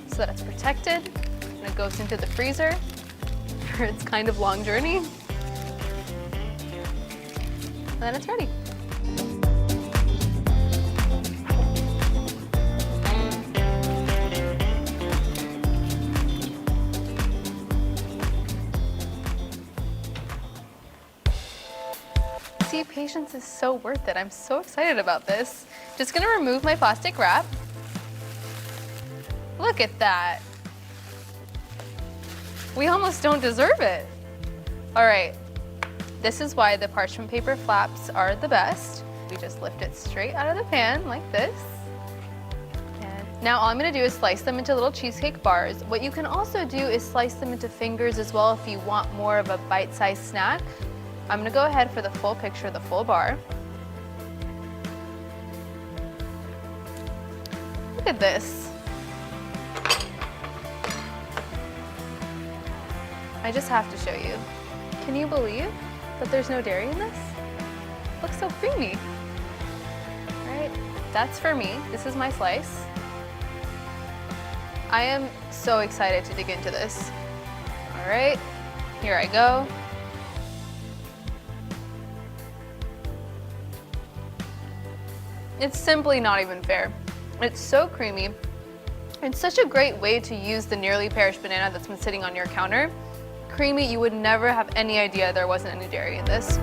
so that it's protected and it goes into the freezer for its kind of long journey. And then it's ready. patience is so worth it. I'm so excited about this. Just gonna remove my plastic wrap. Look at that. We almost don't deserve it. All right, this is why the parchment paper flaps are the best. We just lift it straight out of the pan like this. And now all I'm gonna do is slice them into little cheesecake bars. What you can also do is slice them into fingers as well if you want more of a bite-sized snack. I'm gonna go ahead for the full picture, the full bar. Look at this. I just have to show you. Can you believe that there's no dairy in this? Looks so creamy. All right, that's for me. This is my slice. I am so excited to dig into this. All right, here I go. It's simply not even fair. It's so creamy. It's such a great way to use the nearly perished banana that's been sitting on your counter. Creamy, you would never have any idea there wasn't any dairy in this.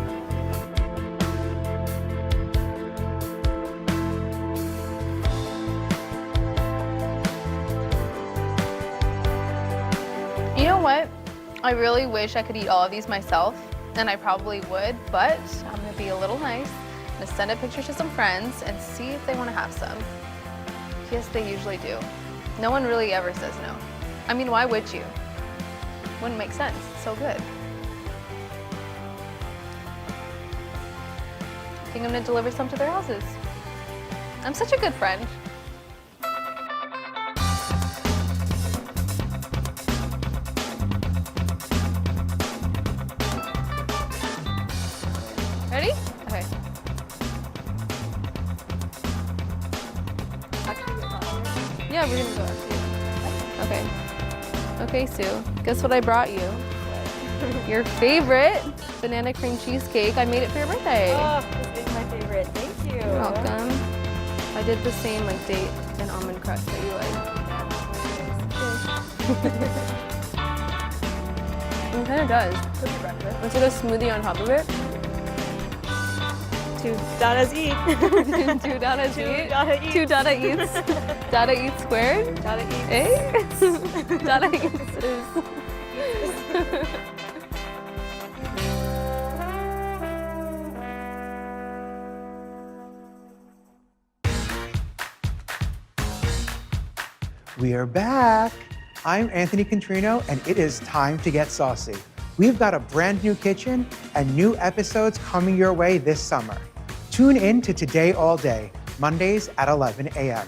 You know what? I really wish I could eat all of these myself, and I probably would, but I'm gonna be a little nice. I'm gonna send a picture to some friends and see if they wanna have some. Yes, they usually do. No one really ever says no. I mean, why would you? Wouldn't make sense. It's so good. I think I'm gonna deliver some to their houses. I'm such a good friend. Ready? Okay. Yeah, we're gonna go after you. Okay. Okay, Sue, guess what I brought you? Your favorite banana cream cheesecake. I made it for your birthday. Oh, this is my favorite. Thank you. You're welcome. I did the same like date and almond crust that you like. It kind of does. What's your breakfast? Let's get a smoothie on top of it. 2 Dadas eat. 2 Dadas eat. Dada eats. 2 Dada eats. Dada eats squared. Dada eats. Eh? Dada eats is. We are back. I'm Anthony Contrino, and it is time to get saucy. We've got a brand new kitchen and new episodes coming your way this summer. Tune in to Today All Day, Mondays at 11 a.m.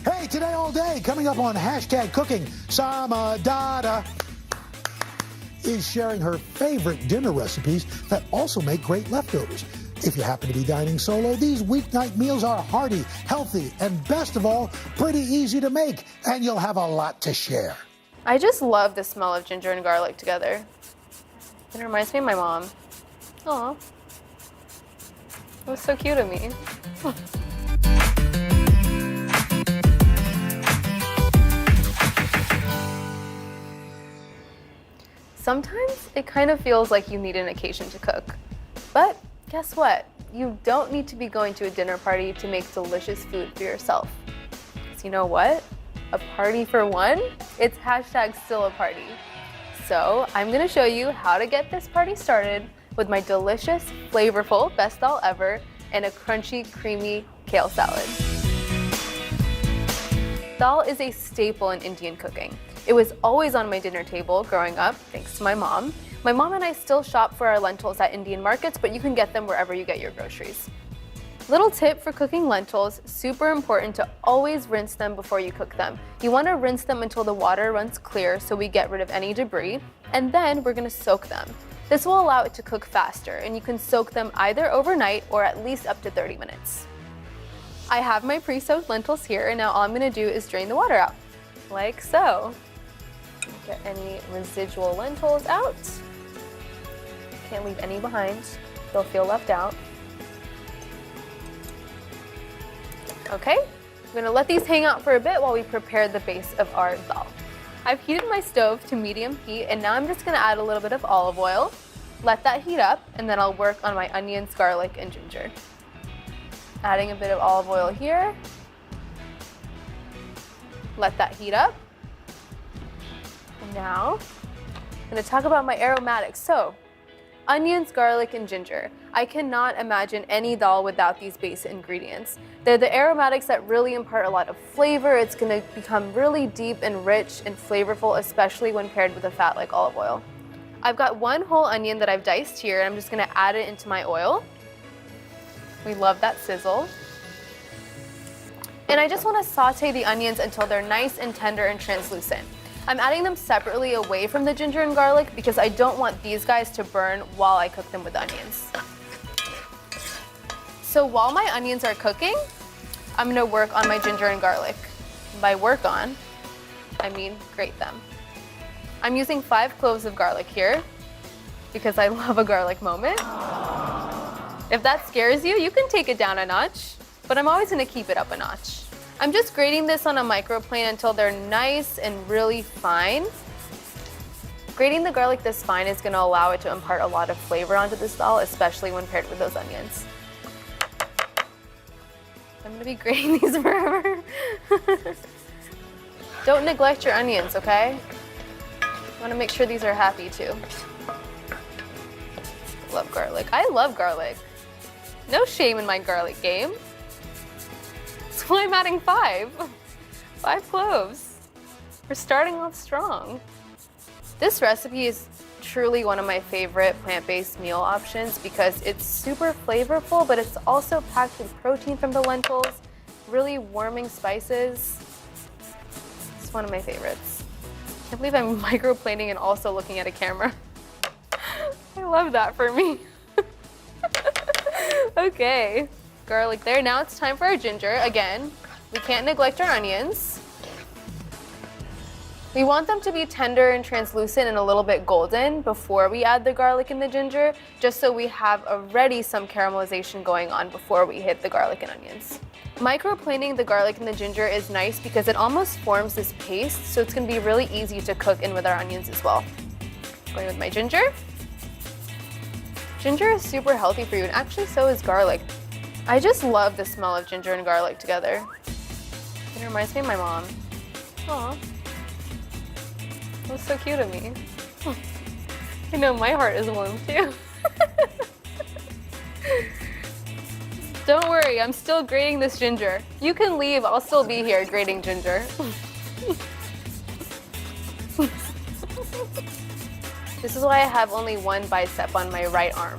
Hey, Today All Day, coming up on #cooking. Sama Dada is sharing her favorite dinner recipes that also make great leftovers. If you happen to be dining solo, these weeknight meals are hearty, healthy, and best of all, pretty easy to make, and you'll have a lot to share. I just love the smell of ginger and garlic together. It reminds me of my mom. Aw. It was so cute of me. Sometimes it kind of feels like you need an occasion to cook. But guess what? You don't need to be going to a dinner party to make delicious food for yourself. Because you know what? A party for one? It's #still a party. So I'm gonna show you how to get this party started with my delicious, flavorful, best dal ever, and a crunchy, creamy kale salad. Dal is a staple in Indian cooking. It was always on my dinner table growing up, thanks to my mom. My mom and I still shop for our lentils at Indian markets, but you can get them wherever you get your groceries. Little tip for cooking lentils, super important to always rinse them before you cook them. You want to rinse them until the water runs clear so we get rid of any debris, and then we're going to soak them. This will allow it to cook faster, and you can soak them either overnight or at least up to 30 minutes. I have my pre-soaked lentils here, and now all I'm going to do is drain the water out, like so. Get any residual lentils out. Can't leave any behind. They'll feel left out. Okay, I'm gonna let these hang out for a bit while we prepare the base of our dal. I've heated my stove to medium heat, and now I'm just gonna add a little bit of olive oil, Let that heat up, and then I'll work on my onions, garlic, and ginger. Adding a bit of olive oil here. Let that heat up. And now, I'm gonna talk about my aromatics. So, onions, garlic, and ginger. I cannot imagine any dal without these basic ingredients. They're the aromatics that really impart a lot of flavor. It's gonna become really deep and rich and flavorful, especially when paired with a fat like olive oil. I've got one whole onion that I've diced here, and I'm just gonna add it into my oil. We love that sizzle. And I just wanna saute the onions until they're nice and tender and translucent. I'm adding them separately away from the ginger and garlic because I don't want these guys to burn while I cook them with onions. So while my onions are cooking, I'm gonna work on my ginger and garlic. By work on, I mean grate them. I'm using 5 cloves of garlic here because I love a garlic moment. If that scares you, you can take it down a notch, but I'm always gonna keep it up a notch. I'm just grating this on a microplane until they're nice and really fine. Grating the garlic this fine is gonna allow it to impart a lot of flavor onto this dal, especially when paired with those onions. I'm gonna be grating these forever. Don't neglect your onions, okay? I wanna make sure these are happy too. Love garlic. I love garlic. No shame in my garlic game. That's why I'm adding 5 cloves. We're starting off strong. This recipe is truly one of my favorite plant-based meal options because it's super flavorful, but it's also packed with protein from the lentils, really warming spices. It's one of my favorites. I can't believe I'm microplaning and also looking at a camera. I love that for me. Okay, garlic there. Now it's time for our ginger. Again, we can't neglect our onions. We want them to be tender and translucent and a little bit golden before we add the garlic and the ginger, just so we have already some caramelization going on before we hit the garlic and onions. Microplaning the garlic and the ginger is nice because it almost forms this paste, so it's gonna be really easy to cook in with our onions as well. Going with my ginger. Ginger is super healthy for you, and actually so is garlic. I just love the smell of ginger and garlic together. It reminds me of my mom. Aw. That was so cute of me. I know, my heart is warm too. Don't worry, I'm still grating this ginger. You can leave, I'll still be here grating ginger. This is why I have only one bicep on my right arm.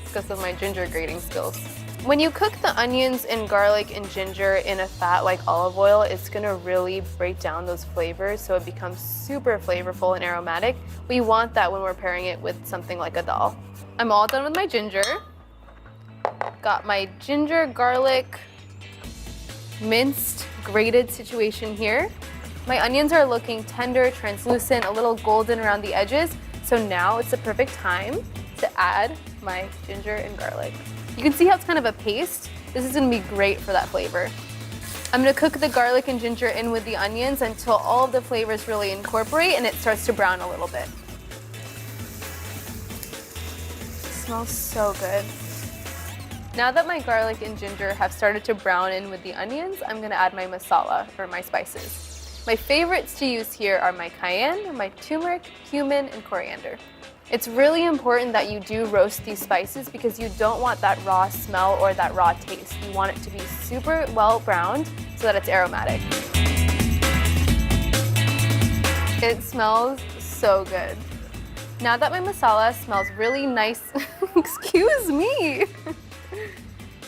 Because of my ginger grating skills. When you cook the onions and garlic and ginger in a fat like olive oil, it's gonna really break down those flavors so it becomes super flavorful and aromatic. We want that when we're pairing it with something like a dal. I'm all done with my ginger. Got my ginger, garlic, minced, grated situation here. My onions are looking tender, translucent, a little golden around the edges. So now it's the perfect time to add my ginger and garlic. You can see how it's kind of a paste. This is gonna be great for that flavor. I'm gonna cook the garlic and ginger in with the onions until all of the flavors really incorporate and it starts to brown a little bit. It smells so good. Now that my garlic and ginger have started to brown in with the onions, I'm gonna add my masala, or my spices. My favorites to use here are my cayenne, my turmeric, cumin, and coriander. It's really important that you do roast these spices because you don't want that raw smell or that raw taste. You want it to be super well browned so that it's aromatic. It smells so good. Now that my masala smells really nice, excuse me.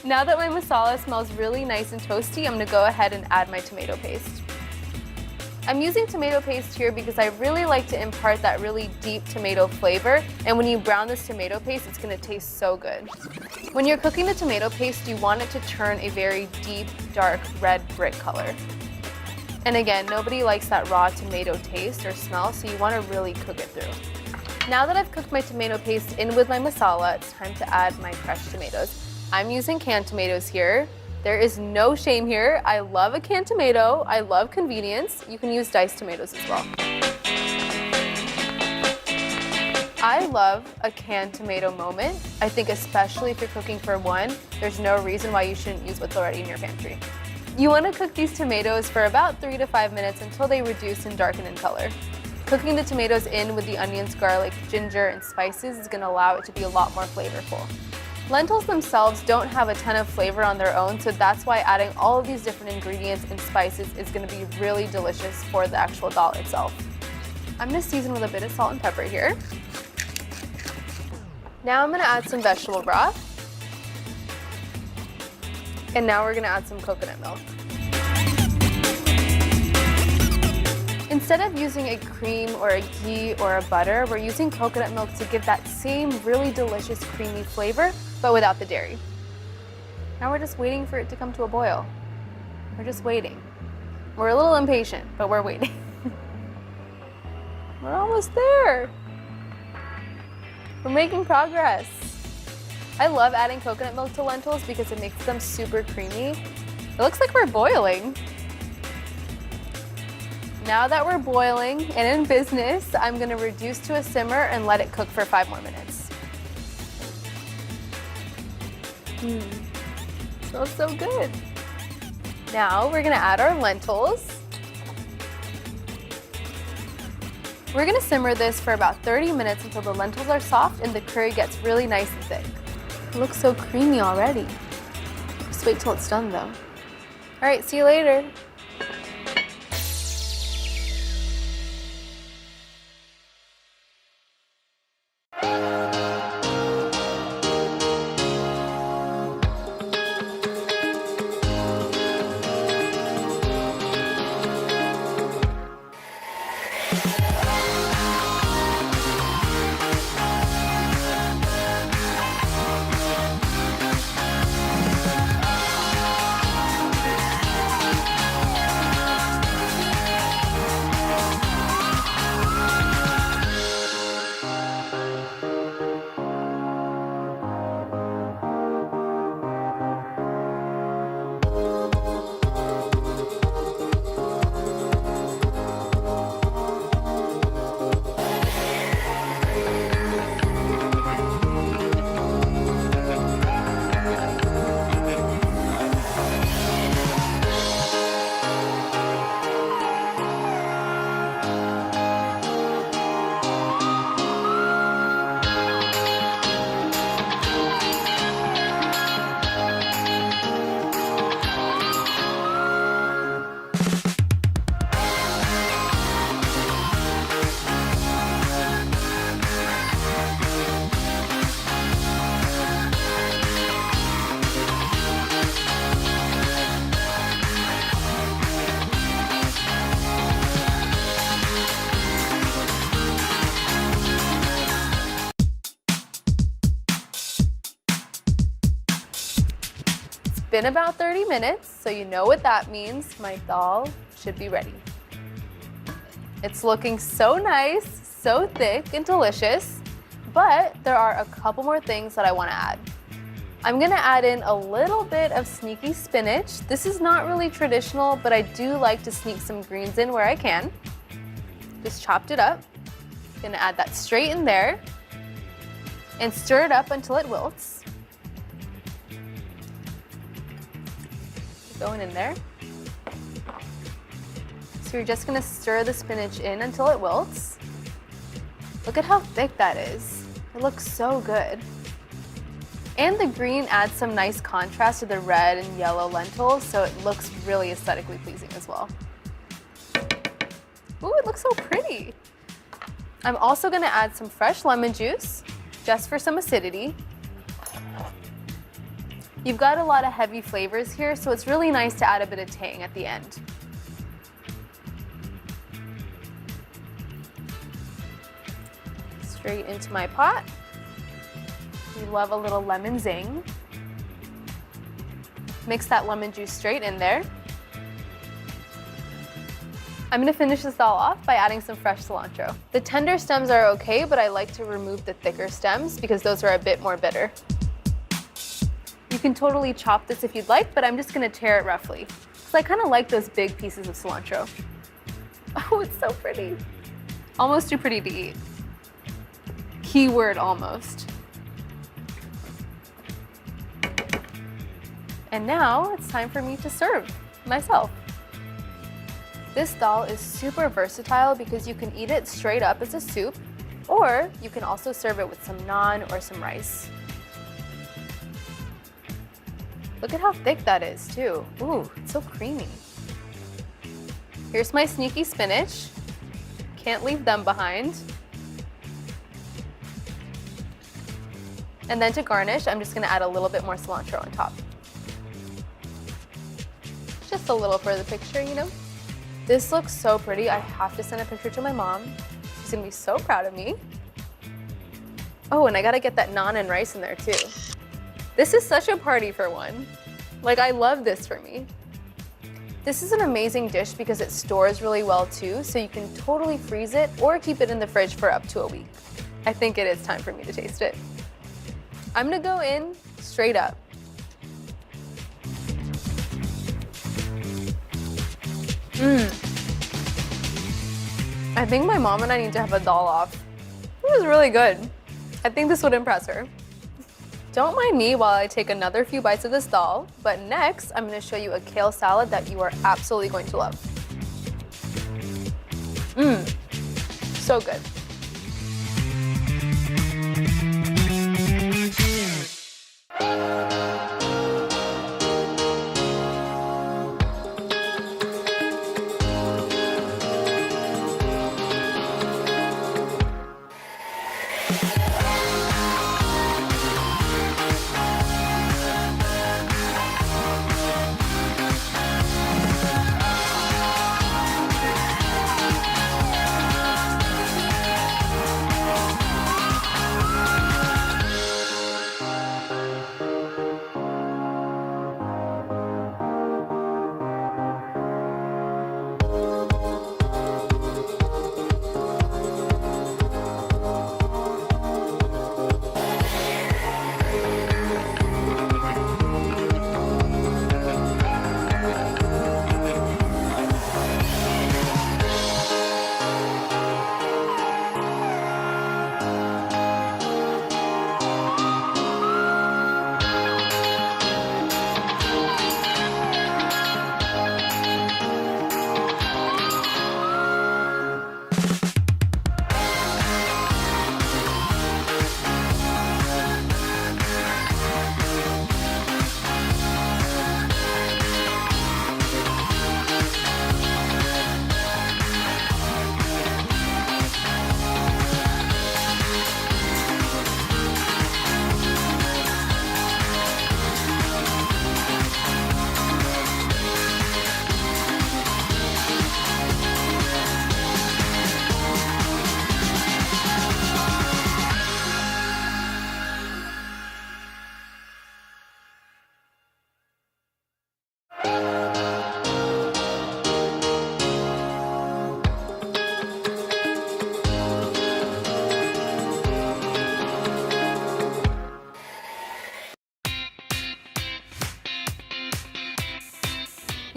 Now that my masala smells really nice and toasty, I'm gonna go ahead and add my tomato paste. I'm using tomato paste here because I really like to impart that really deep tomato flavor, and when you brown this tomato paste, it's gonna taste so good. When you're cooking the tomato paste, you want it to turn a very deep, dark red brick color. And again, nobody likes that raw tomato taste or smell, so you wanna really cook it through. Now that I've cooked my tomato paste in with my masala, it's time to add my crushed tomatoes. I'm using canned tomatoes here. There is no shame here. I love a canned tomato. I love convenience. You can use diced tomatoes as well. I love a canned tomato moment. I think especially if you're cooking for one, there's no reason why you shouldn't use what's already in your pantry. You want to cook these tomatoes for about 3 to 5 minutes until they reduce and darken in color. Cooking the tomatoes in with the onions, garlic, ginger, and spices is going to allow it to be a lot more flavorful. Lentils themselves don't have a ton of flavor on their own, so that's why adding all of these different ingredients and spices is going to be really delicious for the actual dal itself. I'm going to season with a bit of salt and pepper here. Now I'm going to add some vegetable broth. And now we're going to add some coconut milk. Instead of using a cream or a ghee or a butter, we're using coconut milk to give that same really delicious creamy flavor, but without the dairy. Now we're just waiting for it to come to a boil. We're just waiting. We're a little impatient, but we're waiting. We're almost there. We're making progress. I love adding coconut milk to lentils because it makes them super creamy. It looks like we're boiling. Now that we're boiling and in business, I'm gonna reduce to a simmer and let it cook for 5 more minutes. Smells so good. Now we're gonna add our lentils. We're gonna simmer this for about 30 minutes until the lentils are soft and the curry gets really nice and thick. It looks so creamy already. Just wait till it's done though. All right, see you later. Been about 30 minutes, so you know what that means. My dal should be ready. It's looking so nice, so thick and delicious, but there are a couple more things that I want to add. I'm gonna add in a little bit of sneaky spinach. This is not really traditional, but I do like to sneak some greens in where I can. Just chopped it up. Gonna add that straight in there and stir it up until it wilts. Going in there. So you're just gonna stir the spinach in until it wilts. Look at how thick that is. It looks so good. And the green adds some nice contrast to the red and yellow lentils, so it looks really aesthetically pleasing as well. Ooh, it looks so pretty. I'm also gonna add some fresh lemon juice, just for some acidity. You've got a lot of heavy flavors here, so it's really nice to add a bit of tang at the end. Straight into my pot. We love a little lemon zing. Mix that lemon juice straight in there. I'm gonna finish this all off by adding some fresh cilantro. The tender stems are okay, but I like to remove the thicker stems because those are a bit more bitter. You can totally chop this if you'd like, but I'm just gonna tear it roughly. Because I kind of like those big pieces of cilantro. Oh, it's so pretty. Almost too pretty to eat. keyword almost. And now it's time for me to serve myself. This dal is super versatile because you can eat it straight up as a soup, or you can also serve it with some naan or some rice. Look at how thick that is too. Ooh, it's so creamy. Here's my sneaky spinach. Can't leave them behind. And then to garnish, I'm just gonna add a little bit more cilantro on top. Just a little for the picture, you know? This looks so pretty. I have to send a picture to my mom. She's gonna be so proud of me. Oh, and I gotta get that naan and rice in there too. This is such a party for one. Like, I love this for me. This is an amazing dish because it stores really well too, so you can totally freeze it or keep it in the fridge for up to a week. I think it is time for me to taste it. I'm gonna go in straight up. I think my mom and I need to have a dal off. It was really good. I think this would impress her. Don't mind me while I take another few bites of this dal, but next I'm going to show you a kale salad that you are absolutely going to love. So good.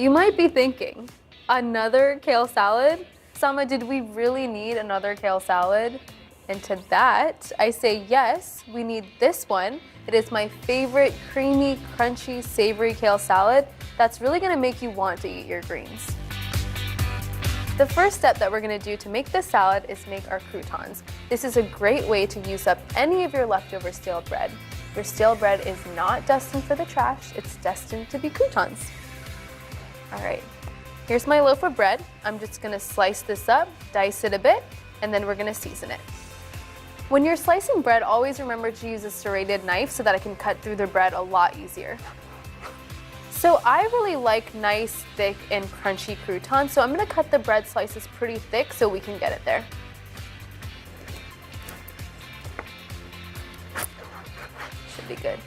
You might be thinking, another kale salad? Sama, did we really need another kale salad? And to that, I say yes, we need this one. It is my favorite creamy, crunchy, savory kale salad that's really gonna make you want to eat your greens. The first step that we're gonna do to make this salad is make our croutons. This is a great way to use up any of your leftover stale bread. Your stale bread is not destined for the trash, it's destined to be croutons. All right, here's my loaf of bread. I'm just gonna slice this up, dice it a bit, and then we're gonna season it. When you're slicing bread, always remember to use a serrated knife so that I can cut through the bread a lot easier. So I really like nice, thick, and crunchy croutons, so I'm gonna cut the bread slices pretty thick so we can get it there. Should be good.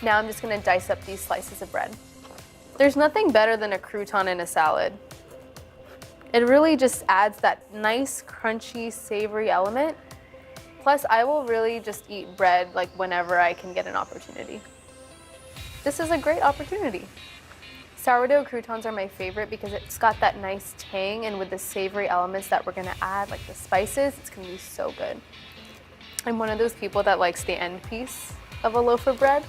Now I'm just gonna dice up these slices of bread. There's nothing better than a crouton in a salad. It really just adds that nice, crunchy, savory element. Plus, I will really just eat bread like whenever I can get an opportunity. This is a great opportunity. Sourdough croutons are my favorite because it's got that nice tang, and with the savory elements that we're gonna add, like the spices, it's gonna be so good. I'm one of those people that likes the end piece of a loaf of bread.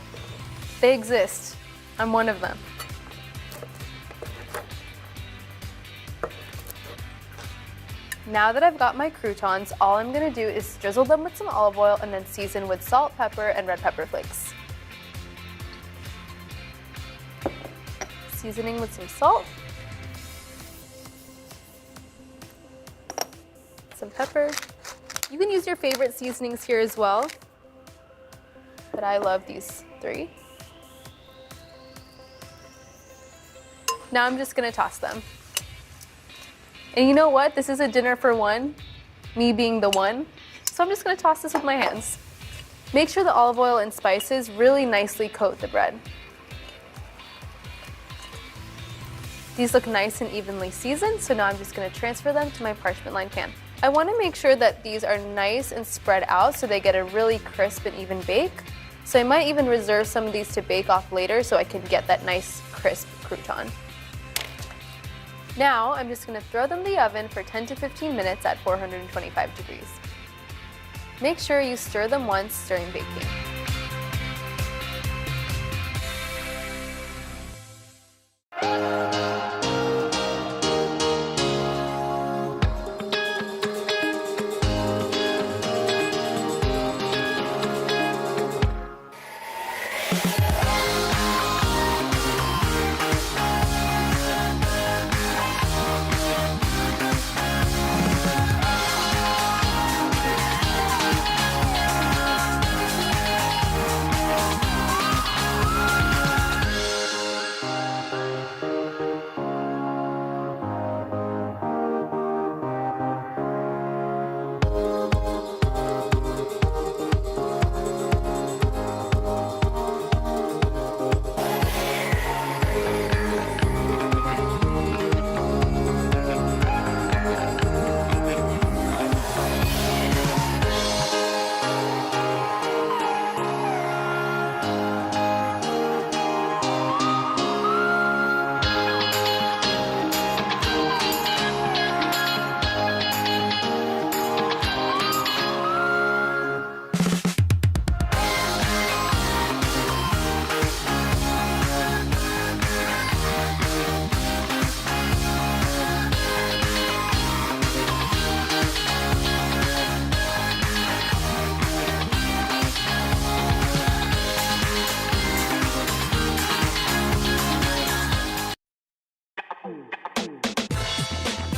They exist. I'm one of them. Now that I've got my croutons, all I'm gonna do is drizzle them with some olive oil and then season with salt, pepper, and red pepper flakes. Seasoning with some salt, some pepper. You can use your favorite seasonings here as well, but I love these 3. Now I'm just gonna toss them. And you know what? This is a dinner for one, me being the one. So I'm just gonna toss this with my hands. Make sure the olive oil and spices really nicely coat the bread. These look nice and evenly seasoned, so now I'm just gonna transfer them to my parchment lined pan. I wanna make sure that these are nice and spread out so they get a really crisp and even bake. So I might even reserve some of these to bake off later so I can get that nice crisp crouton. Now I'm just gonna throw them in the oven for 10 to 15 minutes at 425 degrees. Make sure you stir them once during baking.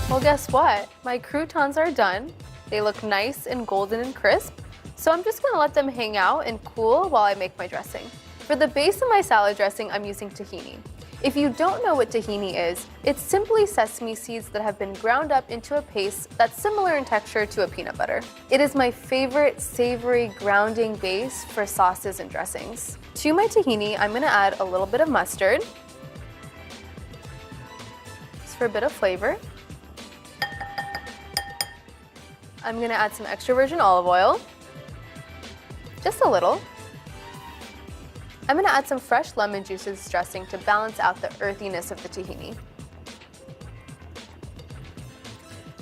Well, guess what? My croutons are done. They look nice and golden and crisp. So I'm just gonna let them hang out and cool while I make my dressing. For the base of my salad dressing, I'm using tahini. If you don't know what tahini is, it's simply sesame seeds that have been ground up into a paste that's similar in texture to a peanut butter. It is my favorite savory grounding base for sauces and dressings. To my tahini, I'm gonna add a little bit of mustard, just for a bit of flavor. I'm gonna add some extra virgin olive oil, just a little. I'm gonna add some fresh lemon juice to this dressing to balance out the earthiness of the tahini.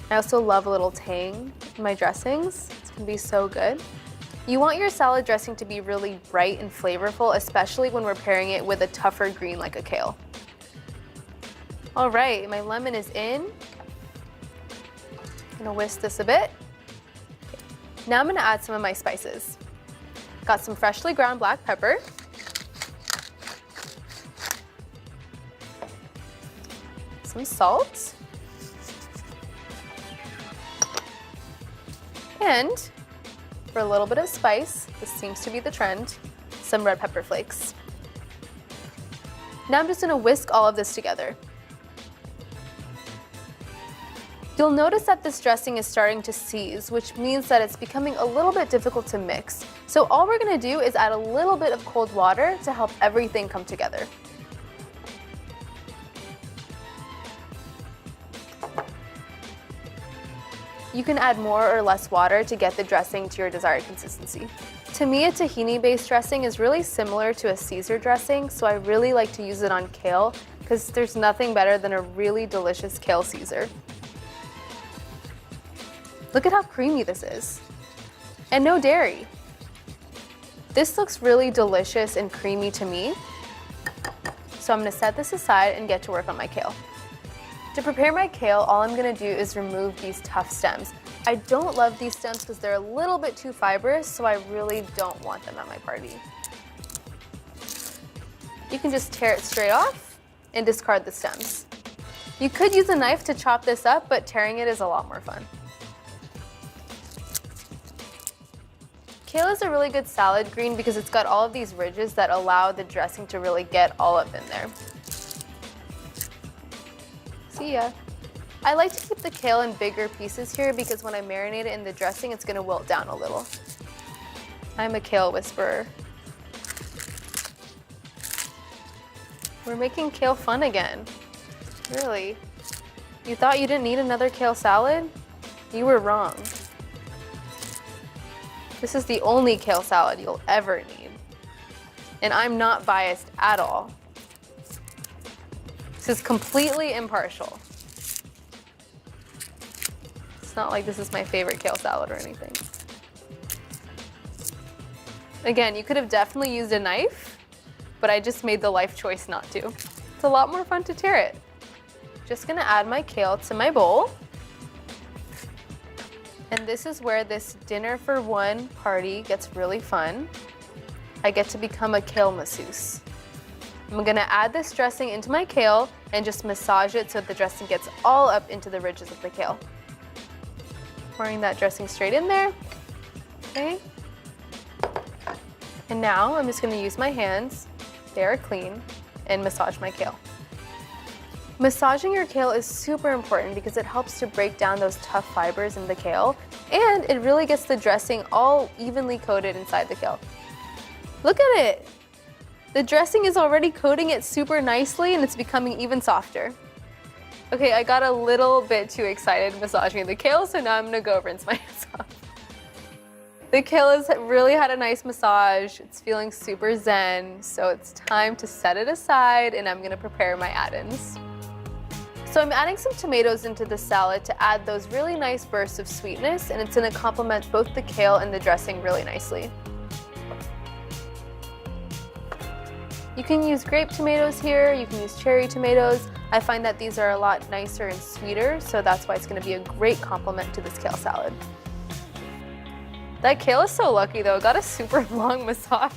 I also love a little tang in my dressings. It's gonna be so good. You want your salad dressing to be really bright and flavorful, especially when we're pairing it with a tougher green like a kale. All right, my lemon is in. I'm gonna whisk this a bit. Now I'm gonna add some of my spices. Got some freshly ground black pepper. Some salt. And for a little bit of spice, this seems to be the trend, some red pepper flakes. Now I'm just gonna whisk all of this together. You'll notice that this dressing is starting to seize, which means that it's becoming a little bit difficult to mix. So all we're gonna do is add a little bit of cold water to help everything come together. You can add more or less water to get the dressing to your desired consistency. To me, a tahini-based dressing is really similar to a Caesar dressing, so I really like to use it on kale because there's nothing better than a really delicious kale Caesar. Look at how creamy this is. and no dairy. This looks really delicious and creamy to me. So I'm gonna set this aside and get to work on my kale. To prepare my kale, all I'm gonna do is remove these tough stems. I don't love these stems because they're a little bit too fibrous, so I really don't want them at my party. You can just tear it straight off and discard the stems. You could use a knife to chop this up, but tearing it is a lot more fun. Kale is a really good salad green because it's got all of these ridges that allow the dressing to really get all up in there. See ya. I like to keep the kale in bigger pieces here because when I marinate it in the dressing, it's gonna wilt down a little. I'm a kale whisperer. We're making kale fun again. Really? You thought you didn't need another kale salad? You were wrong. This is the only kale salad you'll ever need. And I'm not biased at all. This is completely impartial. It's not like this is my favorite kale salad or anything. Again, you could have definitely used a knife, but I just made the life choice not to. It's a lot more fun to tear it. Just gonna add my kale to my bowl. And this is where this dinner for one party gets really fun. I get to become a kale masseuse. I'm gonna add this dressing into my kale and just massage it so the dressing gets all up into the ridges of the kale. Pouring that dressing straight in there, okay? And now I'm just gonna use my hands, they are clean, and massage my kale. Massaging your kale is super important because it helps to break down those tough fibers in the kale, and it really gets the dressing all evenly coated inside the kale. Look at it. The dressing is already coating it super nicely and it's becoming even softer. Okay, I got a little bit too excited massaging the kale, so now I'm gonna go rinse my hands off. The kale has really had a nice massage. It's feeling super zen, so it's time to set it aside and I'm gonna prepare my add-ins. So I'm adding some tomatoes into the salad to add those really nice bursts of sweetness, and it's gonna complement both the kale and the dressing really nicely. You can use grape tomatoes here, you can use cherry tomatoes. I find that these are a lot nicer and sweeter, so that's why it's gonna be a great complement to this kale salad. That kale is so lucky though, it got a super long massage.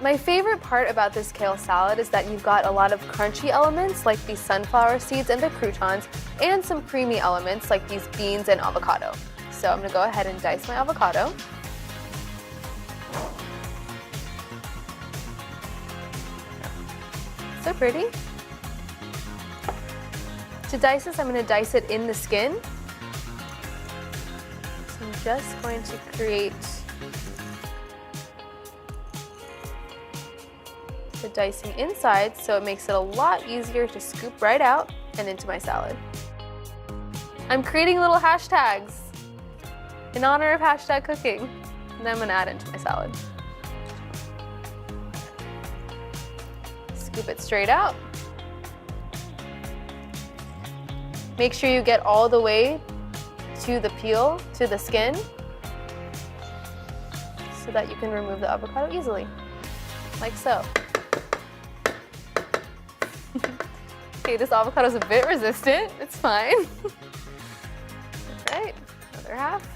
My favorite part about this kale salad is that you've got a lot of crunchy elements like these sunflower seeds and the croutons, and some creamy elements like these beans and avocado. So I'm gonna go ahead and dice my avocado. So pretty. To dice this, I'm gonna dice it in the skin. So I'm just going to create the dicing inside so it makes it a lot easier to scoop right out and into my salad. I'm creating little hashtags in honor of hashtag cooking, and I'm gonna add into my salad. Scoop it straight out. Make sure you get all the way to the peel, to the skin, so that you can remove the avocado easily, like so. Okay, this avocado is a bit resistant. It's fine. That's right, another half.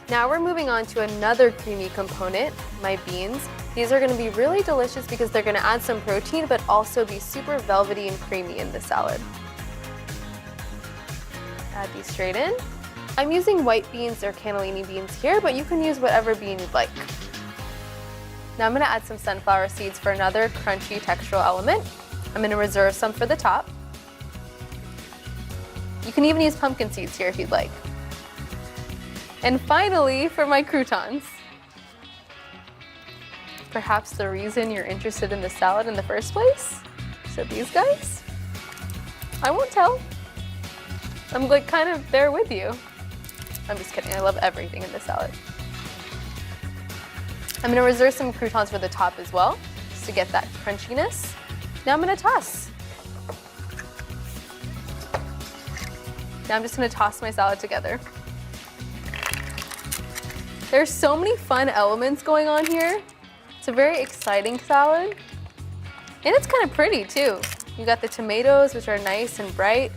Now we're moving on to another creamy component, my beans. These are gonna be really delicious because they're gonna add some protein, but also be super velvety and creamy in the salad. Add these straight in. I'm using white beans or cannellini beans here, but you can use whatever bean you'd like. Now I'm gonna add some sunflower seeds for another crunchy textural element. I'm gonna reserve some for the top. You can even use pumpkin seeds here if you'd like. And finally, for my croutons. Perhaps the reason you're interested in the salad in the first place? So these guys? I won't tell. I'm like kind of there with you. I'm just kidding, I love everything in this salad. I'm gonna reserve some croutons for the top as well, just to get that crunchiness. Now I'm gonna toss. Now I'm just gonna toss my salad together. There's so many fun elements going on here. It's a very exciting salad. And it's kind of pretty too. You got the tomatoes, which are nice and bright.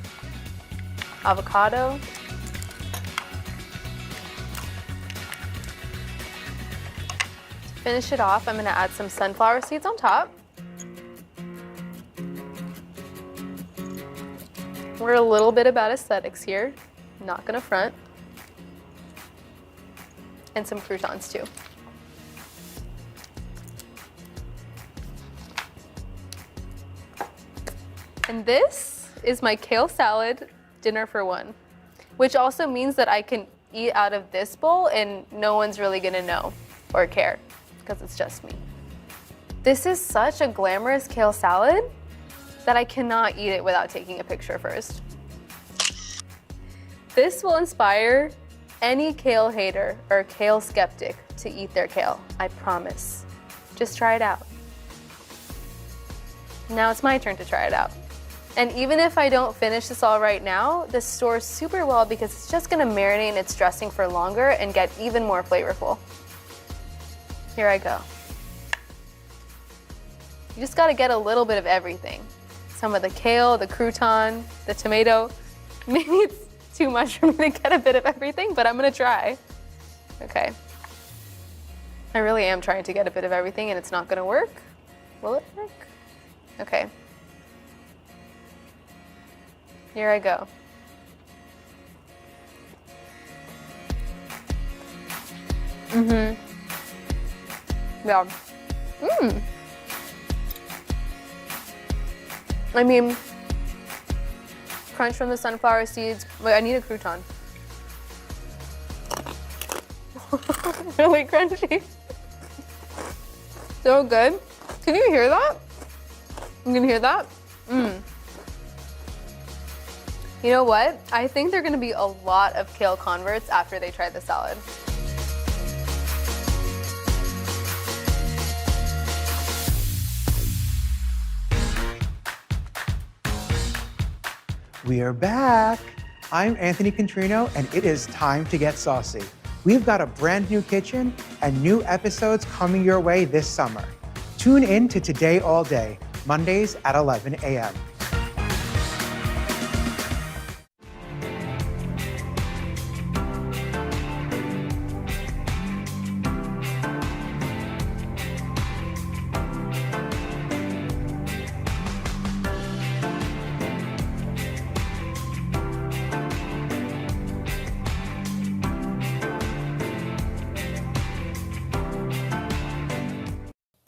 Avocado. To finish it off, I'm gonna add some sunflower seeds on top. We're a little bit about aesthetics here, not gonna front. And some croutons too. And this is my kale salad dinner for one, which also means that I can eat out of this bowl and no one's really gonna know or care because it's just me. This is such a glamorous kale salad that I cannot eat it without taking a picture first. This will inspire any kale hater or kale skeptic to eat their kale, I promise. Just try it out. Now it's my turn to try it out. And even if I don't finish this all right now, this stores super well because it's just gonna marinate in its dressing for longer and get even more flavorful. Here I go. You just gotta get a little bit of everything. Some of the kale, the crouton, the tomato. Maybe it's too much for me to get a bit of everything, but I'm gonna try. Okay. I really am trying to get a bit of everything and it's not gonna work. Will it work? Okay. Here I go. Yeah. I mean, crunch from the sunflower seeds. Wait, I need a crouton. Really crunchy. So good. Can you hear that? You can hear that? You know what? I think there are gonna be a lot of kale converts after they try the salad. We are back. I'm Anthony Contrino, and it is time to get saucy. We've got a brand new kitchen and new episodes coming your way this summer. Tune in to Today All Day, Mondays at 11 a.m.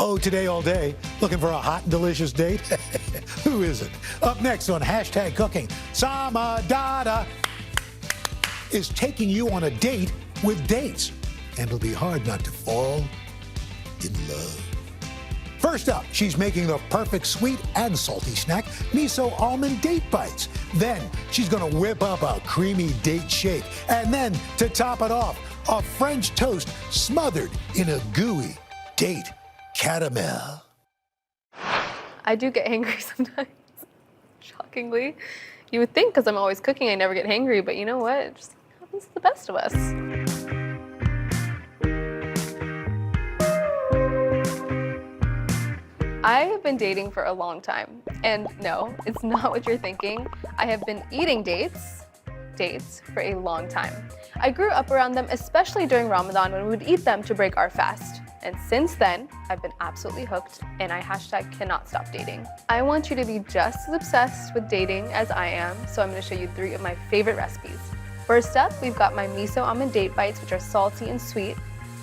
Oh, Today All Day, looking for a hot and delicious date? Who isn't? Up next on Hashtag Cooking, Samadada is taking you on a date with dates. And it'll be hard not to fall in love. First up, she's making the perfect sweet and salty snack, miso almond date bites. Then she's gonna whip up a creamy date shake. And then to top it off, a French toast smothered in a gooey date caramel. I do get hangry sometimes, shockingly. You would think because I'm always cooking I never get hangry, but you know what? It just happens to the best of us. I have been dating for a long time, and no, it's not what you're thinking. I have been eating dates for a long time. I grew up around them, especially during Ramadan when we would eat them to break our fast. And since then, I've been absolutely hooked, and I #cannot stop dating. I want you to be just as obsessed with dating as I am, so I'm gonna show you 3 of my favorite recipes. First up, we've got my miso almond date bites, which are salty and sweet.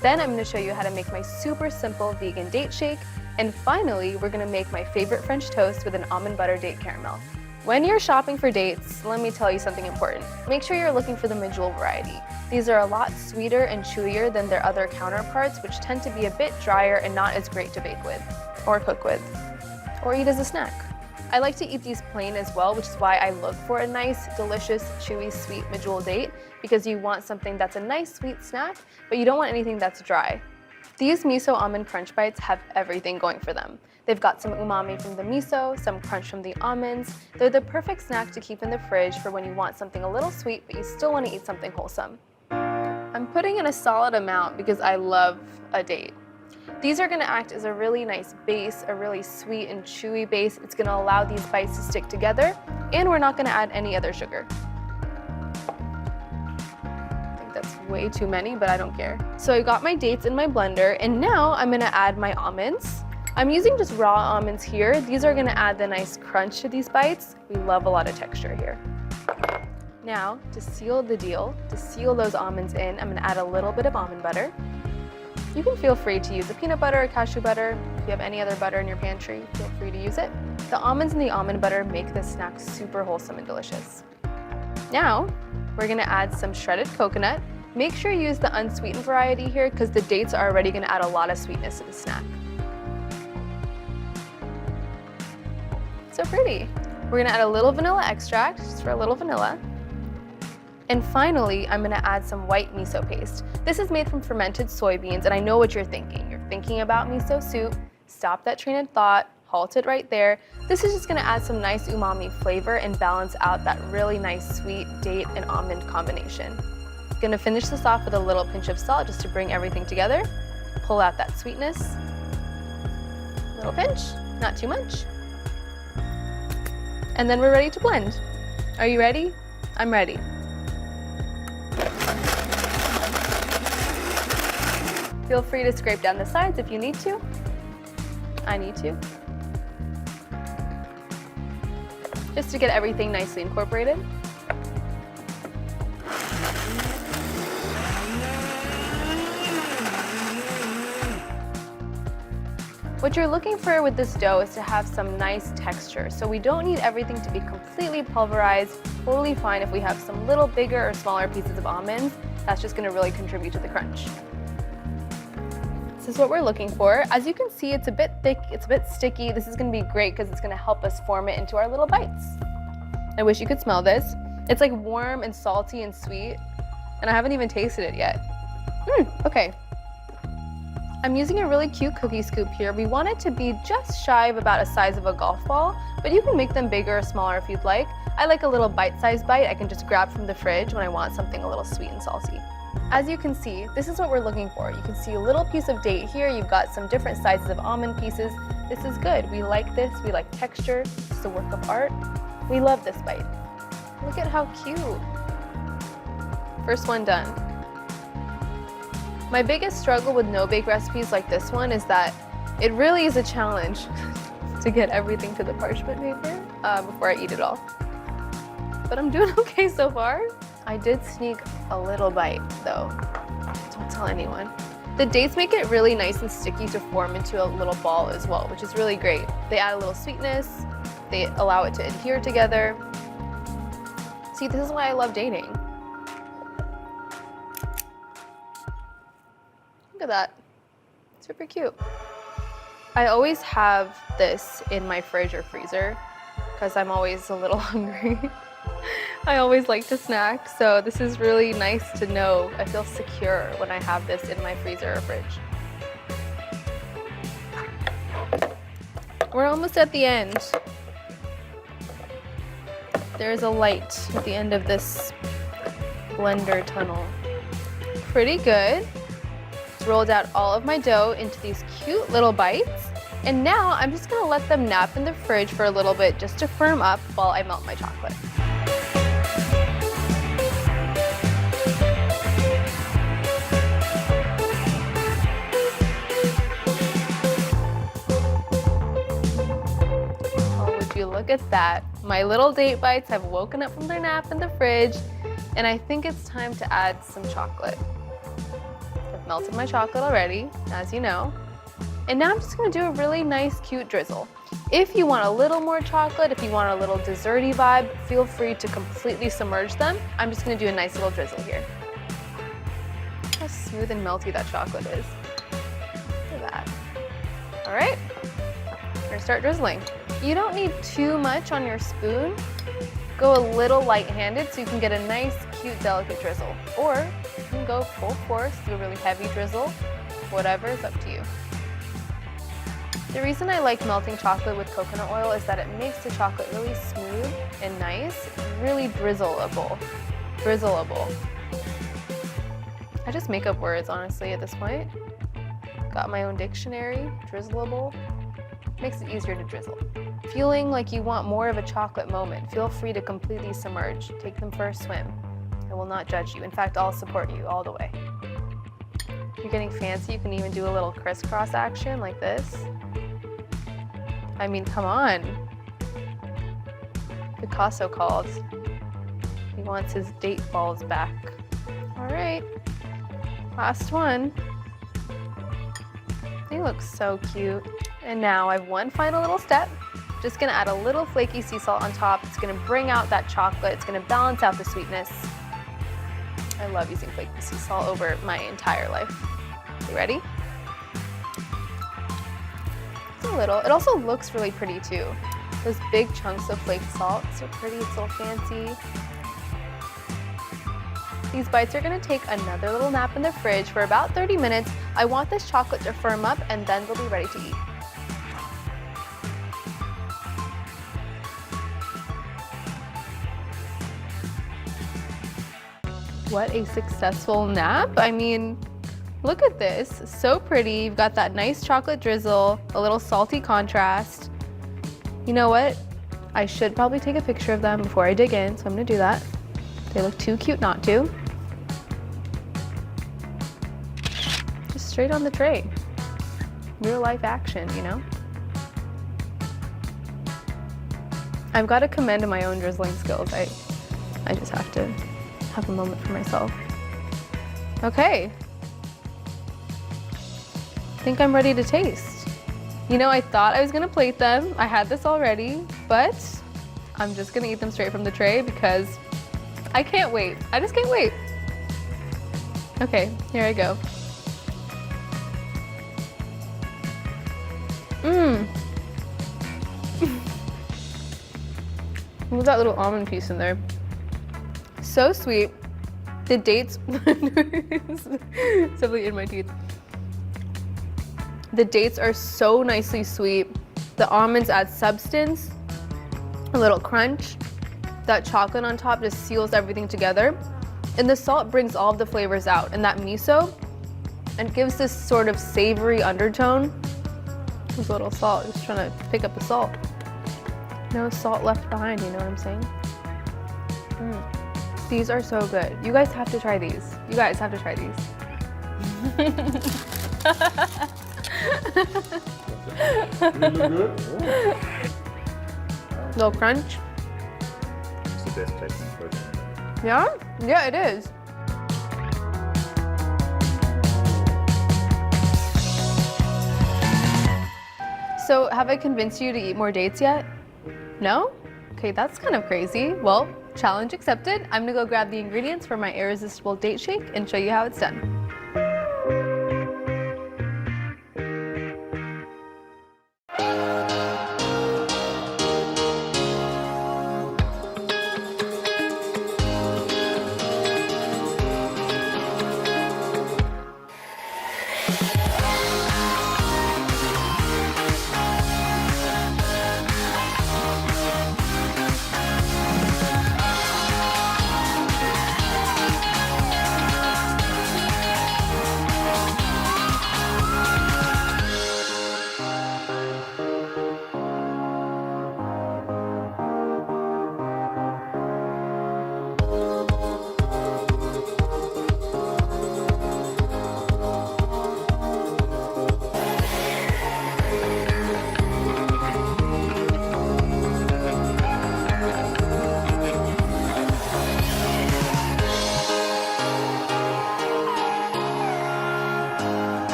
Then I'm gonna show you how to make my super simple vegan date shake. And finally, we're gonna make my favorite French toast with an almond butter date caramel. When you're shopping for dates, let me tell you something important. Make sure you're looking for the medjool variety. These are a lot sweeter and chewier than their other counterparts, which tend to be a bit drier and not as great to bake with, or cook with, or eat as a snack. I like to eat these plain as well, which is why I look for a nice, delicious, chewy, sweet medjool date, because you want something that's a nice, sweet snack, but you don't want anything that's dry. These miso almond crunch bites have everything going for them. They've got some umami from the miso, some crunch from the almonds. They're the perfect snack to keep in the fridge for when you want something a little sweet, but you still want to eat something wholesome. I'm putting in a solid amount because I love a date. These are going to act as a really nice base, a really sweet and chewy base. It's going to allow these bites to stick together, and we're not going to add any other sugar. I think that's way too many, but I don't care. So I got my dates in my blender, and now I'm going to add my almonds. I'm using just raw almonds here. These are going to add the nice crunch to these bites. We love a lot of texture here. Now, to seal the deal, to seal those almonds in, I'm going to add a little bit of almond butter. You can feel free to use a peanut butter or cashew butter. If you have any other butter in your pantry, feel free to use it. The almonds and the almond butter make this snack super wholesome and delicious. Now, we're gonna add some shredded coconut. Make sure you use the unsweetened variety here because the dates are already gonna add a lot of sweetness to the snack. So pretty. We're gonna add a little vanilla extract, just for a little vanilla. And finally, I'm gonna add some white miso paste. This is made from fermented soybeans, and I know what you're thinking. You're thinking about miso soup. Stop that train of thought, halt it right there. This is just gonna add some nice umami flavor and balance out that really nice sweet date and almond combination. Gonna finish this off with a little pinch of salt just to bring everything together. Pull out that sweetness. Little pinch, not too much. And then we're ready to blend. Are you ready? I'm ready. Feel free to scrape down the sides if you need to. I need to. Just to get everything nicely incorporated. What you're looking for with this dough is to have some nice texture. So we don't need everything to be completely pulverized. Totally fine if we have some little bigger or smaller pieces of almonds. That's just gonna really contribute to the crunch. This is what we're looking for. As you can see, it's a bit thick, it's a bit sticky. This is gonna be great because it's gonna help us form it into our little bites. I wish you could smell this. It's like warm and salty and sweet, and I haven't even tasted it yet. Okay. I'm using a really cute cookie scoop here. We want it to be just shy of about a size of a golf ball, but you can make them bigger or smaller if you'd like. I like a little bite-sized bite I can just grab from the fridge when I want something a little sweet and salty. As you can see, this is what we're looking for. You can see a little piece of date here. You've got some different sizes of almond pieces. This is good. We like this. We like texture. It's a work of art. We love this bite. Look at how cute. First one done. My biggest struggle with no-bake recipes like this one is that it really is a challenge to get everything to the parchment paper before I eat it all. But I'm doing okay so far. I did sneak a little bite though. Don't tell anyone. The dates make it really nice and sticky to form into a little ball as well, which is really great. They add a little sweetness. They allow it to adhere together. See, this is why I love dating. Look at that. Super cute. I always have this in my fridge or freezer because I'm always a little hungry. I always like to snack, so this is really nice to know. I feel secure when I have this in my freezer or fridge. We're almost at the end. There's a light at the end of this blender tunnel. Pretty good. Rolled out all of my dough into these cute little bites. And now I'm just gonna let them nap in the fridge for a little bit just to firm up while I melt my chocolate. Oh, would you look at that? My little date bites have woken up from their nap in the fridge, and I think it's time to add some chocolate. I've melted my chocolate already, as you know. And now I'm just gonna do a really nice, cute drizzle. If you want a little more chocolate, if you want a little desserty vibe, feel free to completely submerge them. I'm just gonna do a nice little drizzle here. Look how smooth and melty that chocolate is. Look at that. All right, we're gonna start drizzling. You don't need too much on your spoon. Go a little light-handed so you can get a nice, cute, delicate drizzle. Or you can go full force, do a really heavy drizzle. whatever is up to you. The reason I like melting chocolate with coconut oil is that it makes the chocolate really smooth and nice, really drizzleable. Drizzleable. I just make up words, honestly, at this point. Got my own dictionary, drizzleable. Makes it easier to drizzle. Feeling like you want more of a chocolate moment, feel free to completely submerge. Take them for a swim. I will not judge you. In fact, I'll support you all the way. If you're getting fancy, you can even do a little crisscross action like this. I mean, come on. Picasso called. He wants his date balls back. All right, last one. They look so cute. And now I have one final little step. Just gonna add a little flaky sea salt on top. It's gonna bring out that chocolate. It's gonna balance out the sweetness. I love using flaky sea salt over my entire life. You ready? Just a little. It also looks really pretty too. Those big chunks of flaked salt, so pretty, it's a little fancy. These bites are gonna take another little nap in the fridge for about 30 minutes. I want this chocolate to firm up and then they'll be ready to eat. What a successful nap. I mean, look at this, so pretty. You've got that nice chocolate drizzle, a little salty contrast. You know what? I should probably take a picture of them before I dig in, so I'm gonna do that. They look too cute not to. Just straight on the tray. Real life action, you know? I've got to commend my own drizzling skills. I just have to have a moment for myself. Okay. I think I'm ready to taste. You know, I thought I was gonna plate them. I had this already, but I'm just gonna eat them straight from the tray because I can't wait. I just can't wait. Okay, here I go. Look at that little almond piece in there. So sweet. The dates, it's definitely in my teeth. The dates are so nicely sweet. The almonds add substance, a little crunch. That chocolate on top just seals everything together. And the salt brings all of the flavors out. And that miso, and gives this sort of savory undertone. There's a little salt, just trying to pick up the salt. No salt left behind, you know what I'm saying? These are so good. You guys have to try these. You guys have to try these. Little crunch. It's the best tasting protein. Yeah? Yeah, it is. So, have I convinced you to eat more dates yet? No? Okay, that's kind of crazy. Well, challenge accepted. I'm gonna go grab the ingredients for my irresistible date shake and show you how it's done.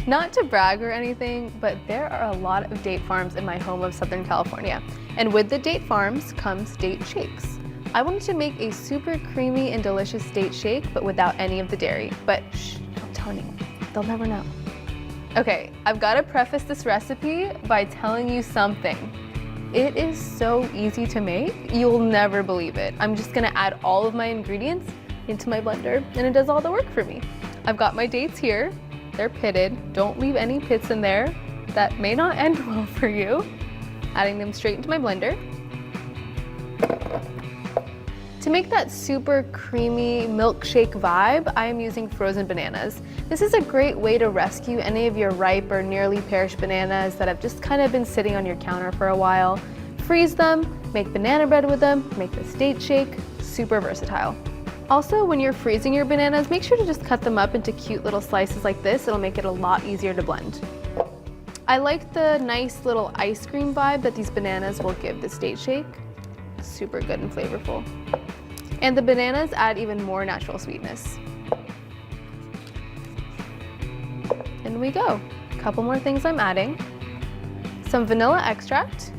Not to brag or anything, but there are a lot of date farms in my home of Southern California. And with the date farms comes date shakes. I wanted to make a super creamy and delicious date shake, but without any of the dairy. But shh, don't tell anyone. They'll never know. Okay, I've got to preface this recipe by telling you something. It is so easy to make, you'll never believe it. I'm just gonna add all of my ingredients into my blender, and it does all the work for me. I've got my dates here. They're pitted. Don't leave any pits in there. That may not end well for you. Adding them straight into my blender. To make that super creamy milkshake vibe, I am using frozen bananas. This is a great way to rescue any of your ripe or nearly perished bananas that have just kind of been sitting on your counter for a while. Freeze them, make banana bread with them, make this date shake, super versatile. Also, when you're freezing your bananas, make sure to just cut them up into cute little slices like this. It'll make it a lot easier to blend. I like the nice little ice cream vibe that these bananas will give this date shake. Super good and flavorful. And the bananas add even more natural sweetness. In we go. A couple more things I'm adding. Some vanilla extract.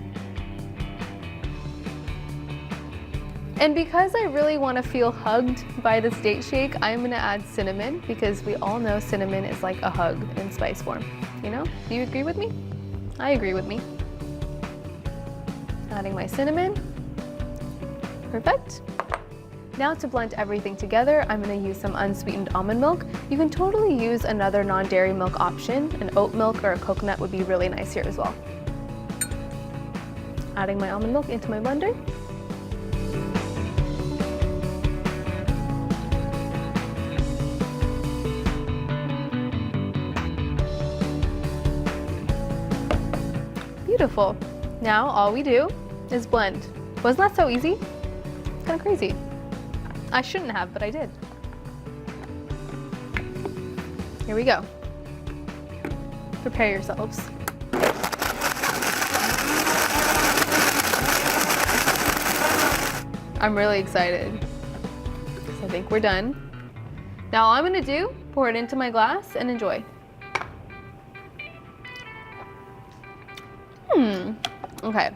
And because I really want to feel hugged by this date shake, I'm gonna add cinnamon because we all know cinnamon is like a hug in spice form. You know? Do you agree with me? I agree with me. Adding my cinnamon. Perfect. Now to blend everything together, I'm gonna use some unsweetened almond milk. You can totally use another non-dairy milk option. An oat milk or a coconut would be really nice here as well. Adding my almond milk into my blender. Beautiful. Now all we do is blend. Wasn't that so easy? It's kind of crazy. I shouldn't have, but I did. Here we go. Prepare yourselves. I'm really excited because I think we're done. Now all I'm gonna do, pour it into my glass and enjoy. Okay.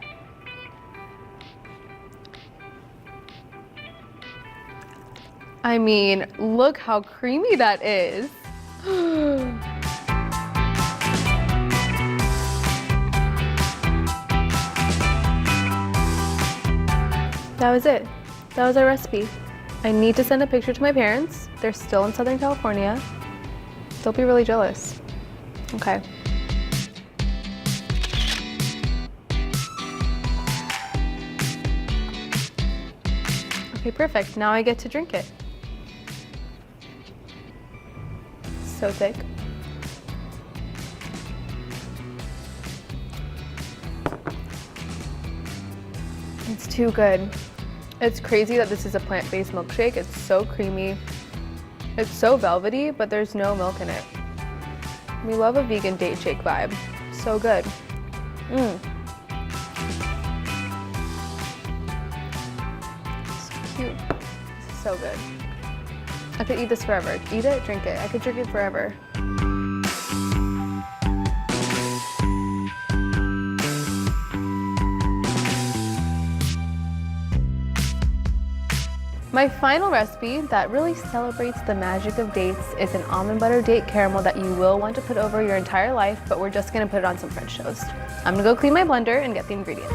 I mean, look how creamy that is. That was it. That was our recipe. I need to send a picture to my parents. They're still in Southern California. They'll be really jealous. Okay. Okay, perfect. Now I get to drink it. So thick. It's too good. It's crazy that this is a plant-based milkshake. It's so creamy. It's so velvety, but there's no milk in it. We love a vegan date shake vibe. So good. So cute. This is so good. I could eat this forever. Eat it, drink it. I could drink it forever. My final recipe that really celebrates the magic of dates is an almond butter date caramel that you will want to put over your entire life, but we're just gonna put it on some French toast. I'm gonna go clean my blender and get the ingredients.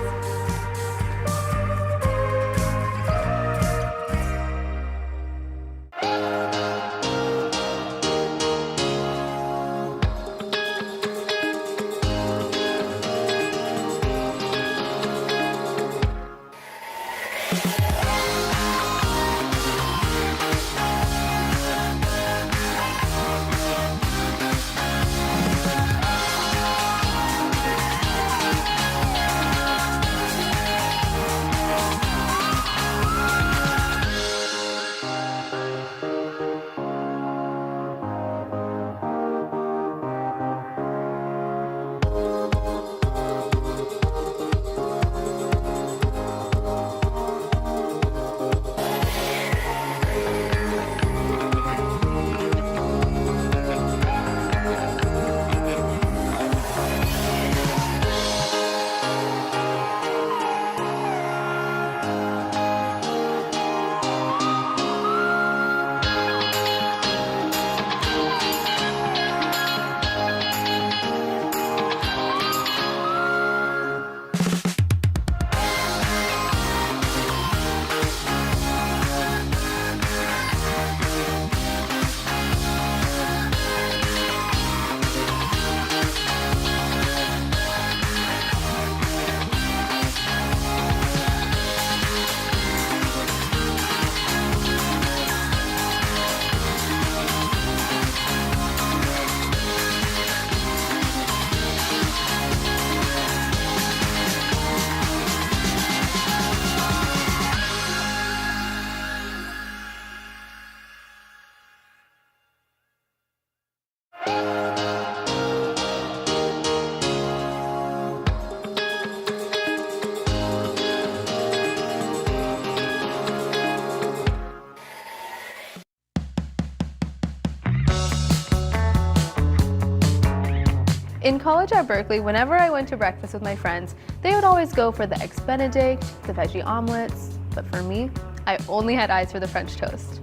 In college at Berkeley, whenever I went to breakfast with my friends, they would always go for the Eggs Benedict, the veggie omelets, but for me, I only had eyes for the French toast.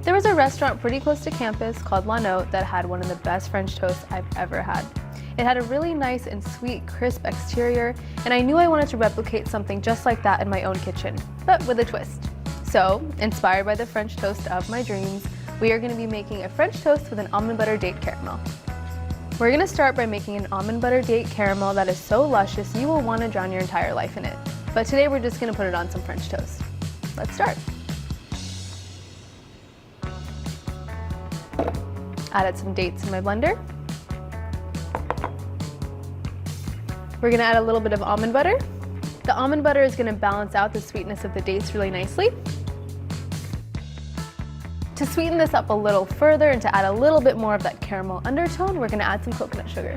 There was a restaurant pretty close to campus called La Note that had one of the best French toasts I've ever had. It had a really nice and sweet, crisp exterior, and I knew I wanted to replicate something just like that in my own kitchen, but with a twist. So, inspired by the French toast of my dreams, we are going to be making a French toast with an almond butter date caramel. We're going to start by making an almond butter date caramel that is so luscious you will want to drown your entire life in it. But today we're just going to put it on some French toast. Let's start. Added some dates in my blender. We're going to add a little bit of almond butter. The almond butter is going to balance out the sweetness of the dates really nicely. To sweeten this up a little further and to add a little bit more of that caramel undertone, we're going to add some coconut sugar.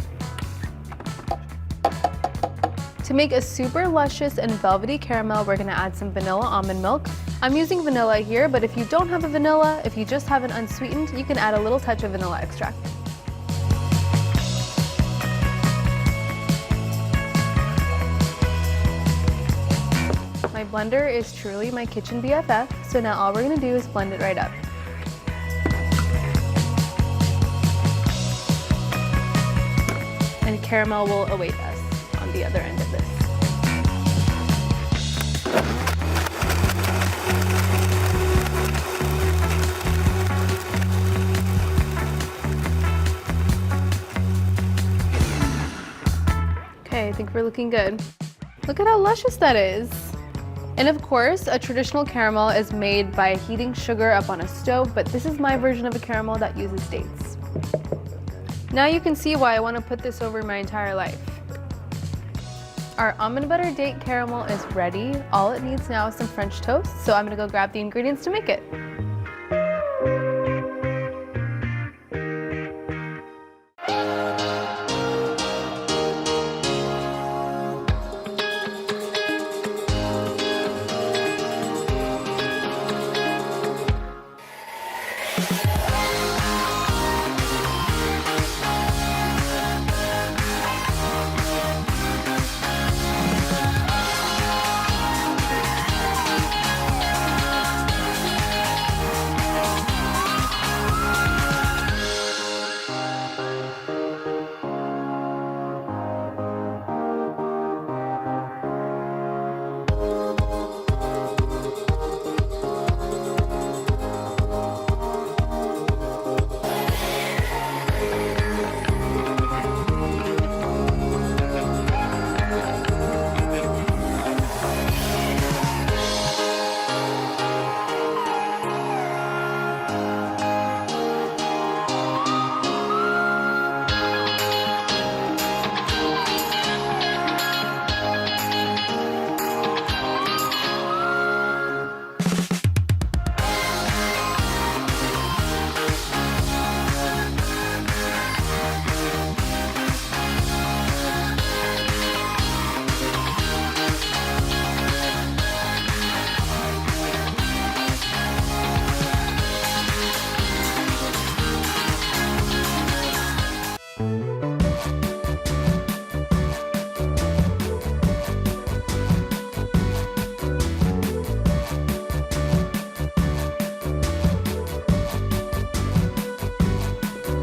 To make a super luscious and velvety caramel, we're going to add some vanilla almond milk. I'm using vanilla here, but if you don't have a vanilla, if you just have it unsweetened, you can add a little touch of vanilla extract. My blender is truly my kitchen BFF, so now all we're going to do is blend it right up. And caramel will await us on the other end of this. Okay, I think we're looking good. Look at how luscious that is. And of course, a traditional caramel is made by heating sugar up on a stove, but this is my version of a caramel that uses dates. Now you can see why I want to put this over my entire life. Our almond butter date caramel is ready. All it needs now is some French toast, so I'm going to go grab the ingredients to make it.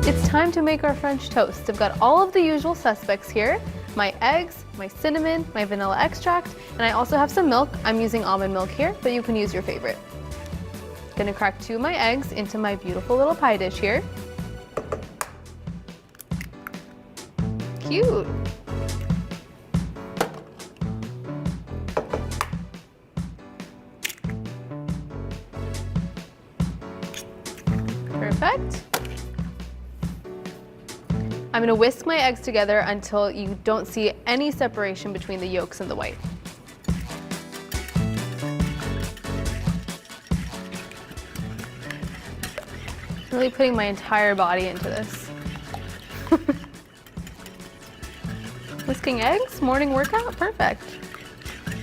It's time to make our French toast. I've got all of the usual suspects here. My eggs, my cinnamon, my vanilla extract, and I also have some milk. I'm using almond milk here, but you can use your favorite. Gonna crack 2 of my eggs into my beautiful little pie dish here. Cute. Perfect. I'm gonna whisk my eggs together until you don't see any separation between the yolks and the white. Really putting my entire body into this. Whisking eggs, morning workout, perfect.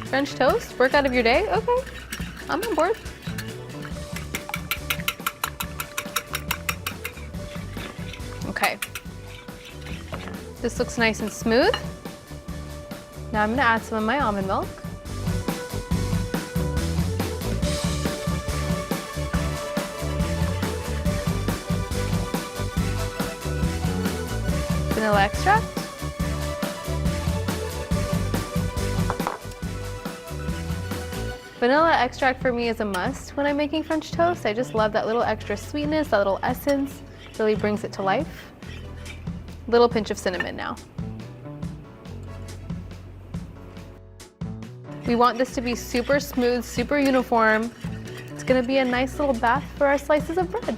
French toast, workout of your day, okay, I'm on board. Okay, this looks nice and smooth. Now I'm gonna add some of my almond milk. Vanilla extract. Vanilla extract for me is a must when I'm making French toast. I just love that little extra sweetness, that little essence, really brings it to life. Little pinch of cinnamon now. We want this to be super smooth, super uniform. It's gonna be a nice little bath for our slices of bread.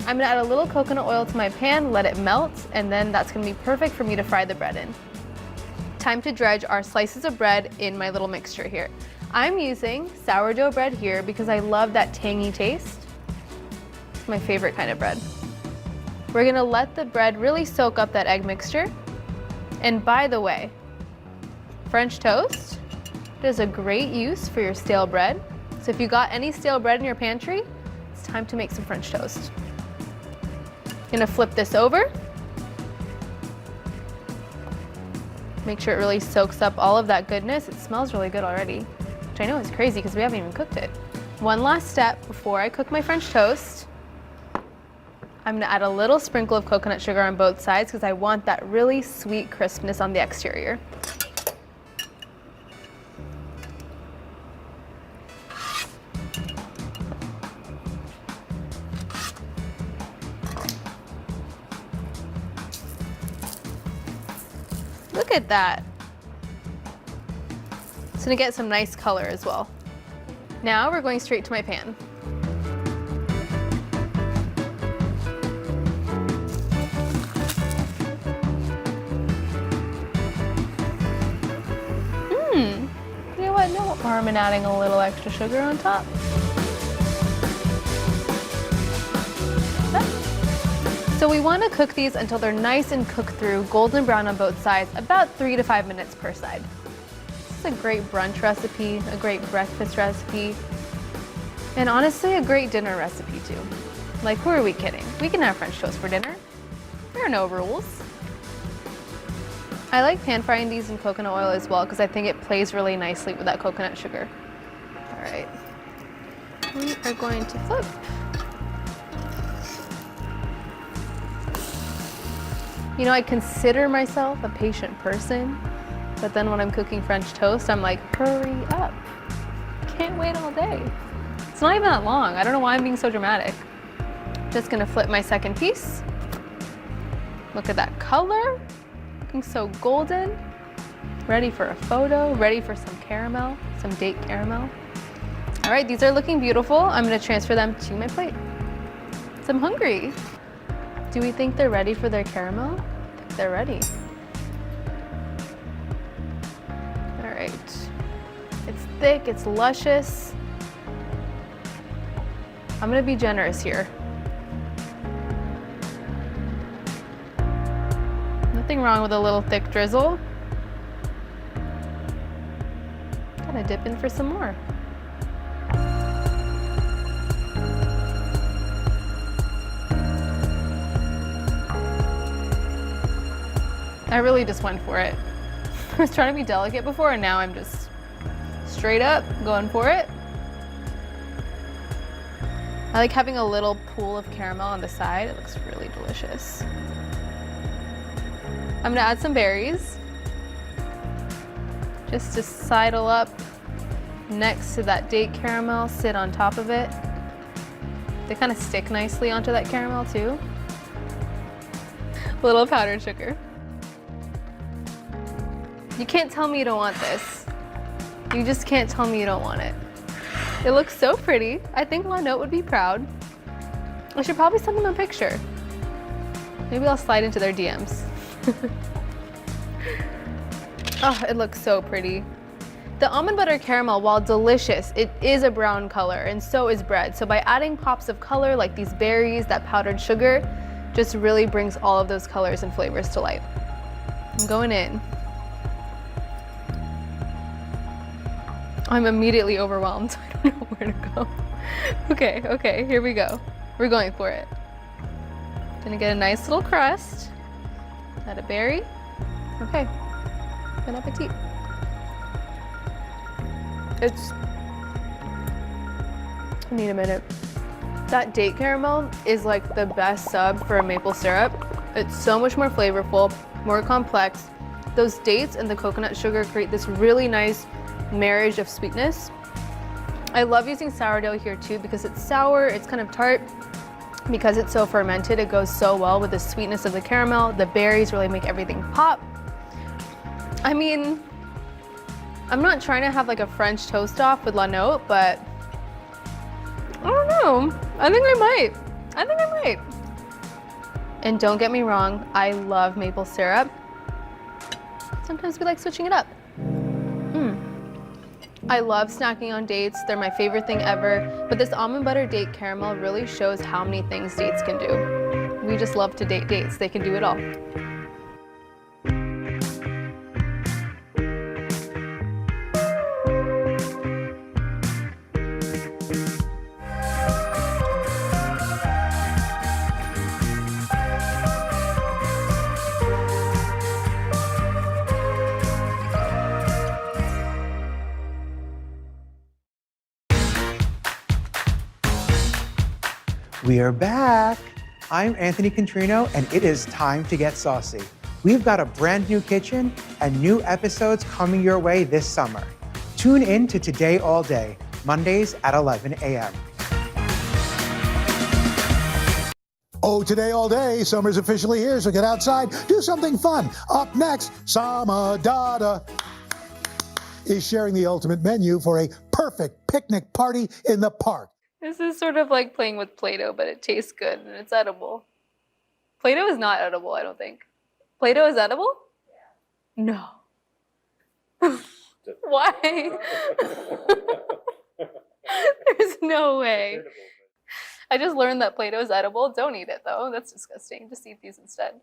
I'm gonna add a little coconut oil to my pan, let it melt, and then that's gonna be perfect for me to fry the bread in. Time to dredge our slices of bread in my little mixture here. I'm using sourdough bread here because I love that tangy taste. It's my favorite kind of bread. We're gonna let the bread really soak up that egg mixture. And by the way, French toast is a great use for your stale bread. So if you got any stale bread in your pantry, it's time to make some French toast. Gonna flip this over. Make sure it really soaks up all of that goodness. It smells really good already, which I know is crazy because we haven't even cooked it. One last step before I cook my French toast. I'm gonna add a little sprinkle of coconut sugar on both sides because I want that really sweet crispness on the exterior. Look at that. It's gonna get some nice color as well. Now we're going straight to my pan. You know what? No harm in adding a little extra sugar on top. So we want to cook these until they're nice and cooked through, golden brown on both sides, about 3 to 5 minutes per side. This is a great brunch recipe, a great breakfast recipe, and honestly a great dinner recipe too. Like, who are we kidding? We can have French toast for dinner. There are no rules. I like pan frying these in coconut oil as well because I think it plays really nicely with that coconut sugar. All right, we are going to flip. You know, I consider myself a patient person, but then when I'm cooking French toast, I'm like, hurry up. Can't wait all day. It's not even that long. I don't know why I'm being so dramatic. Just gonna flip my second piece. Look at that color, looking so golden. Ready for a photo, ready for some caramel, some date caramel. All right, these are looking beautiful. I'm gonna transfer them to my plate. So I'm hungry. Do we think they're ready for their caramel? I think they're ready. All right. It's thick, it's luscious. I'm gonna be generous here. Nothing wrong with a little thick drizzle. Gotta dip in for some more. I really just went for it. I was trying to be delicate before, and now I'm just straight up going for it. I like having a little pool of caramel on the side. It looks really delicious. I'm gonna add some berries just to sidle up next to that date caramel, sit on top of it. They kind of stick nicely onto that caramel too. A little powdered sugar. You can't tell me you don't want this. You just can't tell me you don't want it. It looks so pretty. I think La Note would be proud. I should probably send them a picture. Maybe I'll slide into their DMs. Oh, it looks so pretty. The almond butter caramel, while delicious, it is a brown color, and so is bread. So by adding pops of color like these berries, that powdered sugar, just really brings all of those colors and flavors to life. I'm going in. I'm immediately overwhelmed. I don't know where to go. Okay, here we go. We're going for it. Gonna get a nice little crust. Add a berry. Okay, bon appetit. I need a minute. That date caramel is like the best sub for a maple syrup. It's so much more flavorful, more complex. Those dates and the coconut sugar create this really nice marriage of sweetness. I love using sourdough here too because it's sour, it's kind of tart. Because it's so fermented, it goes so well with the sweetness of the caramel. The berries really make everything pop. I mean, I'm not trying to have like a French toast off with La Note, but I don't know. I think I might. And don't get me wrong, I love maple syrup. Sometimes we like switching it up. I love snacking on dates. They're my favorite thing ever. But this almond butter date caramel really shows how many things dates can do. We just love to date dates. They can do it all. We are back. I'm Anthony Contrino, and it is time to get saucy. We've got a brand new kitchen and new episodes coming your way this summer. Tune in to Today All Day, Mondays at 11 a.m. Oh, Today All Day, summer's officially here, so get outside, do something fun. Up next, Sama Dada is sharing the ultimate menu for a perfect picnic party in the park. This is sort of like playing with Play-Doh, but it tastes good and it's edible. Play-Doh is not edible, I don't think. Play-Doh is edible? No. Why? There's no way. I just learned that Play-Doh is edible. Don't eat it though. That's disgusting. Just eat these instead.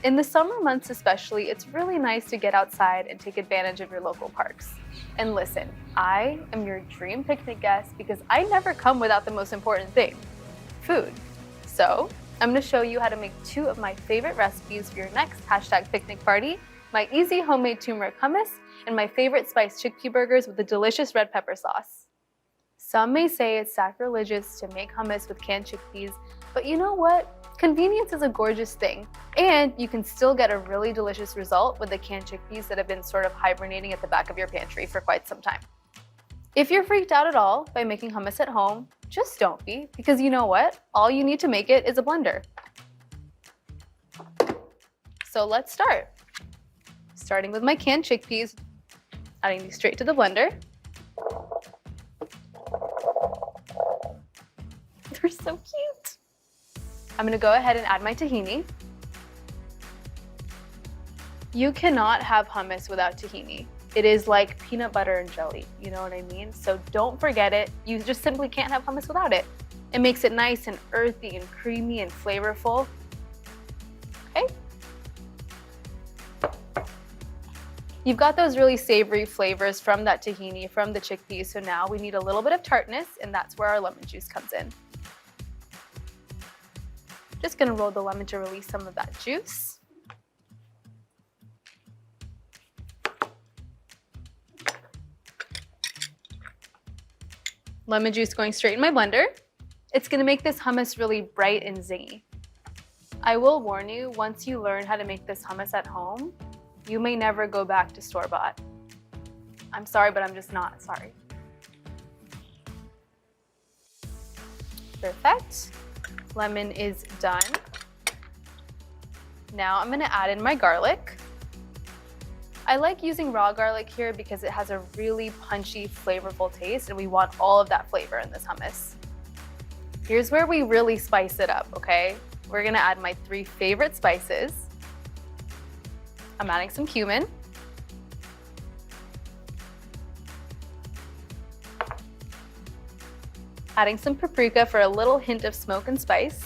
In the summer months especially, it's really nice to get outside and take advantage of your local parks. And listen, I am your dream picnic guest because I never come without the most important thing, food. So I'm gonna show you how to make 2 of my favorite recipes for your next #picnic party, my easy homemade turmeric hummus, and my favorite spiced chickpea burgers with the delicious red pepper sauce. Some may say it's sacrilegious to make hummus with canned chickpeas, but you know what? Convenience is a gorgeous thing, and you can still get a really delicious result with the canned chickpeas that have been sort of hibernating at the back of your pantry for quite some time. If you're freaked out at all by making hummus at home, just don't be, because you know what? All you need to make it is a blender. So let's start. Starting with my canned chickpeas, adding these straight to the blender. They're so cute. I'm gonna go ahead and add my tahini. You cannot have hummus without tahini. It is like peanut butter and jelly, you know what I mean? So don't forget it. You just simply can't have hummus without it. It makes it nice and earthy and creamy and flavorful. Okay. You've got those really savory flavors from that tahini, from the chickpeas, so now we need a little bit of tartness, and that's where our lemon juice comes in. Just gonna roll the lemon to release some of that juice. Lemon juice going straight in my blender. It's gonna make this hummus really bright and zingy. I will warn you, once you learn how to make this hummus at home, you may never go back to store-bought. I'm sorry, but I'm just not sorry. Perfect. Lemon is done. Now I'm gonna add in my garlic. I like using raw garlic here because it has a really punchy, flavorful taste, and we want all of that flavor in this hummus. Here's where we really spice it up, okay? we're gonna add my 3 favorite spices. I'm adding some cumin. Adding some paprika for a little hint of smoke and spice.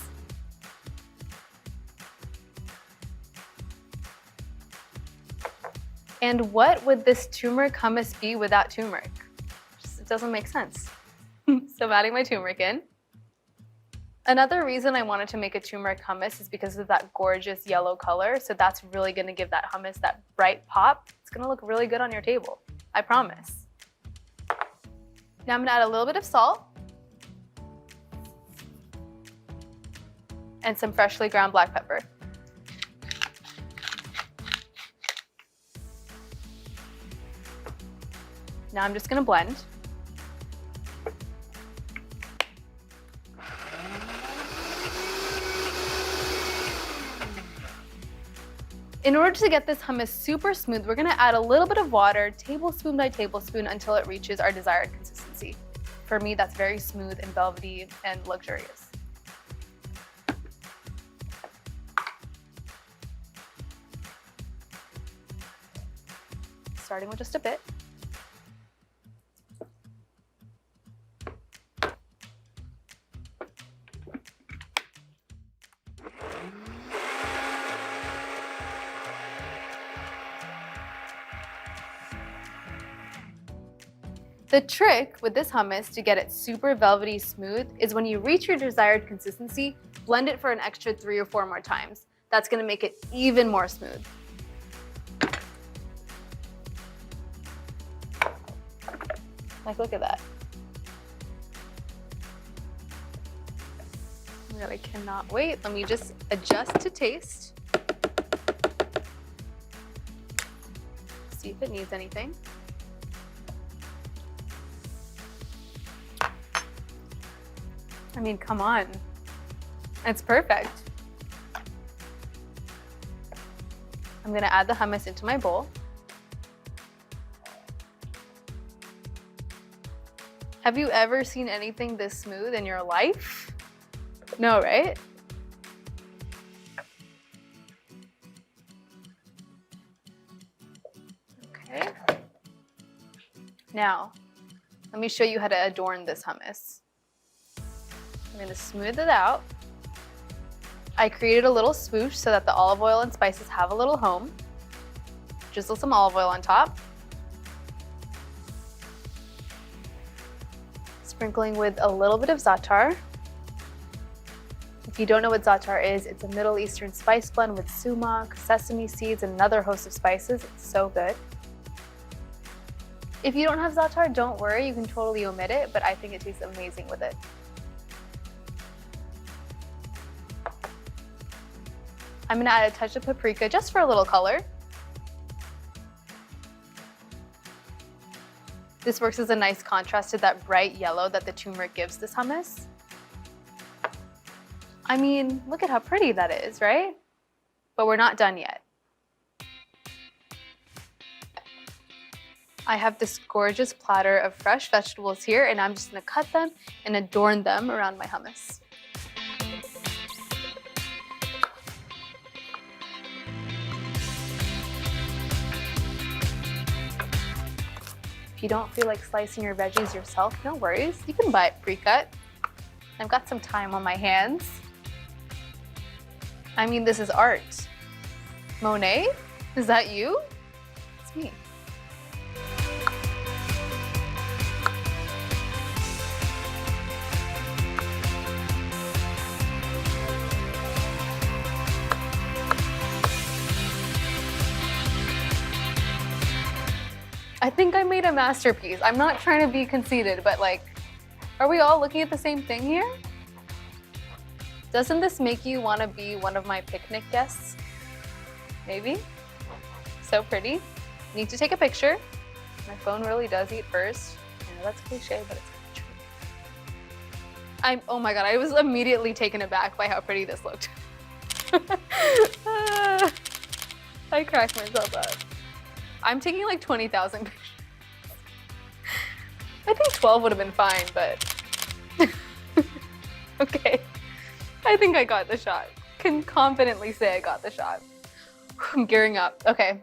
And what would this turmeric hummus be without turmeric? It doesn't make sense. So I'm adding my turmeric in. Another reason I wanted to make a turmeric hummus is because of that gorgeous yellow color. So that's really gonna give that hummus that bright pop. It's gonna look really good on your table, I promise. Now I'm gonna add a little bit of salt and some freshly ground black pepper. Now I'm just gonna blend. In order to get this hummus super smooth, we're gonna add a little bit of water, tablespoon by tablespoon, until it reaches our desired consistency. For me, that's very smooth and velvety and luxurious. Starting with just a bit. The trick with this hummus to get it super velvety smooth is when you reach your desired consistency, blend it for an extra 3 or 4 more times. That's gonna make it even more smooth. Like, look at that. Oh my God, I cannot wait. Let me just adjust to taste. See if it needs anything. I mean, come on. It's perfect. I'm gonna add the hummus into my bowl. Have you ever seen anything this smooth in your life? No, right? Okay. Now, let me show you how to adorn this hummus. I'm gonna smooth it out. I created a little swoosh so that the olive oil and spices have a little home. Drizzle some olive oil on top. Sprinkling with a little bit of za'atar. If you don't know what za'atar is, it's a Middle Eastern spice blend with sumac, sesame seeds, and another host of spices. It's so good. If you don't have za'atar, don't worry, you can totally omit it, but I think it tastes amazing with it. I'm gonna add a touch of paprika just for a little color. This works as a nice contrast to that bright yellow that the turmeric gives this hummus. I mean, look at how pretty that is, right? But we're not done yet. I have this gorgeous platter of fresh vegetables here, and I'm just gonna cut them and adorn them around my hummus. If you don't feel like slicing your veggies yourself, no worries. You can buy it pre-cut. I've got some time on my hands. I mean, this is art. Monet? Is that you? It's me. I think I made a masterpiece. I'm not trying to be conceited, but like, are we all looking at the same thing here? Doesn't this make you want to be one of my picnic guests? Maybe? So pretty. Need to take a picture. My phone really does eat first. I know that's cliche, but it's true. Oh my God, I was immediately taken aback by how pretty this looked. I cracked myself up. I'm taking like 20,000 pictures. I think 12 would have been fine, but okay. I think I got the shot. can confidently say I got the shot. I'm gearing up. Okay.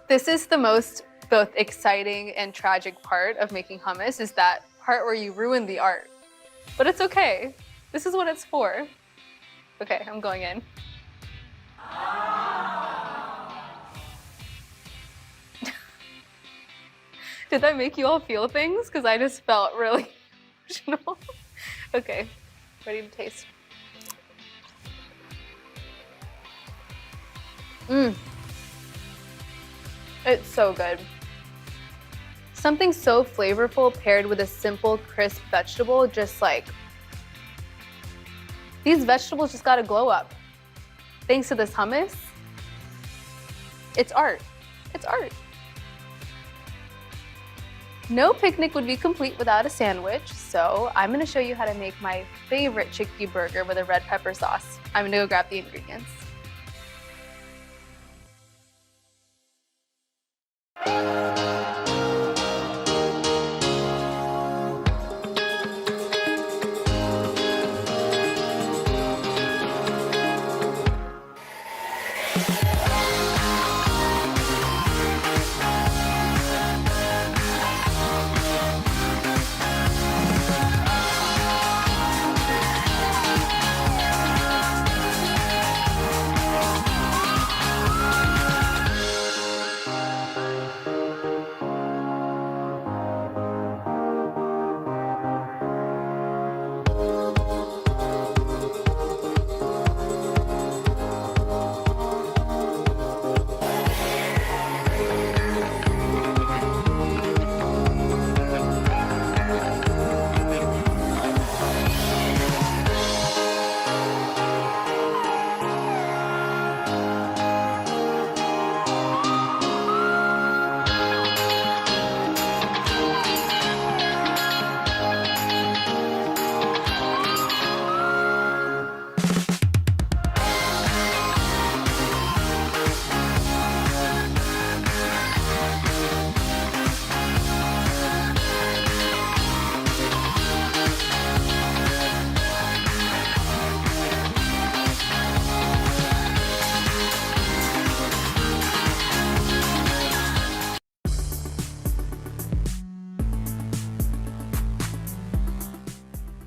This is the most both exciting and tragic part of making hummus, is that part where you ruin the art. But it's okay. This is what it's for. Okay, I'm going in. Did that make you all feel things? Because I just felt really emotional. Okay, ready to taste. It's so good. Something so flavorful paired with a simple, crisp vegetable, just like, these vegetables just got a glow up. Thanks to this hummus, it's art. It's art. No picnic would be complete without a sandwich, so I'm gonna show you how to make my favorite chickpea burger with a red pepper sauce. I'm gonna go grab the ingredients.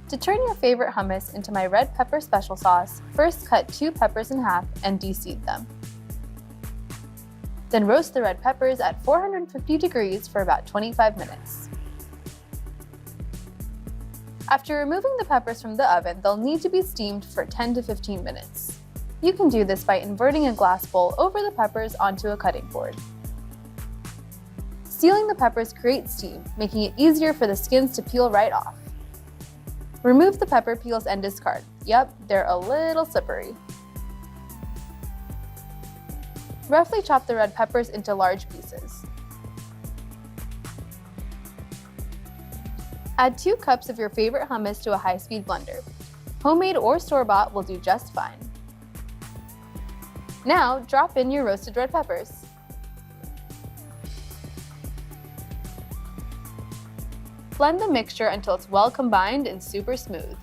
To turn your favorite hummus into my red pepper special sauce, first cut 2 peppers in half and de-seed them. Then roast the red peppers at 450 degrees for about 25 minutes. After removing the peppers from the oven, they'll need to be steamed for 10 to 15 minutes. You can do this by inverting a glass bowl over the peppers onto a cutting board. Sealing the peppers creates steam, making it easier for the skins to peel right off. Remove the pepper peels and discard. Yep, they're a little slippery. Roughly chop the red peppers into large pieces. Add 2 cups of your favorite hummus to a high-speed blender. Homemade or store-bought will do just fine. Now, drop in your roasted red peppers. Blend the mixture until it's well combined and super smooth.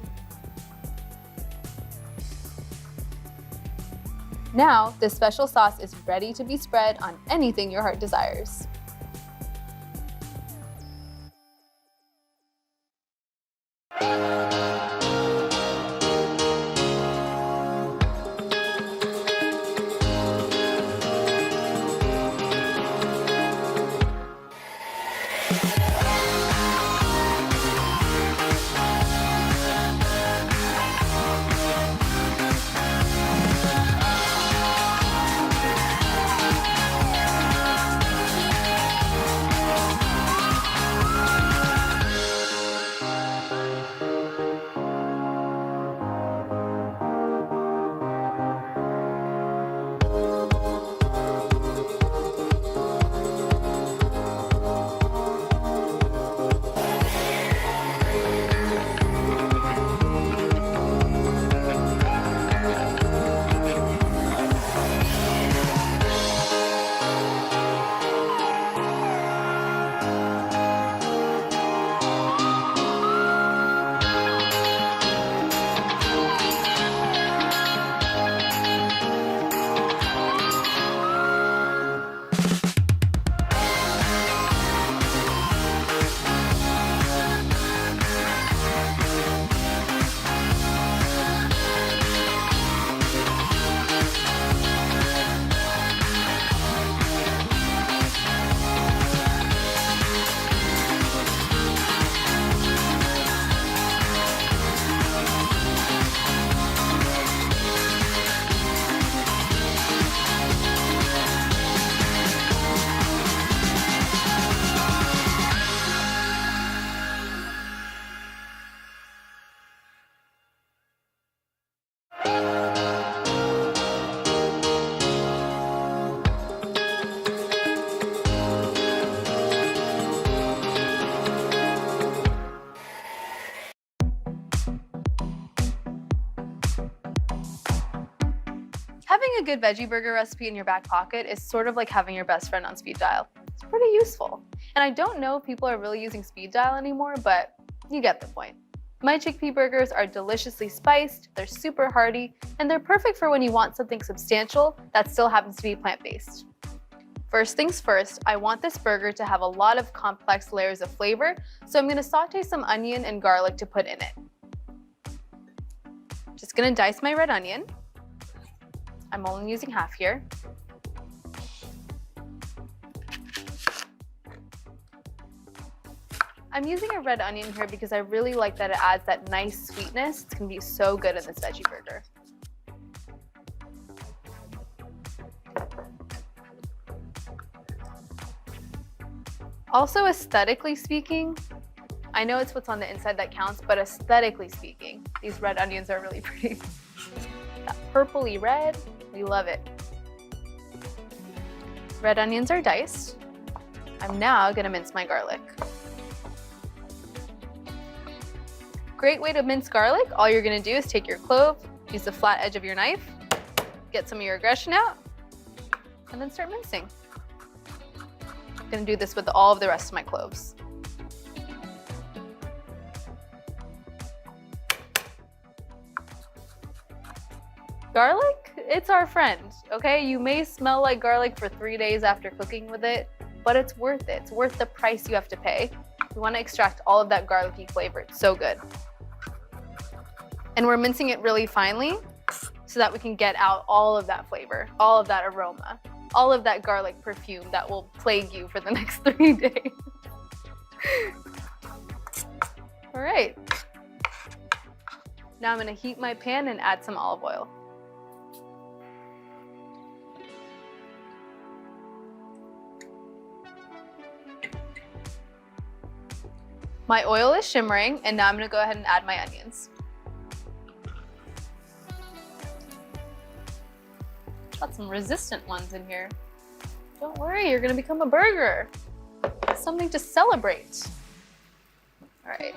Now, this special sauce is ready to be spread on anything your heart desires. a good veggie burger recipe in your back pocket is sort of like having your best friend on speed dial. It's pretty useful. And I don't know if people are really using speed dial anymore, but you get the point. My chickpea burgers are deliciously spiced, they're super hearty, and they're perfect for when you want something substantial that still happens to be plant-based. First things first, I want this burger to have a lot of complex layers of flavor, so I'm gonna saute some onion and garlic to put in it. Just gonna dice my red onion. I'm only using half here. I'm using a red onion here because I really like that it adds that nice sweetness. It's gonna be so good in this veggie burger. Also, aesthetically speaking, I know it's what's on the inside that counts, but aesthetically speaking, these red onions are really pretty. That purpley red, we love it. Red onions are diced. I'm now gonna mince my garlic. Great way to mince garlic. All you're gonna do is take your clove, use the flat edge of your knife, get some of your aggression out, and then start mincing. I'm gonna do this with all of the rest of my cloves. Garlic, it's our friend, okay? You may smell like garlic for 3 days after cooking with it, but it's worth it. It's worth the price you have to pay. You wanna extract all of that garlicky flavor. It's so good. And we're mincing it really finely so that we can get out all of that flavor, all of that aroma, all of that garlic perfume that will plague you for the next 3 days. All right. Now I'm gonna heat my pan and add some olive oil. My oil is shimmering, and now I'm gonna go ahead and add my onions. Got some resistant ones in here. Don't worry, you're gonna become a burger. It's something to celebrate. All right.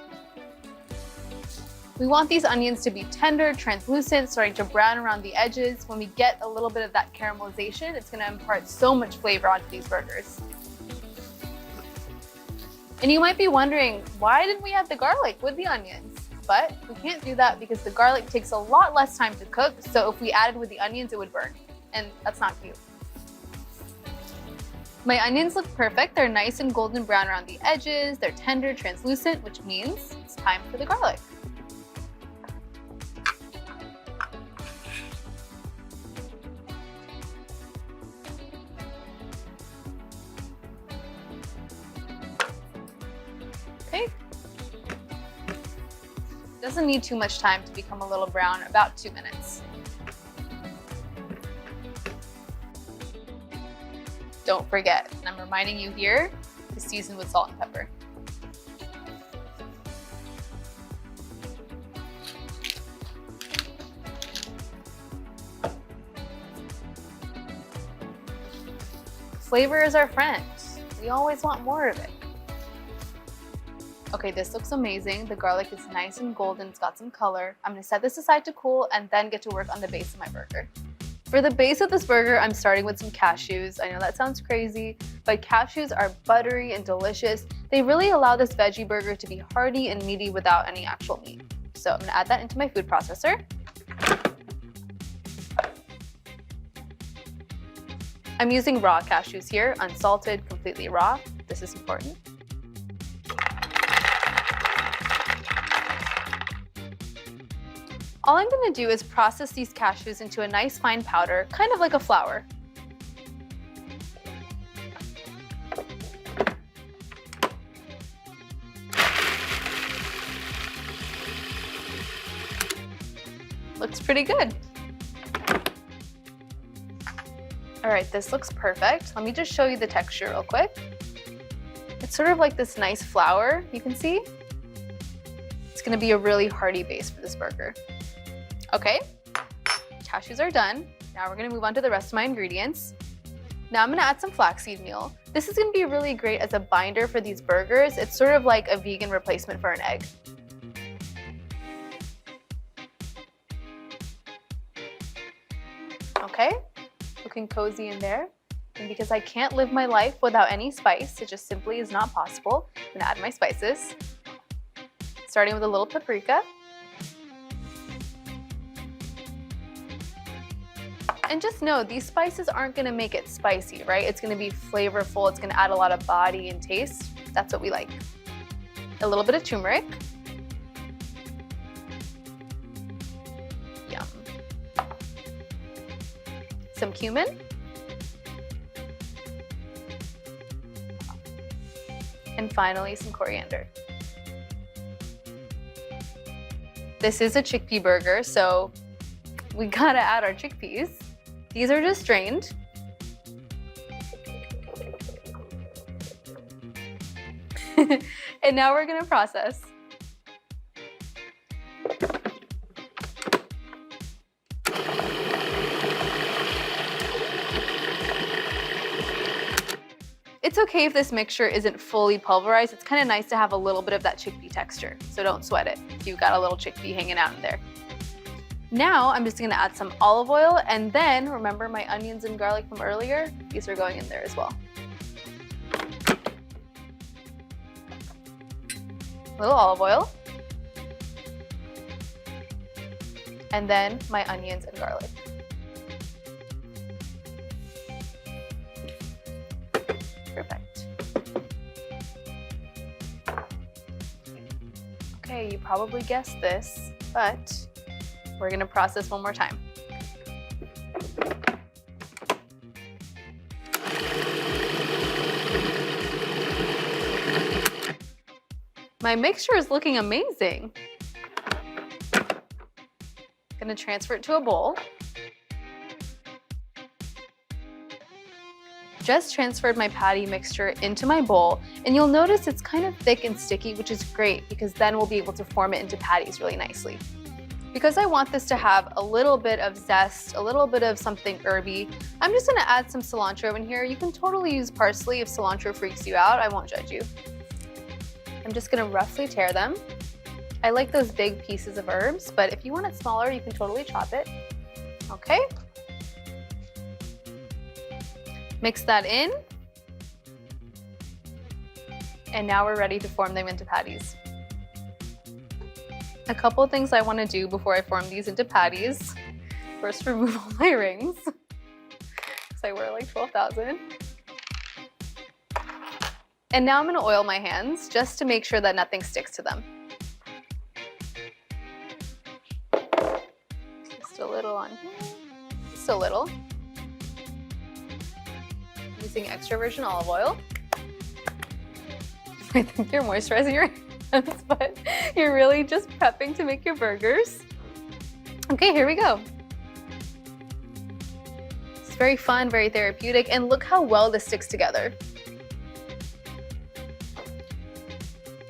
We want these onions to be tender, translucent, starting to brown around the edges. When we get a little bit of that caramelization, it's gonna impart so much flavor onto these burgers. And you might be wondering, why didn't we add the garlic with the onions? But we can't do that because the garlic takes a lot less time to cook, so if we added with the onions, it would burn. And that's not cute. My onions look perfect. They're nice and golden brown around the edges. They're tender, translucent, which means it's time for the garlic. Okay. Doesn't need too much time to become a little brown, about 2 minutes. Don't forget, and I'm reminding you here, to season with salt and pepper. Flavor is our friend. We always want more of it. Okay, this looks amazing. The garlic is nice and golden, it's got some color. I'm gonna set this aside to cool and then get to work on the base of my burger. For the base of this burger, I'm starting with some cashews. I know that sounds crazy, but cashews are buttery and delicious. They really allow this veggie burger to be hearty and meaty without any actual meat. So I'm gonna add that into my food processor. I'm using raw cashews here, unsalted, completely raw. This is important. All I'm gonna do is process these cashews into a nice fine powder, kind of like a flour. Looks pretty good. All right, this looks perfect. Let me just show you the texture real quick. It's sort of like this nice flour, you can see. It's gonna be a really hearty base for this burger. Okay, cashews are done. Now we're gonna move on to the rest of my ingredients. Now I'm gonna add some flaxseed meal. This is gonna be really great as a binder for these burgers. It's sort of like a vegan replacement for an egg. Okay, looking cozy in there. And because I can't live my life without any spice, it just simply is not possible, I'm gonna add my spices. Starting with a little paprika. And just know, these spices aren't gonna make it spicy, right? It's gonna be flavorful, it's gonna add a lot of body and taste. That's what we like. A little bit of turmeric. Yum. Some cumin. And finally, some coriander. This is a chickpea burger, so we gotta add our chickpeas. These are just drained. And now we're gonna process. It's okay if this mixture isn't fully pulverized. It's kind of nice to have a little bit of that chickpea texture, so don't sweat it if you've got a little chickpea hanging out in there. Now I'm just gonna add some olive oil, and then remember my onions and garlic from earlier? These are going in there as well. A little olive oil. And then my onions and garlic. Perfect. Okay, you probably guessed this, but we're gonna process one more time. My mixture is looking amazing. Gonna transfer it to a bowl. Just transferred my patty mixture into my bowl, and you'll notice it's kind of thick and sticky, which is great because then we'll be able to form it into patties really nicely. Because I want this to have a little bit of zest, a little bit of something herby, I'm just gonna add some cilantro in here. You can totally use parsley if cilantro freaks you out, I won't judge you. I'm just gonna roughly tear them. I like those big pieces of herbs, but if you want it smaller, you can totally chop it. Okay. Mix that in. And now we're ready to form them into patties. A couple things I want to do before I form these into patties. First, remove all my rings, because I wear like 12,000. And now I'm going to oil my hands just to make sure that nothing sticks to them. Just a little on here, just a little. Using extra virgin olive oil. I think you're moisturizing your hands, but you're really just prepping to make your burgers. Okay, here we go. It's very fun, very therapeutic, and look how well this sticks together.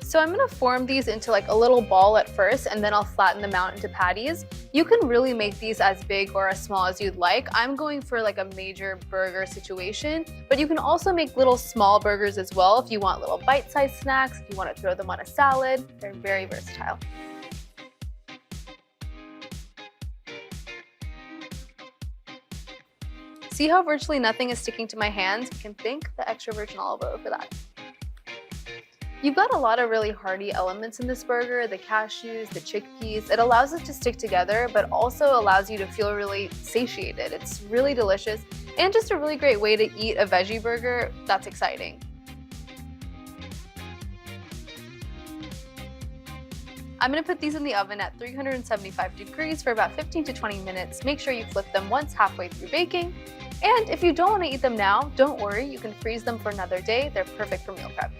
So I'm gonna form these into like a little ball at first, and then I'll flatten them out into patties. You can really make these as big or as small as you'd like. I'm going for like a major burger situation, but you can also make little small burgers as well if you want little bite-sized snacks, if you want to throw them on a salad. They're very versatile. See how virtually nothing is sticking to my hands? You can thank the extra virgin olive oil for that. You've got a lot of really hearty elements in this burger, the cashews, the chickpeas. It allows it to stick together, but also allows you to feel really satiated. It's really delicious and just a really great way to eat a veggie burger that's exciting. I'm gonna put these in the oven at 375 degrees for about 15 to 20 minutes. Make sure you flip them once halfway through baking. And if you don't wanna eat them now, don't worry, you can freeze them for another day. They're perfect for meal prep.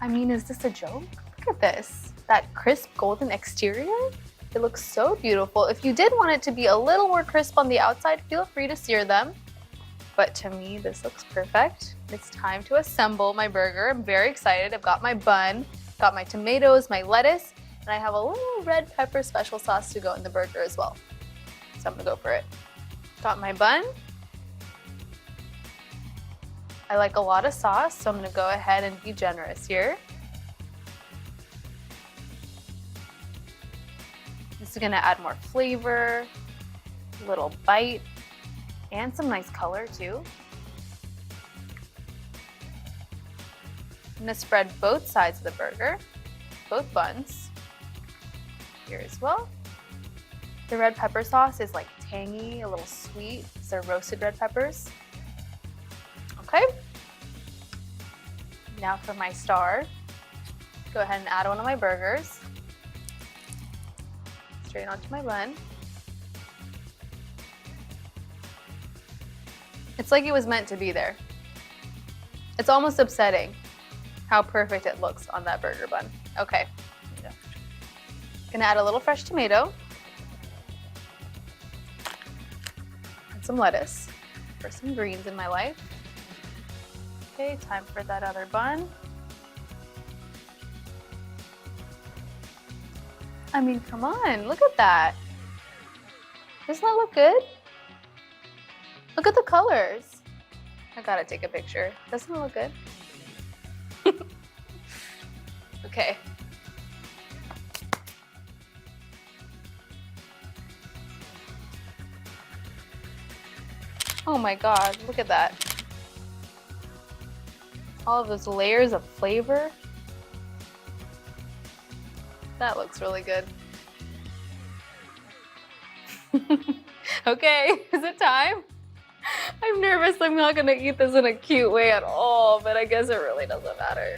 I mean, is this a joke? Look at this. That crisp golden exterior. It looks so beautiful. If you did want it to be a little more crisp on the outside, feel free to sear them. But to me, this looks perfect. It's time to assemble my burger. I'm very excited. I've got my bun, got my tomatoes, my lettuce, and I have a little red pepper special sauce to go in the burger as well. So I'm gonna go for it. Got my bun. I like a lot of sauce, so I'm gonna go ahead and be generous here. This is gonna add more flavor, a little bite, and some nice color too. I'm gonna spread both sides of the burger, both buns, here as well. The red pepper sauce is like tangy, a little sweet. These are roasted red peppers. Okay. Now for my star. Go ahead and add one of my burgers. Straight onto my bun. It's like it was meant to be there. It's almost upsetting how perfect it looks on that burger bun. Okay. Gonna add a little fresh tomato. And some lettuce for some greens in my life. Okay, time for that other bun. I mean, come on, look at that. Doesn't that look good? Look at the colors. I gotta take a picture. Doesn't it look good? Okay. Oh my God, look at that. All of those layers of flavor. That looks really good. Okay, is it time? I'm nervous I'm not gonna eat this in a cute way at all, but I guess it really doesn't matter.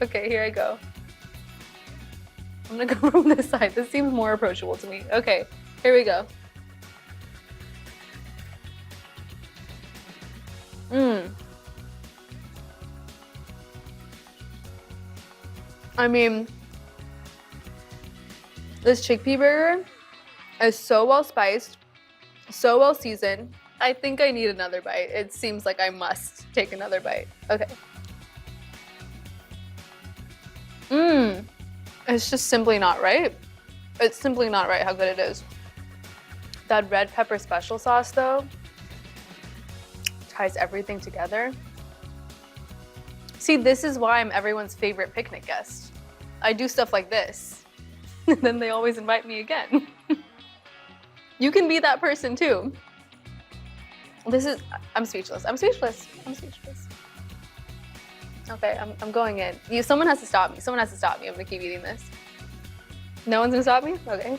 Okay, here I go. I'm gonna go from this side. This seems more approachable to me. Okay, here we go. I mean, this chickpea burger is so well spiced, so well seasoned. I think I need another bite. It seems like I must take another bite. Okay. It's just simply not right. It's simply not right how good it is. That red pepper special sauce though, ties everything together. See, this is why I'm everyone's favorite picnic guest. I do stuff like this, and then they always invite me again. You can be that person too. I'm speechless. I'm speechless. I'm speechless. Okay, I'm going in. Someone has to stop me. Someone has to stop me. I'm gonna keep eating this. No one's gonna stop me? Okay.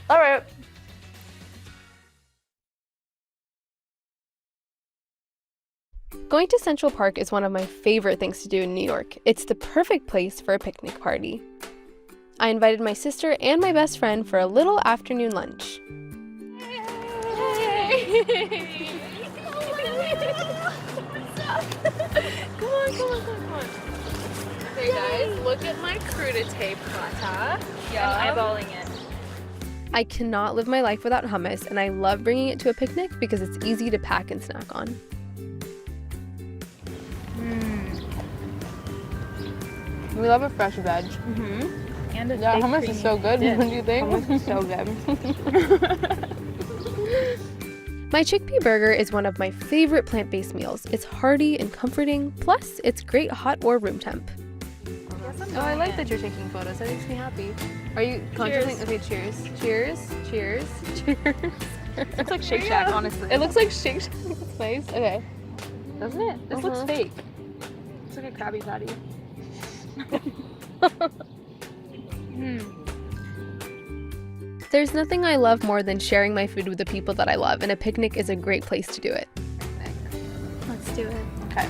All right. Going to Central Park is one of my favorite things to do in New York. It's the perfect place for a picnic party. I invited my sister and my best friend for a little afternoon lunch. Hey! Come on. Okay guys, look at my crudité prata. Yeah, I'm eyeballing it. I cannot live my life without hummus, and I love bringing it to a picnic because it's easy to pack and snack on. We love a fresh veg. And a yeah, hummus is so good. What do you think? Hummus is so good. My chickpea burger is one of my favorite plant-based meals. It's hearty and comforting, plus it's great hot or room temp. Oh, I like that you're taking photos. That makes me happy. Are you contemplating? Okay, cheers. Cheers. Cheers. Cheers. It looks like Shake Shack, honestly. It looks like Shake Shack. It's nice. Okay. Doesn't it? This looks fake. It's like a Krabby Patty. There's nothing I love more than sharing my food with the people that I love, and a picnic is a great place to do it. Let's do it. Okay.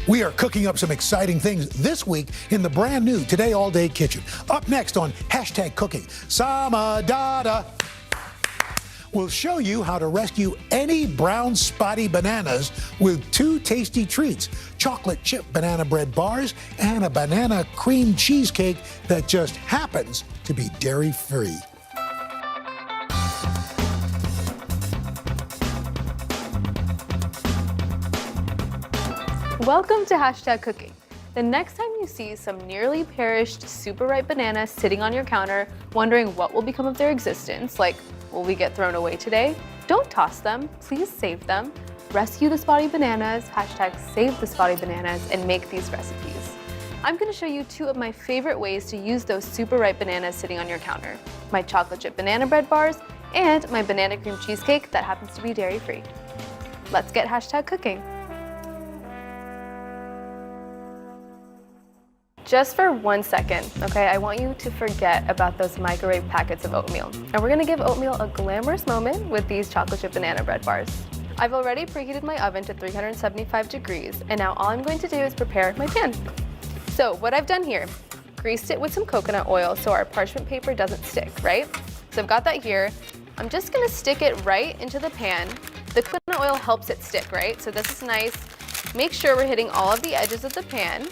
We are cooking up some exciting things this week in the brand new Today All Day Kitchen. Up next on #Cooking, Samadada. We'll show you how to rescue any brown spotty bananas with 2 tasty treats: chocolate chip banana bread bars and a banana cream cheesecake that just happens to be dairy-free. Welcome to #Cooking. The next time you see some nearly perished, super ripe bananas sitting on your counter, wondering what will become of their existence, like, will we get thrown away today? Don't toss them, please save them. Rescue the spotty bananas, #save the spotty bananas, and make these recipes. I'm gonna show you 2 of my favorite ways to use those super ripe bananas sitting on your counter: my chocolate chip banana bread bars and my banana cream cheesecake that happens to be dairy-free. Let's get #Cooking. Just for 1 second, okay, I want you to forget about those microwave packets of oatmeal. And we're gonna give oatmeal a glamorous moment with these chocolate chip banana bread bars. I've already preheated my oven to 375 degrees, and now all I'm going to do is prepare my pan. So what I've done here, greased it with some coconut oil so our parchment paper doesn't stick, right? So I've got that here. I'm just gonna stick it right into the pan. The coconut oil helps it stick, right? So this is nice. Make sure we're hitting all of the edges of the pan.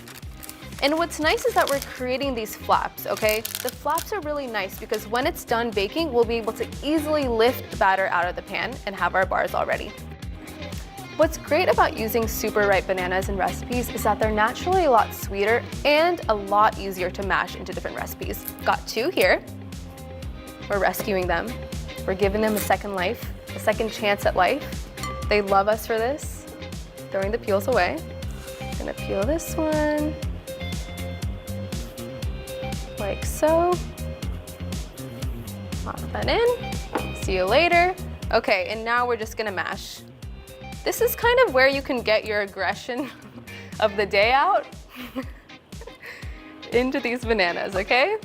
And what's nice is that we're creating these flaps, okay? The flaps are really nice because when it's done baking, we'll be able to easily lift the batter out of the pan and have our bars all ready. What's great about using super ripe bananas in recipes is that they're naturally a lot sweeter and a lot easier to mash into different recipes. Got 2 here. We're rescuing them. We're giving them a second life, a second chance at life. They love us for this. Throwing the peels away. Gonna peel this one. Like so. Pop that in. See you later. Okay, and now we're just gonna mash. This is kind of where you can get your aggression of the day out into these bananas, okay?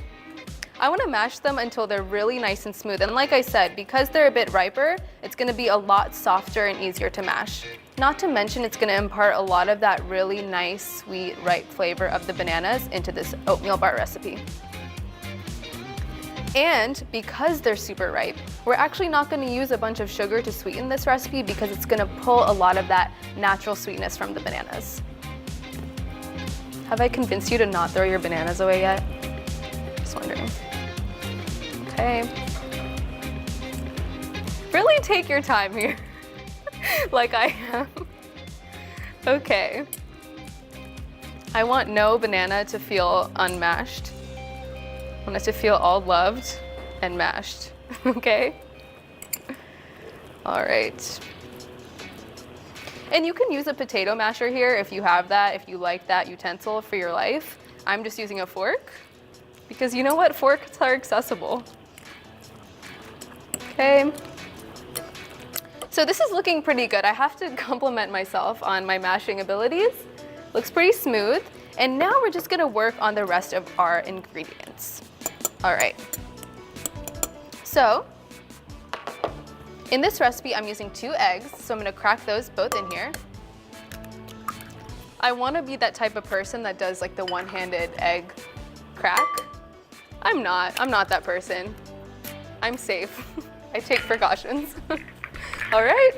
I wanna mash them until they're really nice and smooth. And like I said, because they're a bit riper, it's gonna be a lot softer and easier to mash. Not to mention, it's gonna impart a lot of that really nice, sweet, ripe flavor of the bananas into this oatmeal bar recipe. And because they're super ripe, we're actually not gonna use a bunch of sugar to sweeten this recipe because it's gonna pull a lot of that natural sweetness from the bananas. Have I convinced you to not throw your bananas away yet? Just wondering. Okay. Really take your time here, like I am. Okay. I want no banana to feel unmashed. I want it to feel all loved and mashed, okay? All right. And you can use a potato masher here if you have that, if you like that utensil for your life. I'm just using a fork because you know what? Forks are accessible. Okay. So this is looking pretty good. I have to compliment myself on my mashing abilities. Looks pretty smooth. And now we're just gonna work on the rest of our ingredients. All right. So in this recipe, I'm using 2 eggs. So I'm gonna crack those both in here. I wanna be that type of person that does like the one-handed egg crack. I'm not that person. I'm safe. I take precautions. All right.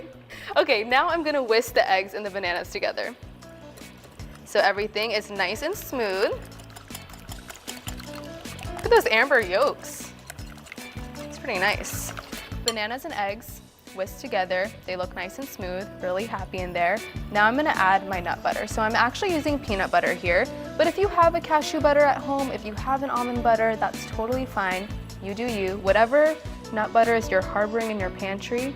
Okay, now I'm gonna whisk the eggs and the bananas together. So everything is nice and smooth. Look at those amber yolks. It's pretty nice. Bananas and eggs whisked together. They look nice and smooth, really happy in there. Now I'm gonna add my nut butter. So I'm actually using peanut butter here, but if you have a cashew butter at home, if you have an almond butter, that's totally fine. You do you. Whatever nut butters you're harboring in your pantry.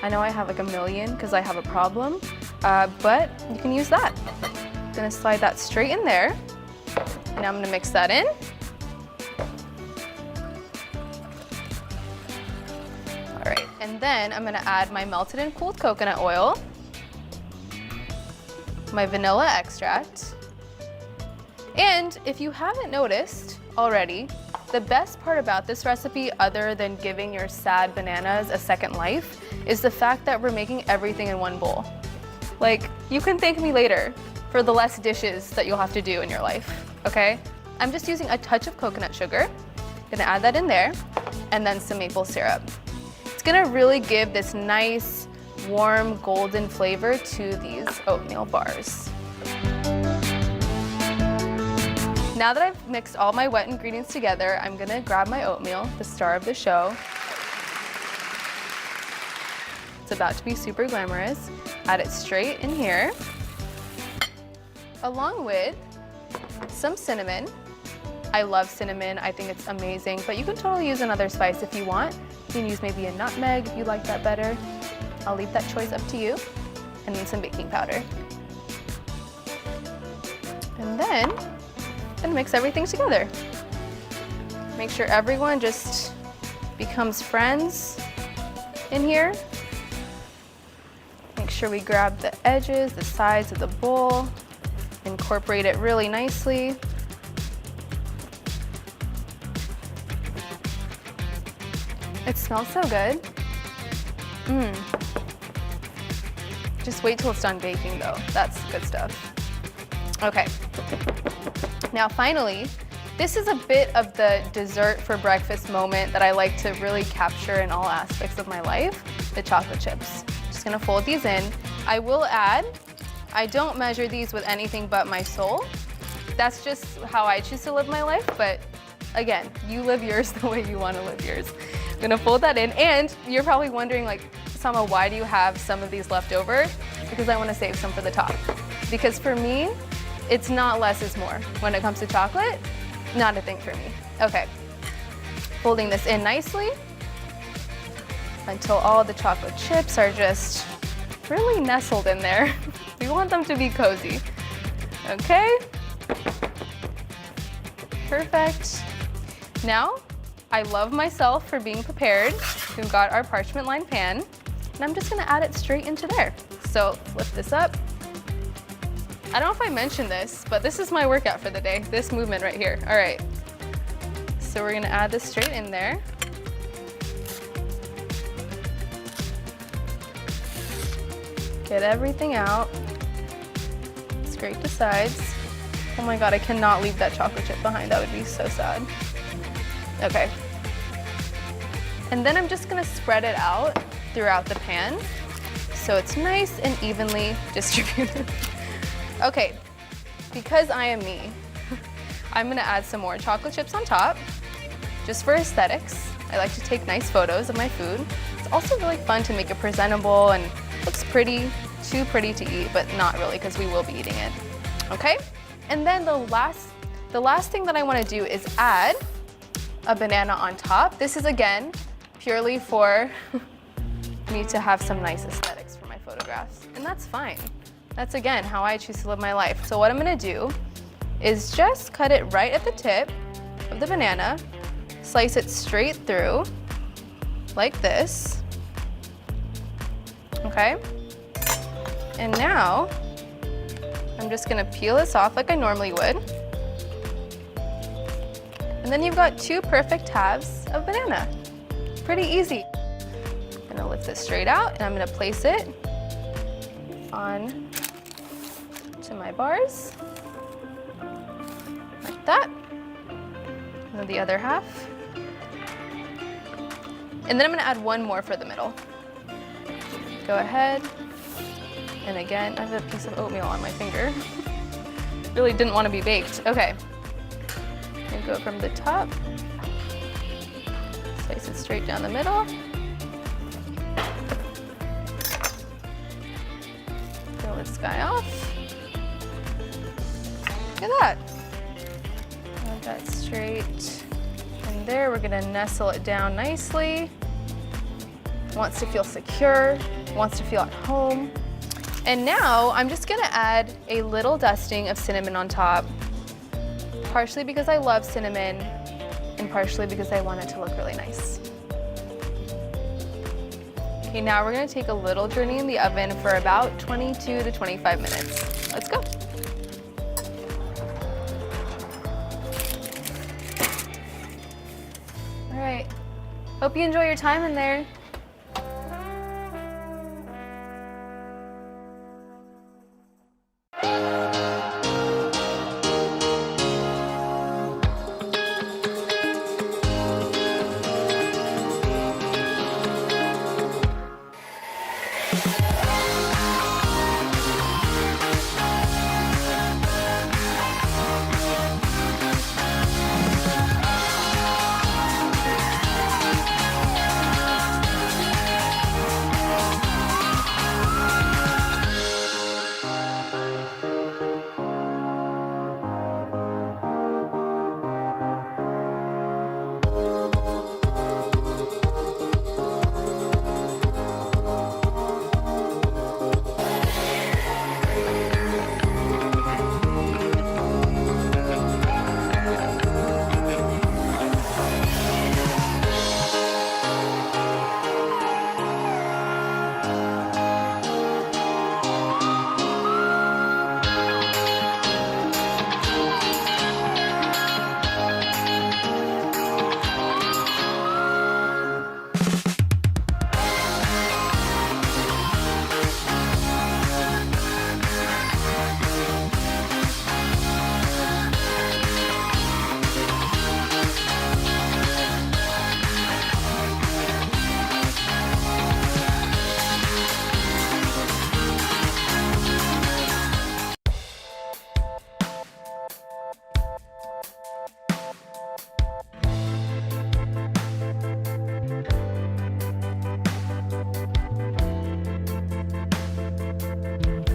I know I have like a million because I have a problem, but you can use that. I'm gonna slide that straight in there. Now I'm gonna mix that in. All right, and then I'm gonna add my melted and cooled coconut oil, my vanilla extract, and if you haven't noticed already, the best part about this recipe, other than giving your sad bananas a second life, is the fact that we're making everything in one bowl. Like, you can thank me later for the less dishes that you'll have to do in your life, okay? I'm just using a touch of coconut sugar. Gonna add that in there, and then some maple syrup. It's gonna really give this nice, warm, golden flavor to these oatmeal bars. Now that I've mixed all my wet ingredients together, I'm gonna grab my oatmeal, the star of the show. It's about to be super glamorous. Add it straight in here, along with some cinnamon. I love cinnamon, I think it's amazing, but you can totally use another spice if you want. You can use maybe a nutmeg if you like that better. I'll leave that choice up to you. And then some baking powder. And then, I'm gonna mix everything together. Make sure everyone just becomes friends in here. Make sure we grab the edges, the sides of the bowl, incorporate it really nicely. It smells so good. Just wait till it's done baking though. That's good stuff. Okay. Now finally, this is a bit of the dessert for breakfast moment that I like to really capture in all aspects of my life, the chocolate chips. Just gonna fold these in. I will add, I don't measure these with anything but my soul. That's just how I choose to live my life, but again, you live yours the way you wanna live yours. I'm gonna fold that in, and you're probably wondering, like, Sama, why do you have some of these left over? Because I wanna save some for the top. Because for me, it's not less is more. When it comes to chocolate, not a thing for me. Okay, folding this in nicely until all the chocolate chips are just really nestled in there. We want them to be cozy. Okay, perfect. Now, I love myself for being prepared. We've got our parchment lined pan, and I'm just gonna add it straight into there. So lift this up. I don't know if I mentioned this, but this is my workout for the day, this movement right here. All right, so we're gonna add this straight in there. Get everything out. Scrape the sides. Oh my God, I cannot leave that chocolate chip behind. That would be so sad. Okay. And then I'm just gonna spread it out throughout the pan so it's nice and evenly distributed. Okay, because I am me, I'm gonna add some more chocolate chips on top, just for aesthetics. I like to take nice photos of my food. It's also really fun to make it presentable and looks pretty, too pretty to eat, but not really because we will be eating it. Okay? And then the last thing that I wanna do is add a banana on top. This is, again, purely for me to have some nice aesthetics for my photographs, and that's fine. That's, again, how I choose to live my life. So what I'm gonna do is just cut it right at the tip of the banana, slice it straight through, like this, okay? And now, I'm just gonna peel this off like I normally would. And then you've got two perfect halves of banana. Pretty easy. I'm gonna lift this straight out, and I'm gonna place it on to my bars, like that. And then the other half. And then I'm gonna add one more for the middle. Go ahead, and again, I have a piece of oatmeal on my finger. Really didn't want to be baked. Okay, and go from the top, slice it straight down the middle. Peel this guy off. Look at that. Add that straight in there. We're gonna nestle it down nicely. Wants to feel secure, wants to feel at home. And now I'm just gonna add a little dusting of cinnamon on top, partially because I love cinnamon and partially because I want it to look really nice. Okay, now we're gonna take a little journey in the oven for about 22 to 25 minutes. Let's go. All right, hope you enjoy your time in there.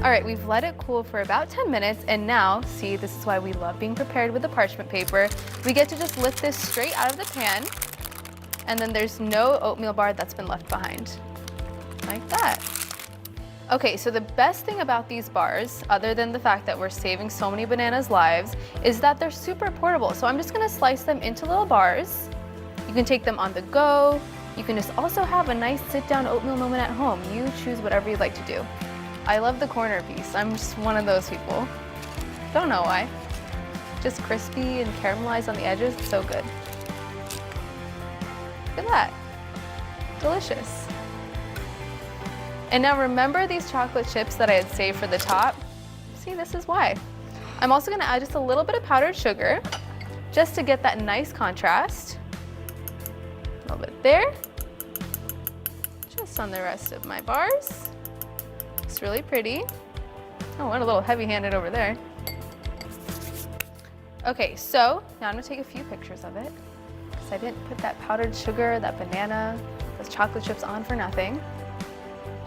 All right, we've let it cool for about 10 minutes, and now, see, this is why we love being prepared with the parchment paper. We get to just lift this straight out of the pan, and then there's no oatmeal bar that's been left behind. Like that. Okay, so the best thing about these bars, other than the fact that we're saving so many bananas' lives, is that they're super portable. So I'm just gonna slice them into little bars. You can take them on the go. You can just also have a nice sit-down oatmeal moment at home. You choose whatever you'd like to do. I love the corner piece. I'm just one of those people. Don't know why. Just crispy and caramelized on the edges, it's so good. Look at that. Delicious. And now remember these chocolate chips that I had saved for the top? See, this is why. I'm also gonna add just a little bit of powdered sugar just to get that nice contrast. A little bit there. Just on the rest of my bars. It's really pretty. Oh, went a little heavy-handed over there. Okay, so now I'm gonna take a few pictures of it because I didn't put that powdered sugar, that banana, those chocolate chips on for nothing.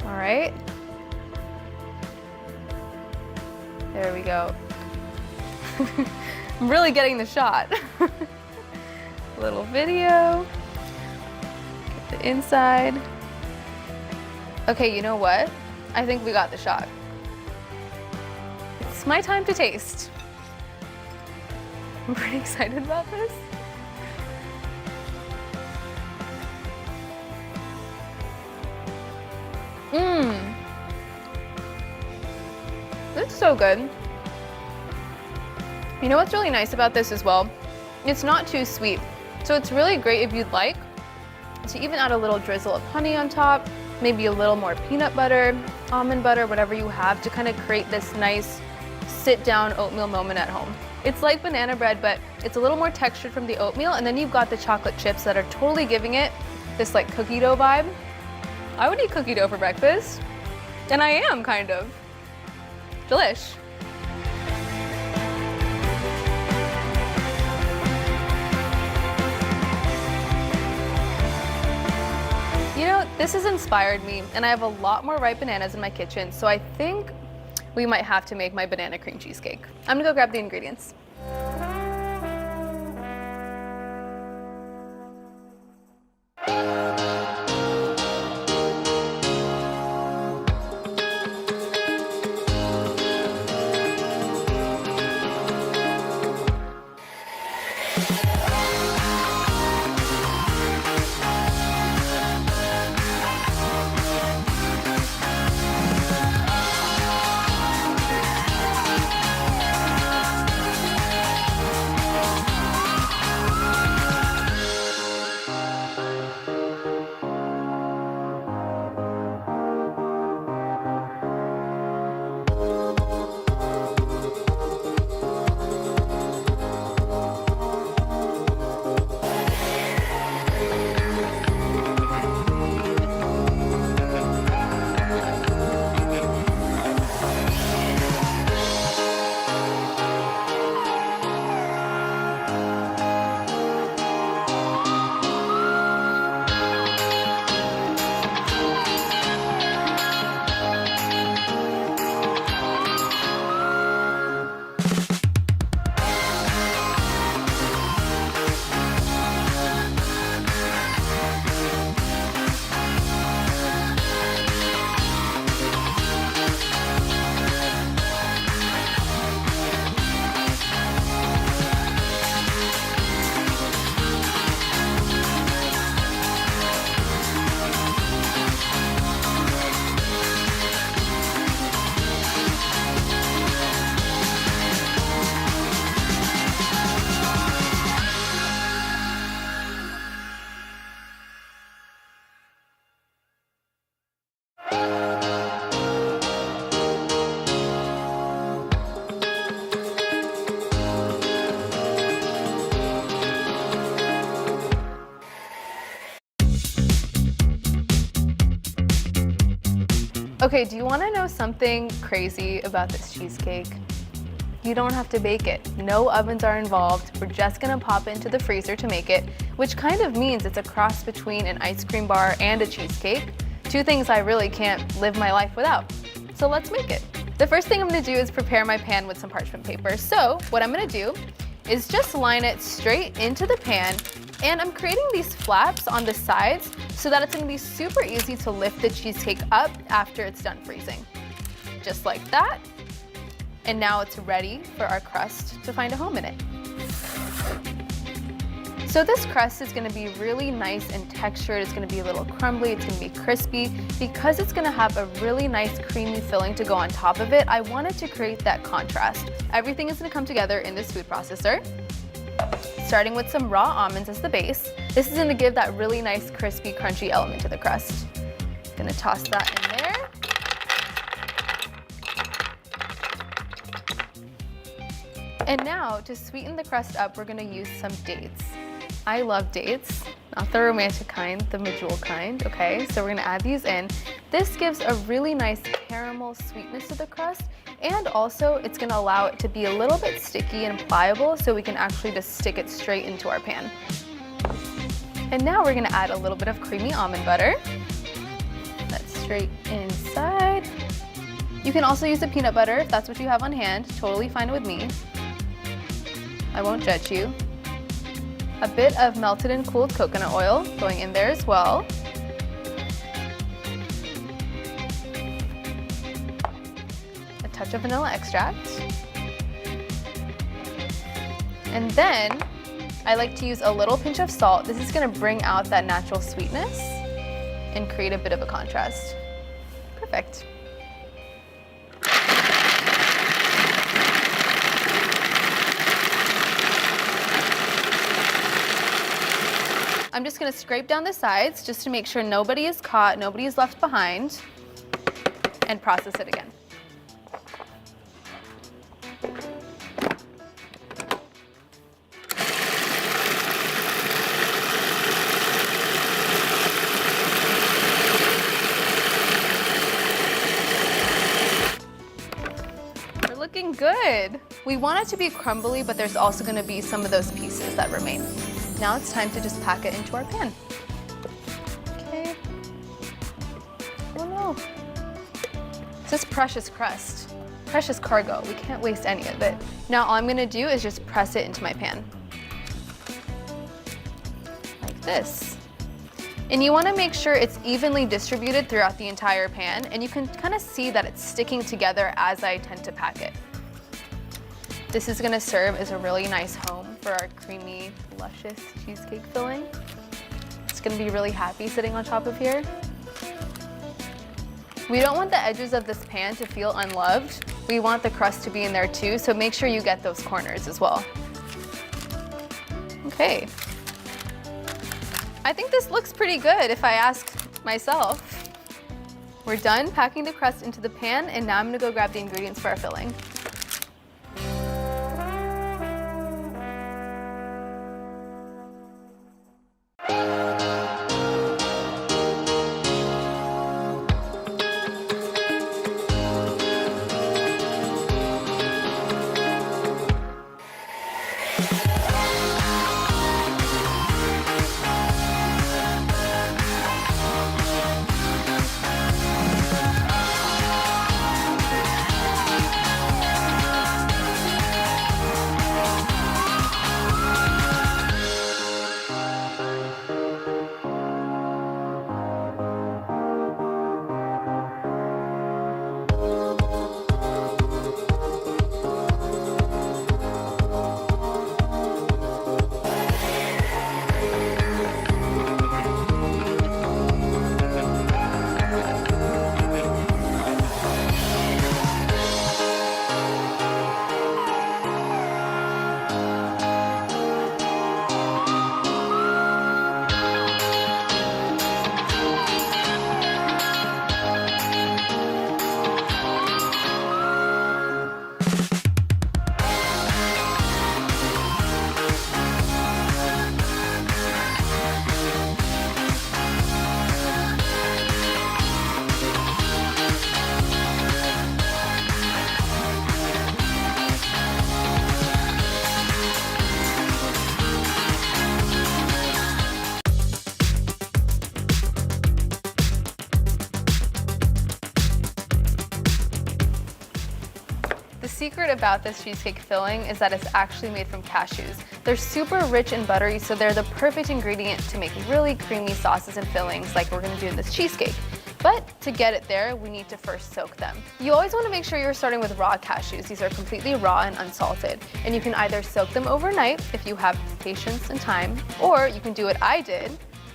All right. There we go. I'm really getting the shot. Little video. Get the inside. Okay, you know what? I think we got the shot. It's my time to taste. I'm pretty excited about this. It's so good. You know what's really nice about this as well? It's not too sweet. So it's really great if you'd like to even add a little drizzle of honey on top, maybe a little more peanut butter, almond butter, whatever you have to kind of create this nice sit-down oatmeal moment at home. It's like banana bread, but it's a little more textured from the oatmeal, and then you've got the chocolate chips that are totally giving it this like cookie dough vibe. I would eat cookie dough for breakfast, and I am kind of. Delish. You know, this has inspired me, and I have a lot more ripe bananas in my kitchen, so I think we might have to make my banana cream cheesecake. I'm gonna go grab the ingredients. Okay, do you want to know something crazy about this cheesecake? You don't have to bake it. No ovens are involved. We're just gonna pop it into the freezer to make it, which kind of means it's a cross between an ice cream bar and a cheesecake. Two things I really can't live my life without. So let's make it. The first thing I'm gonna do is prepare my pan with some parchment paper. So what I'm gonna do is just line it straight into the pan, and I'm creating these flaps on the sides so that it's gonna be super easy to lift the cheesecake up after it's done freezing. Just like that. And now it's ready for our crust to find a home in it. So this crust is gonna be really nice and textured. It's gonna be a little crumbly, it's gonna be crispy. Because it's gonna have a really nice creamy filling to go on top of it, I wanted to create that contrast. Everything is gonna come together in this food processor. Starting with some raw almonds as the base. This is gonna give that really nice crispy, crunchy element to the crust. Gonna toss that in there. And now, to sweeten the crust up, we're gonna use some dates. I love dates, not the romantic kind, the medjool kind, okay? So we're gonna add these in. This gives a really nice caramel sweetness to the crust, and also it's gonna allow it to be a little bit sticky and pliable so we can actually just stick it straight into our pan. And now we're gonna add a little bit of creamy almond butter. That's straight inside. You can also use a peanut butter if that's what you have on hand, totally fine with me. I won't judge you. A bit of melted and cooled coconut oil going in there as well. A touch of vanilla extract. And then I like to use a little pinch of salt. This is gonna bring out that natural sweetness and create a bit of a contrast. Perfect. I'm just gonna scrape down the sides just to make sure nobody is caught, nobody is left behind, and process it again. We're looking good. We want it to be crumbly, but there's also gonna be some of those pieces that remain. Now it's time to just pack it into our pan. Okay. Oh no. It's this precious crust, precious cargo. We can't waste any of it. Now all I'm gonna do is just press it into my pan. Like this. And you wanna make sure it's evenly distributed throughout the entire pan, and you can kind of see that it's sticking together as I tend to pack it. This is gonna serve as a really nice home for our creamy, luscious cheesecake filling. It's gonna be really happy sitting on top of here. We don't want the edges of this pan to feel unloved. We want the crust to be in there too, so make sure you get those corners as well. Okay. I think this looks pretty good if I ask myself. We're done packing the crust into the pan, and now I'm gonna go grab the ingredients for our filling. The secret about this cheesecake filling is that it's actually made from cashews. They're super rich and buttery, so they're the perfect ingredient to make really creamy sauces and fillings like we're gonna do in this cheesecake. But to get it there, we need to first soak them. You always wanna make sure you're starting with raw cashews. These are completely raw and unsalted. And you can either soak them overnight if you have patience and time, or you can do what I did,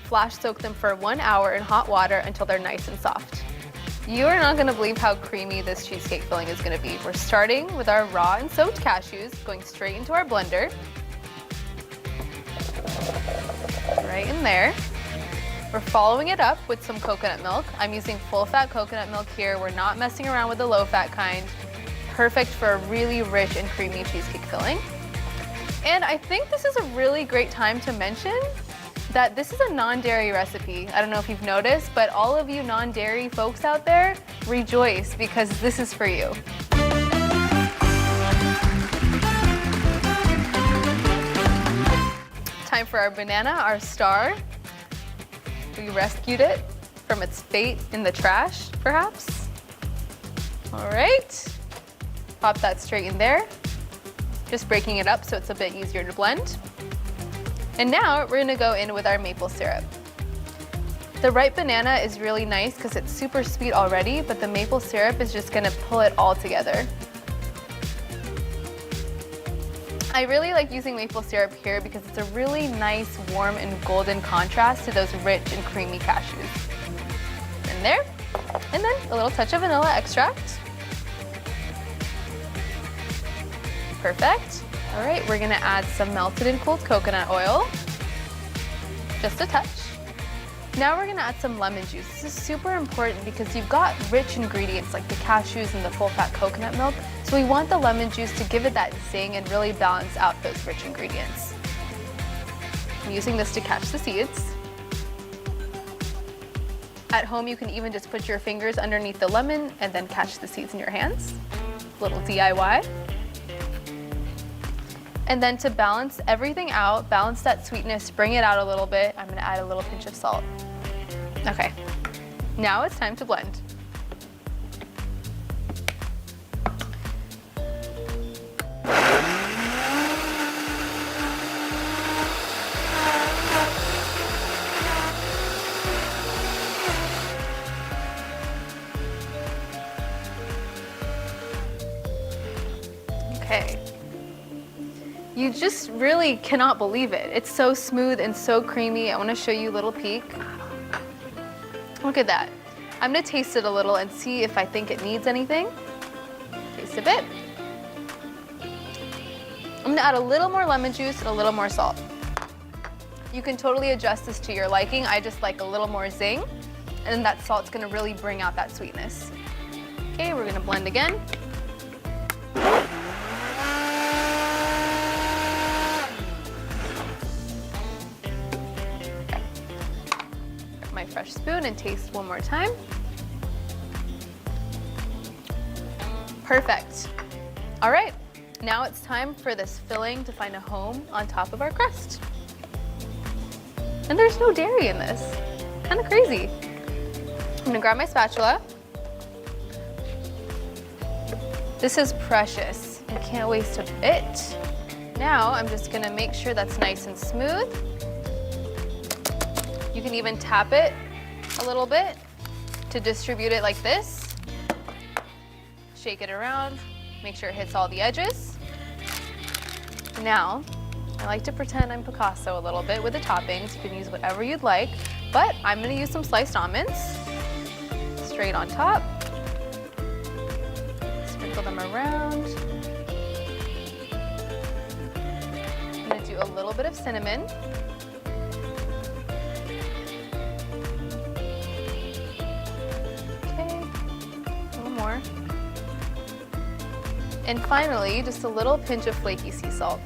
flash soak them for 1 hour in hot water until they're nice and soft. You are not gonna believe how creamy this cheesecake filling is gonna be. We're starting with our raw and soaked cashews, going straight into our blender. Right in there. We're following it up with some coconut milk. I'm using full-fat coconut milk here. We're not messing around with the low-fat kind. Perfect for a really rich and creamy cheesecake filling. And I think this is a really great time to mention that this is a non-dairy recipe. I don't know if you've noticed, but all of you non-dairy folks out there, rejoice because this is for you. Time for our banana, our star. We rescued it from its fate in the trash, perhaps. All right, pop that straight in there. Just breaking it up so it's a bit easier to blend. And now we're gonna go in with our maple syrup. The ripe banana is really nice because it's super sweet already, but the maple syrup is just gonna pull it all together. I really like using maple syrup here because it's a really nice, warm, and golden contrast to those rich and creamy cashews. In there, and then a little touch of vanilla extract. Perfect. All right, we're gonna add some melted and cooled coconut oil, just a touch. Now we're gonna add some lemon juice. This is super important because you've got rich ingredients like the cashews and the full-fat coconut milk, so we want the lemon juice to give it that zing and really balance out those rich ingredients. I'm using this to catch the seeds. At home, you can even just put your fingers underneath the lemon and then catch the seeds in your hands. Little DIY. And then to balance everything out, balance that sweetness, bring it out a little bit, I'm gonna add a little pinch of salt. Okay, now it's time to blend. Okay. You just really cannot believe it. It's so smooth and so creamy. I want to show you a little peek. Look at that. I'm gonna taste it a little and see if I think it needs anything. Taste a bit. I'm gonna add a little more lemon juice and a little more salt. You can totally adjust this to your liking. I just like a little more zing, and then that salt's gonna really bring out that sweetness. Okay, we're gonna blend again. My fresh spoon and taste one more time. Perfect. All right, now it's time for this filling to find a home on top of our crust. And there's no dairy in this. Kind of crazy. I'm gonna grab my spatula. This is precious. I can't waste a bit. Now I'm just gonna make sure that's nice and smooth. You can even tap it a little bit to distribute it like this. Shake it around, make sure it hits all the edges. Now, I like to pretend I'm Picasso a little bit with the toppings. You can use whatever you'd like, but I'm gonna use some sliced almonds straight on top. Sprinkle them around. I'm gonna do a little bit of cinnamon. More. And finally, just a little pinch of flaky sea salt.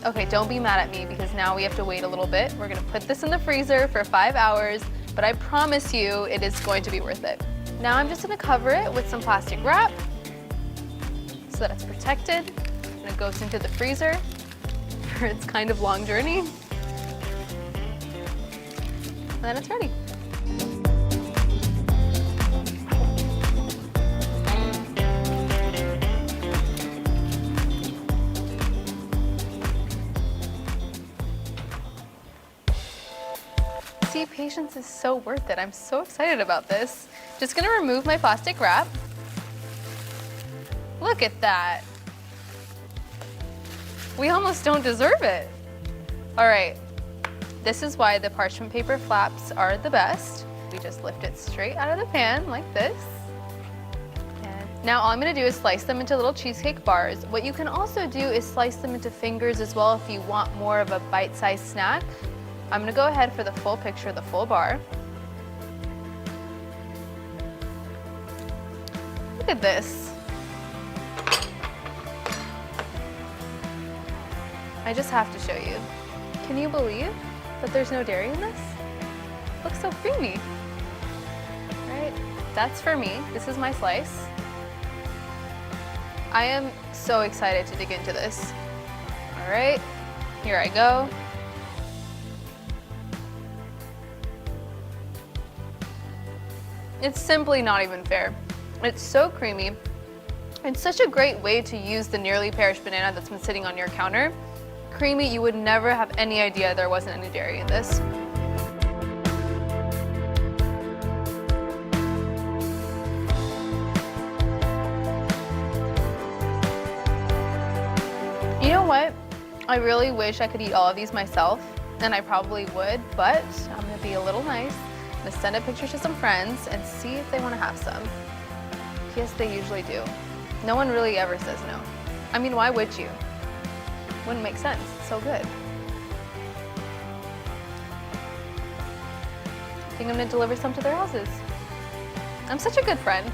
Okay, don't be mad at me because now we have to wait a little bit. We're gonna put this in the freezer for 5 hours, but I promise you it is going to be worth it. Now I'm just gonna cover it with some plastic wrap so that it's protected and it goes into the freezer for its kind of long journey. And then it's ready. patience is so worth it. I'm so excited about this. Just gonna remove my plastic wrap. Look at that. We almost don't deserve it. All right, this is why the parchment paper flaps are the best. We just lift it straight out of the pan like this. And now all I'm gonna do is slice them into little cheesecake bars. What you can also do is slice them into fingers as well if you want more of a bite-sized snack. I'm gonna go ahead for the full picture, the full bar. Look at this. I just have to show you. Can you believe that there's no dairy in this? Looks so creamy. Right? That's for me. This is my slice. I am so excited to dig into this. All right, here I go. It's simply not even fair. It's so creamy. It's such a great way to use the nearly perished banana that's been sitting on your counter. Creamy, you would never have any idea there wasn't any dairy in this. You know what? I really wish I could eat all of these myself, and I probably would, but I'm gonna be a little nice. I'm gonna send a picture to some friends and see if they wanna have some. Yes, they usually do. No one really ever says no. I mean, why would you? Wouldn't make sense. It's so good. I think I'm gonna deliver some to their houses. I'm such a good friend.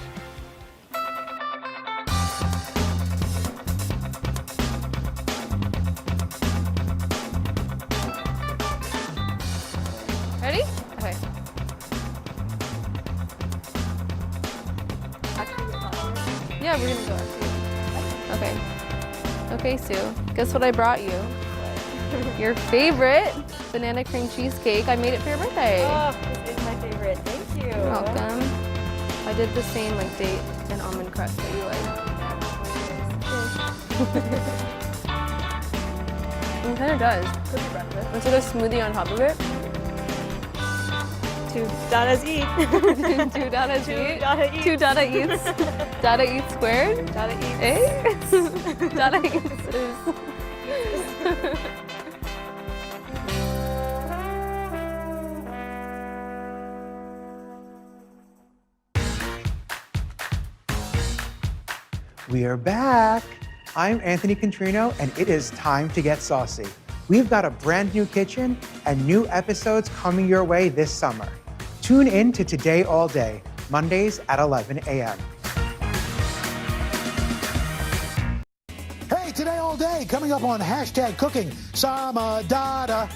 Ready? Okay. Yeah, we're gonna go after you. Okay. Okay, Sue, guess what I brought you? Your favorite banana cream cheesecake. I made it for your birthday. Oh, this is my favorite. Thank you. You're welcome. I did the same like date and almond crust that you like. It kind of does. What's your breakfast? Instead of smoothie on top of it. Two Dadas eat. Two Dadas eat. Dada eats. Two Dada eats. Dada eats squared. Dada eats. Eh? Dada eats is. We are back. I'm Anthony Contrino, and it is time to get saucy. We've got a brand new kitchen and new episodes coming your way this summer. Tune in to Today All Day, Mondays at 11 a.m. Hey, Today All Day, coming up on #cooking. Sama Dada.